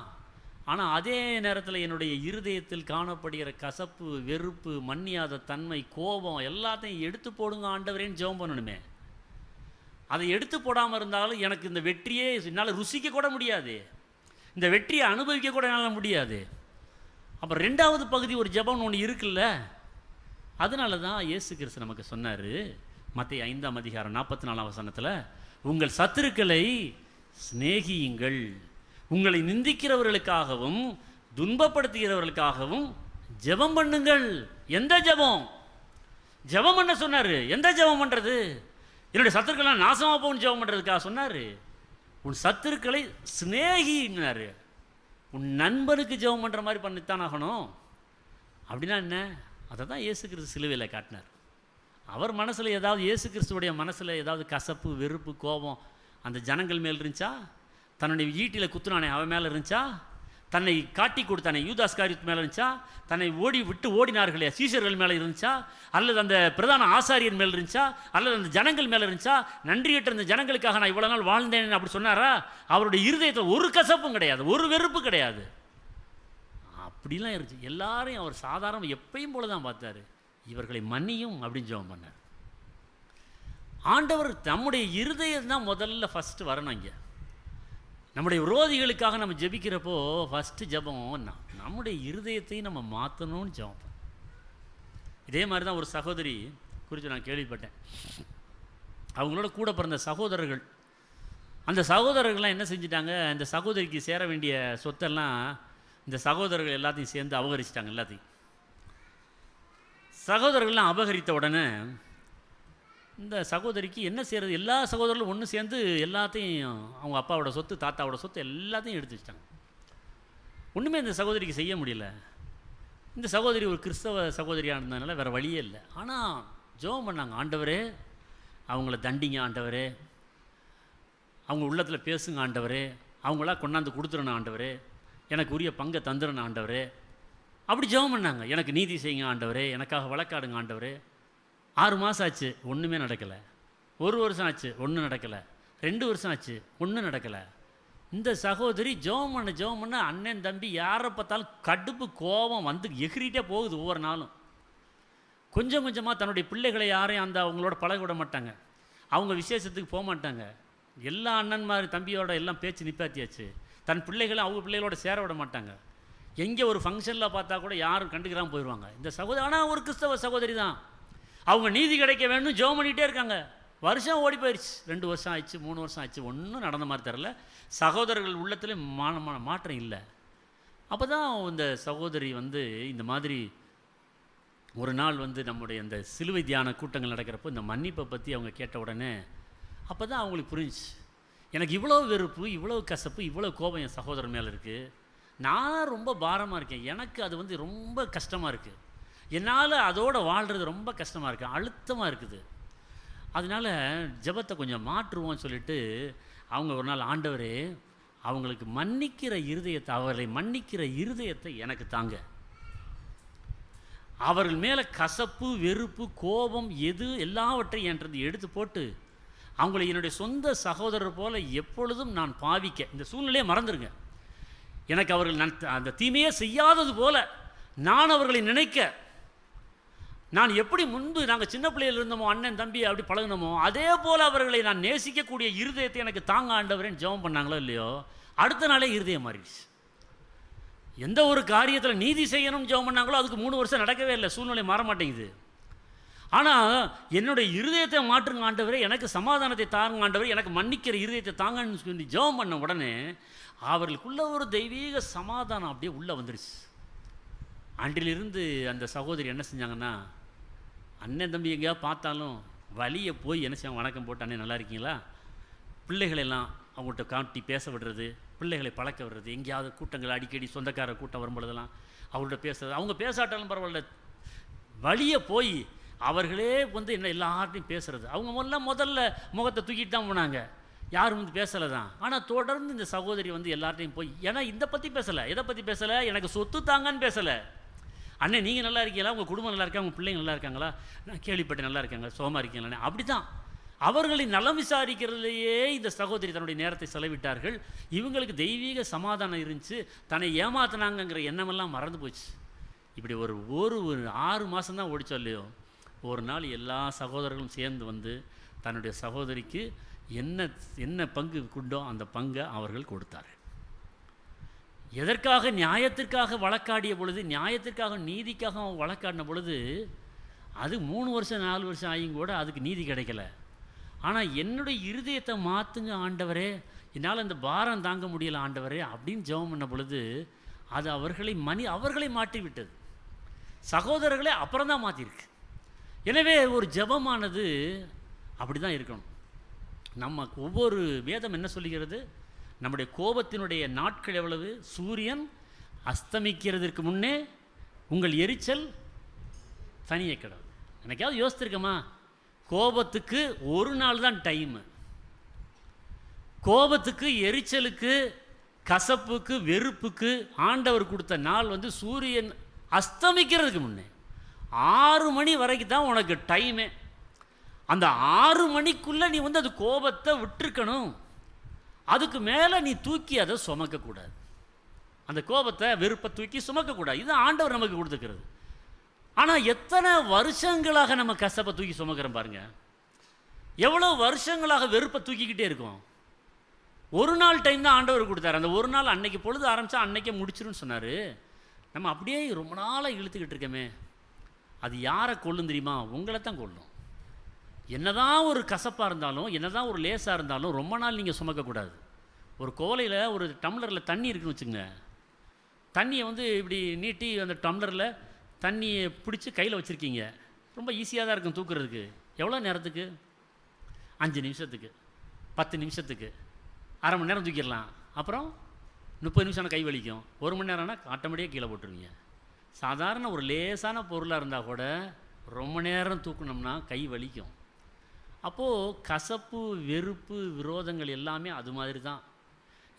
ஆனால் அதே நேரத்தில் என்னுடைய இருதயத்தில் காணப்படுகிற கசப்பு, வெறுப்பு, மன்னியாத தன்மை, கோபம் எல்லாத்தையும் எடுத்து போடுங்க ஆண்டவரேன்னு ஜெபம் பண்ணணுமே. அதை எடுத்து போடாமல் இருந்தாலும் எனக்கு இந்த வெற்றியே என்னால் ருசிக்க கூட முடியாது, இந்த வெற்றியை அனுபவிக்க கூட என்னால் முடியாது. அப்போ 2வது பகுதி ஒரு ஜெபம் ஒன்று இருக்குல்ல. அதனால தான் இயேசு கிறிஸ்து நமக்கு சொன்னார், மத்தேயு 5ஆம் அதிகாரம் 44ஆம் வசனத்தில், உங்கள் சத்துருக்களை சிநேகியுங்கள், உங்களை நிந்திக்கிறவர்களுக்காகவும் துன்பப்படுத்துகிறவர்களுக்காகவும் ஜெபம் பண்ணுங்கள். எந்த ஜெபம்? ஜெபம் பண்ண சொன்னார். எந்த ஜெபம் பண்ணுறது? என்னுடைய சத்துருக்கெல்லாம் நாசமாக போகணும் ஜெபம் பண்ணுறதுக்காக சொன்னார். உன் சத்துருக்களை சிநேகினார். உன் நண்பனுக்கு ஜெபம் பண்ணுற மாதிரி பண்ணித்தான் ஆகணும். அப்படின்னா என்ன? அதை தான் இயேசு கிறிஸ்து சிலுவையில் காட்டினார். அவர் மனசில் ஏதாவது, இயேசு கிறிஸ்துவோடைய மனசில் ஏதாவது கசப்பு, வெறுப்பு, கோபம் அந்த ஜனங்கள் மேல் இருந்துச்சா? தன்னுடைய ஈட்டியில் குத்துனானே அவன் மேலே இருந்துச்சா? தன்னை காட்டி கொடுத்தானே யூதாஸ்காரியத்து மேலே இருந்துச்சா? தன்னை ஓடினார்களே சீஷர்கள் மேலே இருந்துச்சா? அல்லது அந்த பிரதான ஆசாரியர் மேலே இருந்துச்சா? அல்லது அந்த ஜனங்கள் மேலே இருந்துச்சா? நன்றி கேட்ட இந்த ஜனங்களுக்காக நான் இவ்வளோ நாள் வாழ்ந்தேன் அப்படி சொன்னாரா? அவருடைய இருதயத்தில் ஒரு கசப்பும் கிடையாது, ஒரு வெறுப்பு கிடையாது. அப்படிலாம் இருந்துச்சு. எல்லாரையும் அவர் சாதாரண எப்பயும் போல தான் பார்த்தாரு. இவர்களை மன்னியும் அப்படின்னு ஜெபம் பண்ணார். ஆண்டவர் நம்முடைய இருதயம் தான் முதல்ல ஃபஸ்ட்டு வரணும். இங்கே நம்முடைய விரோதிகளுக்காக நம்ம ஜெபிக்கிறப்போ ஃபஸ்ட்டு ஜெபம் நம்முடைய இருதயத்தையும் நம்ம மாற்றணும்னு ஜெபம். இதே மாதிரி தான் ஒரு சகோதரி குறித்து நான் கேள்விப்பட்டேன். அவங்களோட கூட பிறந்த சகோதரர்கள், அந்த சகோதரர்கள்லாம் என்ன செஞ்சிட்டாங்க, இந்த சகோதரிக்கு சேர வேண்டிய சொத்தெல்லாம் இந்த சகோதரர்கள் எல்லாத்தையும் சேர்ந்து அபகரிச்சிட்டாங்க. எல்லாத்தையும் சகோதரர்கள்லாம் அபகரித்த உடனே இந்த சகோதரிக்கு என்ன செய்கிறது? எல்லா சகோதரர்களும் ஒன்று சேர்ந்து எல்லாத்தையும், அவங்க அப்பாவோட சொத்து, தாத்தாவோட சொத்து எல்லாத்தையும் எடுத்து வச்சிட்டாங்க. ஒன்றுமே இந்த சகோதரிக்கு செய்ய முடியல. இந்த சகோதரி ஒரு கிறிஸ்தவ சகோதரியாக இருந்ததுனால வேறு வழியே இல்லை. ஆனால் ஜெபம் பண்ணாங்க, ஆண்டவரே அவங்கள தண்டிங்க ஆண்டவரே, அவங்க உள்ளத்தில் பேசுங்க ஆண்டவரே, அவங்களா கொண்டாந்து கொடுத்துறணும் ஆண்டவரே, எனக்கு உரிய பங்கை தந்துடணும் ஆண்டவரே. அப்படி ஜெபம் பண்ணாங்க. எனக்கு நீதி செய்யுங்க ஆண்டவரே, எனக்காக வழக்காடுங்க ஆண்டவரே. 6 மாதம் ஆச்சு, ஒன்றுமே நடக்கலை. 1 வருஷம் ஆச்சு, ஒன்றும் நடக்கலை. 2 வருஷம் ஆச்சு, ஒன்றும் நடக்கலை. இந்த சகோதரி ஜெபம் பண்ண அண்ணன் தம்பி யாரை பார்த்தாலும் கடுப்பு கோபம் வந்து எகிரிட்டே போகுது. ஒவ்வொரு நாளும் கொஞ்சம் கொஞ்சமாக தன்னுடைய பிள்ளைகளை யாரையும் அவங்களோட பழக விட மாட்டாங்க, அவங்க விசேஷத்துக்கு போக மாட்டாங்க. எல்லா அண்ணன்மார் தம்பியோட எல்லாம் பேச்சு நிப்பாத்தியாச்சு. தன் பிள்ளைகளை அவங்க பிள்ளைகளோட சேர விட மாட்டாங்க. எங்கே ஒரு ஃபங்க்ஷனில் பார்த்தா கூட யாரும் கண்டுக்கிறாமல் போயிடுவாங்க. இந்த சகோதரி ஆனால் ஒரு கிறிஸ்தவ சகோதரி தான். அவங்க நீதி கிடைக்க வேண்டும் ஜெபம் பண்ணிகிட்டே இருக்காங்க. வருஷம் ஓடி போயிடுச்சு, 2 வருஷம் ஆயிடுச்சு, 3 வருஷம் ஆயிடுச்சு, ஒன்றும் நடந்த மாதிரி தெரில. சகோதரர்கள் உள்ளத்துலேயும் மாற்றம் இல்லை. அப்போ தான் இந்த சகோதரி இந்த மாதிரி ஒரு நாள் நம்முடைய இந்த சிலுவை தியான கூட்டங்கள் நடக்கிறப்போ இந்த மன்னிப்பை பற்றி அவங்க கேட்ட உடனே அப்போ தான் அவங்களுக்கு புரிஞ்சிச்சு, எனக்கு இவ்வளோ வெறுப்பு, இவ்வளோ கசப்பு, இவ்வளோ கோபம் என் சகோதரர் மேலே இருக்குது. நான் ரொம்ப பாரமாக இருக்கேன், எனக்கு அது ரொம்ப கஷ்டமாக இருக்குது, என்னால் அதோடு வாழ்கிறது ரொம்ப கஷ்டமாக இருக்குது, அழுத்தமாக இருக்குது. அதனால் ஜெபத்தை கொஞ்சம் மாற்றுவோம்னு சொல்லிட்டு அவங்க ஒரு நாள், ஆண்டவரே அவங்களுக்கு மன்னிக்கிற இருதயத்தை, அவர்களை மன்னிக்கிற இருதயத்தை எனக்கு தாங்க, அவர்கள் மேலே கசப்பு, வெறுப்பு, கோபம் எது எல்லாவற்றையும் என்றது எடுத்து போட்டு அவங்களை என்னுடைய சொந்த சகோதரர் போல எப்பொழுதும் நான் பாவிக்க, இந்த சூழ்நிலையை மறந்துடுங்க. எனக்கு அவர்கள் அந்த தீமையே செய்யாதது போல நான் அவர்களை நினைக்க, நான் எப்படி முன்பு நாங்கள் சின்ன பிள்ளையில் இருந்தோமோ, அண்ணன் தம்பி அப்படி பழகினோமோ, அதே போல் அவர்களை நான் நேசிக்கக்கூடிய இருதயத்தை எனக்கு தாங்க ஆண்டவரேன்னு ஜெபம் பண்ணாங்களோ இல்லையோ, அடுத்த நாளே இருதயம் மாறிடுச்சு. எந்த ஒரு காரியத்தில் நீதி செய்யணும்னு ஜெபம் பண்ணாங்களோ அதுக்கு 3 வருஷம் நடக்கவே இல்லை, சூழ்நிலை மாற மாட்டேங்குது. ஆனால் என்னுடைய இருதயத்தை மாற்றுங்க ஆண்டவரே, எனக்கு சமாதானத்தை தாங்க ஆண்டவரே, எனக்கு மன்னிக்கிற இருதயத்தை தாங்கன்னு சொல்லி ஜெபம் பண்ண உடனே அவர்களுக்குள்ள ஒரு தெய்வீக சமாதானம் அப்படியே உள்ளே வந்துடுச்சு. அன்றிலிருந்து அந்த சகோதரி என்ன செஞ்சாங்கன்னா, அண்ணன் தம்பி எங்கேயாவது பார்த்தாலும் வழியை போய் என்ன செய்வாங்க, வணக்கம் போட்டு அண்ணன் நல்லா இருக்கீங்களா, பிள்ளைகளெல்லாம் அவங்கள்ட்ட காட்டி பேச விடுறது, பிள்ளைகளை பழக்க விடுறது, எங்கேயாவது கூட்டங்கள் அடிக்கடி சொந்தக்கார கூட்டம் வரும்பொழுதெல்லாம் அவங்கள்ட்ட பேசுறது, அவங்க பேசாட்டாலும் பரவாயில்ல, வழியை போய் அவர்களே வந்து என்ன எல்லார்ட்டையும் பேசுறது. அவங்க முதல்ல முகத்தை தூக்கிட்டு தான் போனாங்க, யாரும் வந்து பேசலை தான். ஆனால் தொடர்ந்து இந்த சகோதரி வந்து எல்லார்ட்டையும் போய், ஏன்னா இதை பற்றி பேசலை, எதை பற்றி பேசலை, எனக்கு சொத்து தாங்கன்னு பேசலை. அண்ணே நீங்கள் நல்லா இருக்கீங்களா, உங்கள் குடும்பம் நல்லா இருக்கா, உங்கள் பிள்ளைங்க நல்லா இருக்காங்களா, நான் கேள்விப்பட்டு நல்லா இருக்காங்க, சோமா இருக்கீங்களா, அப்படி தான் அவர்களின் நலம் விசாரிக்கிறதுலையே இந்த சகோதரி தன்னுடைய நேரத்தை செலவிட்டார்கள். இவங்களுக்கு தெய்வீக சமாதானம் இருந்துச்சு, தன்னை ஏமாத்தினாங்கங்கிற எண்ணமெல்லாம் மறந்து போச்சு. இப்படி ஒரு 6 மாதம் தான் ஓடிச்சோம் இல்லையோ, ஒரு நாள் எல்லா சகோதரர்களும் சேர்ந்து வந்து தன்னுடைய சகோதரிக்கு என்ன பங்கு கொண்டோ அந்த பங்கை அவர்கள் கொடுத்தார்கள். எதற்காக? நியாயத்திற்காக வழக்காடிய பொழுது, நியாயத்திற்காக நீதிக்காக அவன் வழக்காடின பொழுது அது 3 வருஷம் 4 வருஷம் ஆகியும் கூட அதுக்கு நீதி கிடைக்கல. ஆனால் என்னுடைய இருதயத்தை மாற்றுங்க ஆண்டவரே, என்னால் அந்த பாரம் தாங்க முடியலை ஆண்டவரே அப்படின்னு ஜெபம் பண்ண பொழுது அது அவர்களை மாற்றி விட்டது, சகோதரர்களே அப்புறம் தான் மாற்றிருக்கு. எனவே ஒரு ஜெபமானது அப்படி தான் இருக்கணும். நம்ம ஒவ்வொரு வேதம் என்ன சொல்லுகிறது, நம்முடைய கோபத்தினுடைய நாட்கள் எவ்வளவு, சூரியன் அஸ்தமிக்கிறதுக்கு முன்னே உங்கள் எரிச்சல் தனியே கிடவு. எனக்காவது யோசித்திருக்கமா, கோபத்துக்கு ஒரு நாள் தான் டைமு, கோபத்துக்கு, எரிச்சலுக்கு, கசப்புக்கு, வெறுப்புக்கு ஆண்டவர் கொடுத்த நாள் வந்து சூரியன் அஸ்தமிக்கிறதுக்கு முன்னே 6 மணி வரைக்கும் தான் உனக்கு டைமே. அந்த 6 மணிக்குள்ளே நீ வந்து அது கோபத்தை விட்டுருக்கணும், அதுக்கு மேலே நீ தூக்கி அதை சுமக்கக்கூடாது, அந்த கோபத்தை வெறுப்பை தூக்கி சுமக்கக்கூடாது. இது ஆண்டவர் நமக்கு கொடுத்துக்கிறது. ஆனால் எத்தனை வருஷங்களாக நம்ம கசப்பை தூக்கி சுமக்கிறோம் பாருங்க, எவ்வளோ வருஷங்களாக வெறுப்பை தூக்கிக்கிட்டே இருக்கோம். ஒரு நாள் டைம் தான் ஆண்டவர் கொடுத்தாரு, அந்த ஒரு நாள் அன்னைக்கு பொழுது ஆரம்பித்தா அன்னைக்கே முடிச்சிருன்னு சொன்னார். நம்ம அப்படியே ரொம்ப நாளாக இழுத்துக்கிட்டு இருக்கோமே, அது யாரை கொல்லும் தெரியுமா? உங்களை தான் கொல்லும். என்னதான் ஒரு கசப்பாக இருந்தாலும், என்னதான் ஒரு லேசாக இருந்தாலும் ரொம்ப நாள் நீங்கள் சுமக்கக்கூடாது. ஒரு கோலையில் ஒரு டம்ளரில் தண்ணி இருக்குன்னு வச்சுங்க, தண்ணியை வந்து இப்படி நீட்டி அந்த டம்ளரில் தண்ணியை பிடிச்சி கையில் வச்சுருக்கீங்க, ரொம்ப ஈஸியாக தான் இருக்கும் தூக்குறதுக்கு. எவ்வளோ நேரத்துக்கு? 5 நிமிஷத்துக்கு, 10 நிமிஷத்துக்கு, அரை மணி நேரம் தூக்கிடலாம். அப்புறம் 30 நிமிஷம் கை வலிக்கும். 1 மணி நேரம்னா ஆட்டோமேட்டிக்காக கீழே போட்டுருவீங்க. சாதாரண ஒரு லேசான பொருளாக இருந்தால் கூட ரொம்ப நேரம் தூக்கணும்னா கை வலிக்கும். அப்போது கசப்பு, வெறுப்பு, விரோதங்கள் எல்லாமே அது மாதிரி தான்.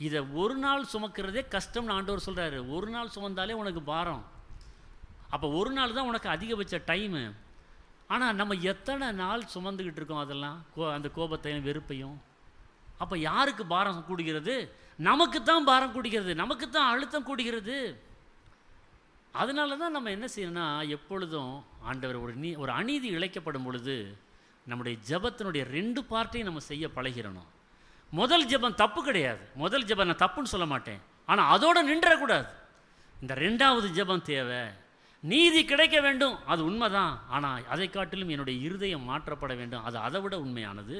இதை ஒரு நாள் சுமக்கிறதே கஷ்டம்னு ஆண்டவர் சொல்கிறாரு. ஒரு நாள் சுமந்தாலே உனக்கு பாரம். அப்போ ஒரு நாள் தான் உனக்கு அதிகபட்ச டைமு. ஆனால் நம்ம எத்தனை நாள் சுமந்துக்கிட்டு இருக்கோம் அதெல்லாம், அந்த கோபத்தையும் வெறுப்பையும். அப்போ யாருக்கு பாரம் கூடுகிறது? நமக்கு தான் பாரம் கூடுகிறது, நமக்கு தான் அழுத்தம் கூடுகிறது. அதனால தான் நம்ம என்ன செய்யணும்னா, எப்பொழுதும் ஆண்டவர் ஒரு அநீதி இழைக்கப்படும் பொழுது நம்முடைய ஜெபத்தினுடைய 2 பார்ட்டையும் நம்ம செய்ய பழகிறணும். முதல் ஜெபம் தப்பு கிடையாது, முதல் ஜெபம் நான் தப்புன்னு சொல்ல மாட்டேன், ஆனால் அதோடு நின்றக்கூடாது. இந்த 2வது ஜெபம் தேவை. நீதி கிடைக்க வேண்டும், அது உண்மைதான், ஆனால் அதை காட்டிலும் என்னுடைய இருதயம் மாற்றப்பட வேண்டும், அது அதை விட உண்மையானது.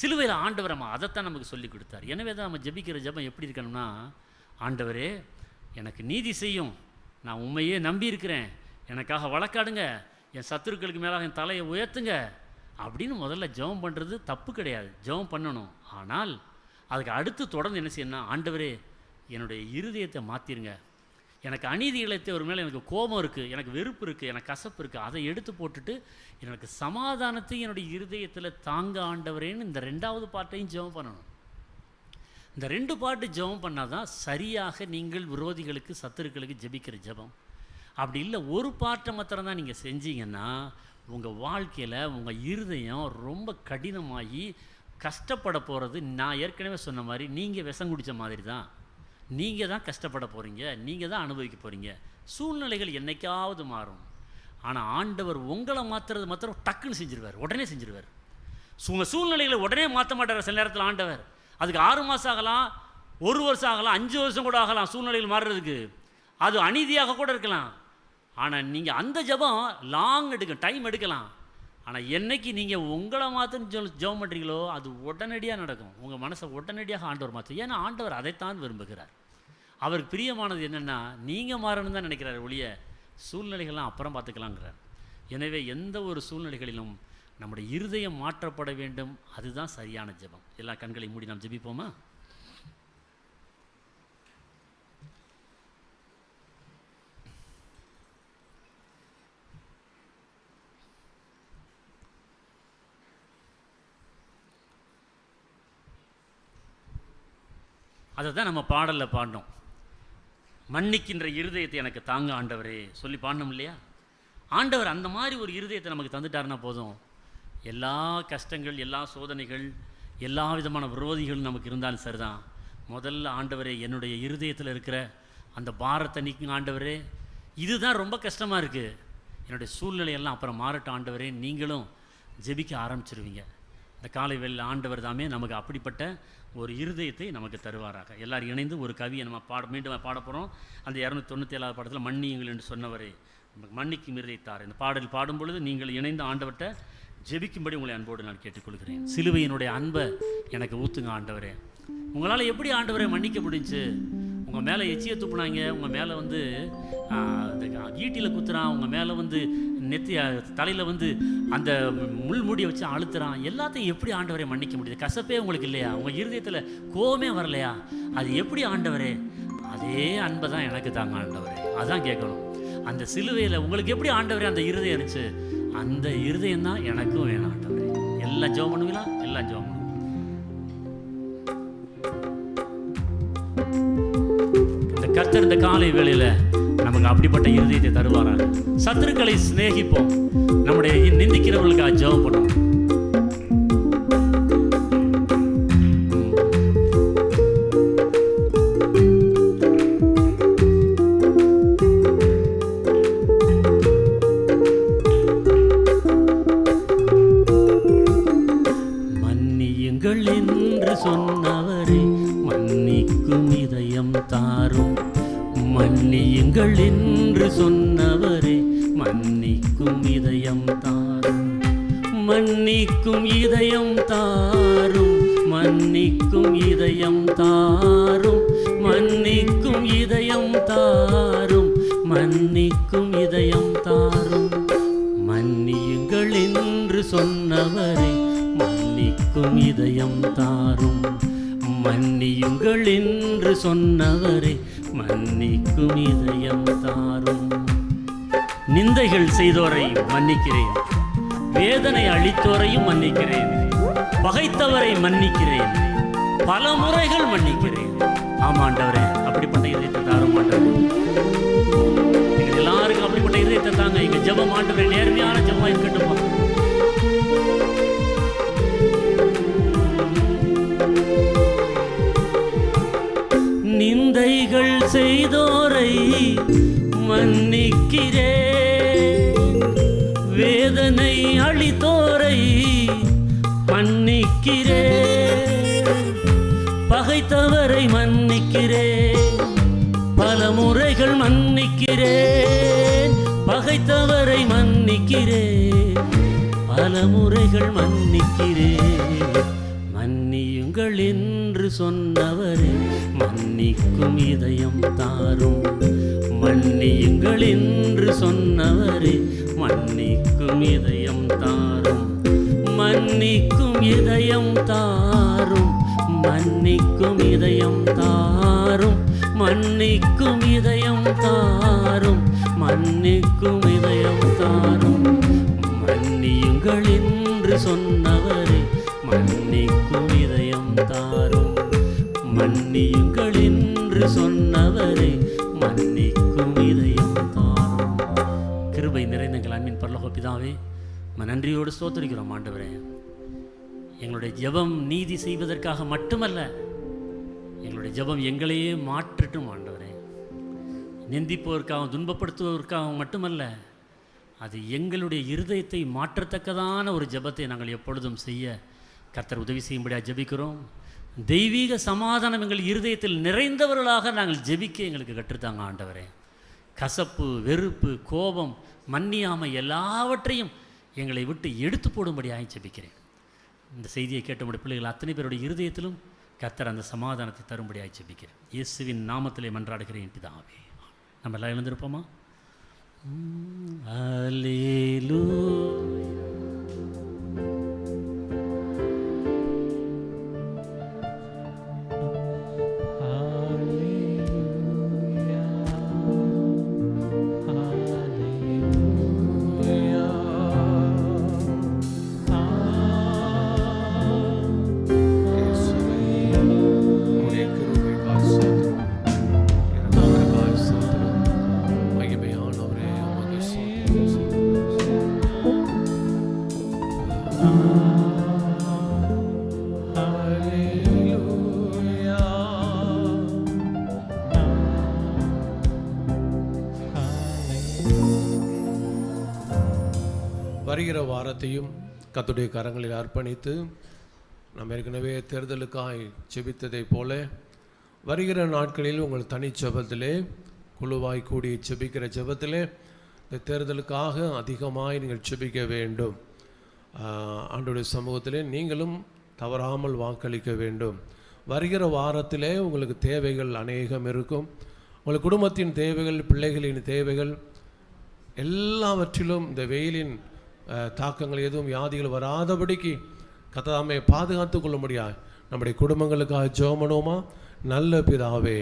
சிலுவையில் ஆண்டவர் அதைத்தான் நமக்கு சொல்லி கொடுத்தார். எனவே தான் நம்ம ஜெபிக்கிற ஜெபம் எப்படி இருக்கணும்னா, ஆண்டவரே எனக்கு நீதி செய்யும், நான் உண்மையே நம்பி இருக்கிறேன், எனக்காக வழக்காடுங்க, என் சத்துருக்களுக்கு மேலாக என் தலையை உயர்த்துங்க அப்படின்னு முதல்ல ஜெபம் பண்ணுறது தப்பு கிடையாது, ஜெபம் பண்ணணும். ஆனால் அதுக்கு அடுத்து தொடர்ந்து என்ன செய்யணும்னா, ஆண்டவரே என்னுடைய இருதயத்தை மாற்றிருங்க, எனக்கு அநீதி இழைத்த ஒரு மேலே எனக்கு கோபம் இருக்குது, எனக்கு வெறுப்பு இருக்குது, எனக்கு கசப்பு இருக்குது, அதை எடுத்து போட்டுட்டு எனக்கு சமாதானத்தை என்னுடைய இருதயத்தில் தாங்க ஆண்டவரேன்னு இந்த 2வது பார்ட்டையும் ஜெபம் பண்ணணும். இந்த 2 பார்ட்டு ஜெபம் பண்ணால் தான் சரியாக நீங்கள் விரோதிகளுக்கு, சத்துருக்களுக்கு ஜெபிக்கிற ஜெபம். அப்படி இல்லை, ஒரு பாட்டை மாத்திரம் தான் நீங்கள் செஞ்சீங்கன்னா உங்கள் வாழ்க்கையில் உங்கள் இருதயம் ரொம்ப கடினமாகி கஷ்டப்பட போகிறது. நான் ஏற்கனவே சொன்ன மாதிரி நீங்கள் விஷம் குடித்த மாதிரி தான். நீங்கள் தான் கஷ்டப்பட போகிறீங்க, நீங்கள் தான் அனுபவிக்க போகிறீங்க. சூழ்நிலைகள் என்னைக்காவது மாறும். ஆனால் ஆண்டவர் உங்களை மாற்றுறது மாத்திரம் டக்குன்னு செஞ்சிருவார், உடனே செஞ்சிருவார். உங்கள் சூழ்நிலைகளை உடனே மாற்ற மாட்டார். சில நேரத்தில் ஆண்டவர் அதுக்கு 6 மாதம் ஆகலாம், 1 வருஷம் ஆகலாம், 5 வருஷம் கூட ஆகலாம் சூழ்நிலைகள் மாறுறதுக்கு. அது அநீதியாக கூட இருக்கலாம். ஆனால் நீங்கள் அந்த ஜெபம் லாங் டைம் எடுக்கலாம். ஆனால் என்னைக்கு நீங்கள் உங்களை மாற்ற ஜெபம் பண்ணுறீங்களோ அது உடனடியாக நடக்கும். உங்கள் மனசை உடனடியாக ஆண்டவர் மாற்றும். ஏன்னா ஆண்டவர் அதைத்தான் விரும்புகிறார். அவருக்கு பிரியமானது என்னென்னா நீங்கள் மாறணும் தான் நினைக்கிறார் ஒழிய சூழ்நிலைகள்லாம் அப்புறம் பார்த்துக்கலாங்கிறார். எனவே எந்த ஒரு சூழ்நிலைகளிலும் நம்முடைய இருதயம் மாற்றப்பட வேண்டும். அதுதான் சரியான ஜெபம். எல்லா கண்களை மூடி நாம் ஜெபிப்போமா? அதை தான் நம்ம பாடலில் பாடினோம். மன்னிக்கின்ற இருதயத்தை எனக்கு தாங்க ஆண்டவரே சொல்லி பாடணும் இல்லையா? ஆண்டவர் அந்த மாதிரி ஒரு இருதயத்தை நமக்கு தந்துட்டாருன்னா போதும். எல்லா கஷ்டங்கள், எல்லா சோதனைகள், எல்லா விதமான விரோதிகள் நமக்கு இருந்தாலும் சரிதான். முதல்ல ஆண்டவரே என்னுடைய இருதயத்தில் இருக்கிற அந்த பாரத்தை நீக்குங்க ஆண்டவரே. இதுதான் ரொம்ப கஷ்டமாக இருக்குது, என்னுடைய சூழ்நிலையெல்லாம் அப்புறம் மாறட்டும் ஆண்டவரே. நீங்களும் ஜெபிக்க ஆரம்பிச்சிருவீங்க. இந்த காலை வேளையில் ஆண்டவர் தாமே நமக்கு அப்படிப்பட்ட ஒரு இருதயத்தை நமக்கு தருவாராக. எல்லோரும் இணைந்து ஒரு கவியை நம்ம மீண்டும் பாட போகிறோம். அந்த 297 பாடத்தில் மன்னியுங்கள் என்று சொன்னவரே நமக்கு மன்னிக்கும் இருதயத்தார். இந்த பாடல் பாடும் பொழுது நீங்கள் இணைந்து ஆண்டவர்கிட்ட ஜெபிக்கும்படி உங்களை அன்போடு நான் கேட்டுக்கொள்கிறேன். சிலுவையினுடைய அன்பை எனக்கு ஊற்றுங்க ஆண்டவரே. உங்களால் எப்படி ஆண்டவரை மன்னிக்க முடிஞ்சு? உங்கள் மேலே எச்சியை துப்புனாங்க, உங்கள் மேலே வந்து ஈட்டியில் குத்துறான், உங்கள் மேலே வந்து தலையில் வந்து அந்த முள்முடியை வச்சு அழுத்துறான். எல்லாத்தையும் எப்படி ஆண்டவரை மன்னிக்க முடியுது? கசப்பே உங்களுக்கு இல்லையா? உங்கள் இருதயத்தில் கோவமே வரலையா? அது எப்படி ஆண்டவரே? அதே அன்பை தான் எனக்கு தாங்க ஆண்டவரே. அதான் கேட்கணும். அந்த சிலுவையில் உங்களுக்கு எப்படி ஆண்டவரே அந்த இருதயம் இருந்துச்சு? அந்த இருதயம் தான் எனக்கும் வேணும் ஆண்டவரே. எல்லாம் ஜெபம் பண்ணுவீங்களா? எல்லாம் ஜெபம் பண்ணுவோம். இந்த கர்த்தர் இந்த காலை வேளையில் நமக்கு அப்படிப்பட்ட இருதயத்தை தருவாராக. சத்துருக்களை சிநேகிப்போம். நம்முடைய நிந்திக்கிறவர்களுக்காக ஜெபம் பண்ணுவோம். மன்னியுங்கள் என்று சொன்னவரே மன்னிக்கும் இதயம் தாரும். மன்னியுங்கள் என்று சொன்னவரே மன்னிக்கும் இதயம் தாரும். மன்னிக்கும் இதயம் தாரும். மன்னிக்கும் இதயம் தாரும். மன்னிக்கும் இதயம் தாரும். மன்னிக்கும் இதயம் தாரும். மன்னியுங்கள் என்று சொன்னவரே மன்னிக்கும் இதயம் தாரும். மன்னியுங்கள் என்று சொன்னவரே மன்னிக்கும் இதயம் தாரும். நிந்தைகள் செய்தோரை மன்னிக்கிறேன், வேதனை அளித்தோரையும் மன்னிக்கிறேன், பகைத்தவரை மன்னிக்கிறேன், பல முறைகள் மன்னிக்கிறேன். ஆமாண்டவரே, அப்படிப்பட்ட இதயத்தை தாரும் ஆண்டவரே. எங்க எல்லாருக்கும் அப்படிப்பட்ட இதயத்தை தாங்க. எங்க ஜெபம் ஆண்டவரே நேர்மையான ஜெபமா இருக்கட்டும். நிந்தைகள் செய்தோரை மன்னிக்கிறேன், வேதனை அளித்தோரை மன்னிக்கிறேன், பகைத்தவரை மன்னிக்கிறேன், பல முறைகள் மன்னிக்கிறேன். பகைத்தவரை மன்னிக்கிறேன், பல முறைகள் மன்னிக்கிறேன். மன்னியுங்கள் என்று சொன்னவரே மன்னிக்கும் இதயம் தாரும். மன்னியுங்கள் என்று சொன்னவரே மன்னிக்கும் இதயம் தாரும். மன்னிக்கும் இதயம் தாரும். மன்னிக்கும் இதயம் தாரும். மன்னிக்கும் இதயம் தாரும். மன்னிக்கும் இதயம் தாரும். மன்னியுங்கள் என்று சொன்னவரே மன்னிக்கும் இதயம் தாரும். மன்னியுங்கள் என்று சொன்னவரே மன்னிக்கும் இதயம் தாரும். நன்றியோடு ஸ்தோத்திரிக்கிறோம் ஆண்டவரே. எங்களுடைய ஜெபம் நீதி செய்வதற்காக மட்டுமல்ல, எங்களுடைய ஜெபம் எங்களையே மாற்றட்டும் ஆண்டவரே. நிந்திப்பதற்காகவும் துன்பப்படுத்துவதற்காகவும் மட்டுமல்ல, அது எங்களுடைய இருதயத்தை மாற்றத்தக்கதான ஒரு ஜெபத்தை நாங்கள் எப்பொழுதும் செய்ய கர்த்தர் உதவி செய்யும்படியாக ஜெபிக்கிறோம். தெய்வீக சமாதானம் எங்கள் இருதயத்தில் நிறைந்தவர்களாக நாங்கள் ஜெபிக்க எங்களுக்கு கற்றுத்தாங்க ஆண்டவரே. கசப்பு, வெறுப்பு, கோபம், மன்னியாமை எல்லாவற்றையும் எங்களை விட்டு எடுத்து போடும்படியாக ஜெபிக்கிறேன். இந்த செய்தியை கேட்ட நம்முடைய பிள்ளைகள் அத்தனை பேருடைய இருதயத்திலும் கர்த்தர் அந்த சமாதானத்தை தரும்படியாக ஜெபிக்கிறேன். இயேசுவின் நாமத்திலே மன்றாடுகிறேன் பிதாவே. நம்ம எல்லாம் எழுந்திருப்போமா? அல்லேலூயா. வருகிற வாரத்தையும் கர்த்தருடைய கரங்களில் அர்ப்பணித்து நம்ம ஏற்கனவே தேர்தலுக்காய் ஜெபித்ததை போல வருகிற நாட்களில் உங்கள் தனி ஜெபத்திலே குழுவாய் கூடி ஜெபிக்கிற ஜெபத்திலே இந்த தேர்தலுக்காக அதிகமாய் நீங்கள் ஜெபிக்க வேண்டும். ஆண்டவருடைய சமூகத்திலே நீங்களும் தவறாமல் வாக்களிக்க வேண்டும். வருகிற வாரத்திலே உங்களுக்கு தேவைகள் அநேகம் இருக்கும். உங்கள் குடும்பத்தின் தேவைகள், பிள்ளைகளின் தேவைகள் எல்லாவற்றிலும் இந்த வெயிலின் தாக்கங்கள் எதுவும் வியாதிகள் வராதபடிக்கு கர்த்தர் பாதுகாத்து கொள்ள முடியாது. நம்முடைய குடும்பங்களுக்காக ஜெபம் பண்ணுவோமா? நல்ல பிதாவே,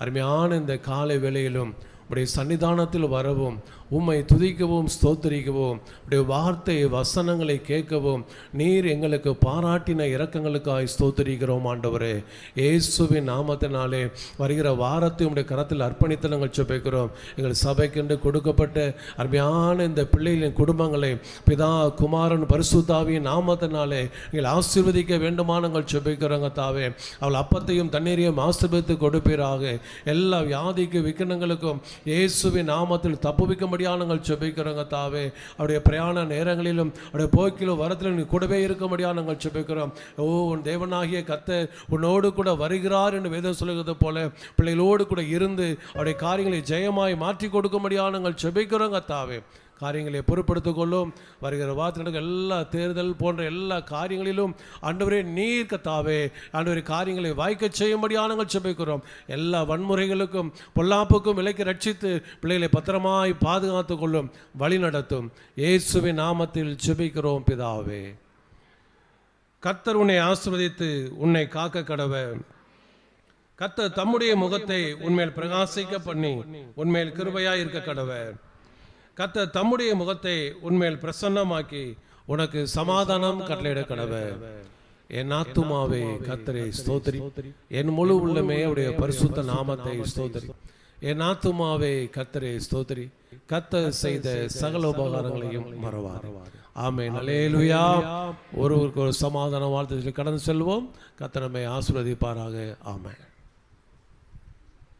அருமையான இந்த காலை வேளையிலும் உடைய சன்னிதானத்தில் வரவும், உம்மை துதிக்கவும் ஸ்தோத்திரிக்கவும், உடைய வார்த்தை வசனங்களை கேட்கவும் நீர் எங்களுக்கு பாராட்டின இரக்கங்களுக்காய் ஸ்தோத்திரிக்கிறோம் ஆண்டவரே. இயேசுவின் நாமத்தினாலே வருகிற வாரத்தை உடைய கரத்தில் அர்ப்பணித்து நாங்கள் ஜெபிக்கிறோம். எங்கள் சபைக்கென்று கொடுக்கப்பட்ட அருமையான இந்த பிள்ளைகளின் குடும்பங்களை பிதா, குமாரன், பரிசுத்தாவியின் நாமத்தினாலே எங்கள் ஆசீர்வதிக்க வேண்டுமா நாங்கள் ஜெபிக்கிறோங்க தாவே. அவள் அப்பத்தையும் தண்ணீரையும் ஆசீர்வதித்து கொடுப்பீராக. எல்லா வியாதிக்கு விக்கனங்களுக்கும் இயேசுவின் நாமத்தில் தப்புவிக்கும்படியாக நாங்கள் ஜெபிக்கிறோங்க தாவே. அவருடைய பிரயாண நேரங்களிலும் அவருடைய போக்கிலும் வரத்திலும் நீ கூடவே இருக்கும்படியாக நாங்கள் ஜெபிக்கிறோம். ஓ, உன் தேவனாகிய கர்த்தர் உன்னோடு கூட வருகிறார் என்று வேதம் சொல்லுகிறது போல பிள்ளைகளோடு கூட இருந்து அவருடைய காரியங்களை ஜெயமாய் மாற்றி கொடுக்கும்படியாக நாங்கள் ஜெபிக்கிறோங்க தாவே. காரியங்களை பொறுப்படுத்திக் கொள்ளும். வருகிற வார்த்தை எல்லா தேர்தல் போன்ற எல்லா காரியங்களிலும் ஆண்டவரே நீர் கர்த்தாவே ஆண்டவரே காரியங்களை வாய்க்க செய்யும்படியாக நாங்கள் ஜெபிக்கிறோம். எல்லா வன்முறைகளுக்கும் பொல்லாப்புக்கும் விலக்கி ரட்சித்து பிள்ளைகளை பத்திரமாய் பாதுகாத்து கொள்ளும், வழி நடத்தும். இயேசுவின் நாமத்தில் ஜெபிக்கிறோம் பிதாவே. கர்த்தர் உன்னை ஆசீர்வதித்து உன்னை காக்க கடவர். கர்த்தர் தம்முடைய முகத்தை உன்மேல் பிரகாசிக்க பண்ணி உன்மேல் கிருபையாய் இருக்க கடவர். கர்த்தர் தம்முடைய முகத்தை உன்மேல் பிரசன்னமாக்கி உனக்கு சமாதானம் கட்டளையிட கடவர். என் ஆத்துமாவே கர்த்தரை ஸ்தோத்திரி, என் முழு உள்ளமே அவருடைய பரிசுத்த நாமத்தை ஸ்தோத்திரி. என் ஆத்துமாவே கர்த்தரை ஸ்தோத்திரி, கர்த்தர் செய்த சகல உபகாரங்களையும் மறவார். ஆமென். அல்லேலூயா. ஒருவருக்கு ஒரு சமாதான வாழ்த்து கடந்து செல்வோம். கர்த்தர் நம்மை ஆசீர்வதிப்பாராக. ஆமென்.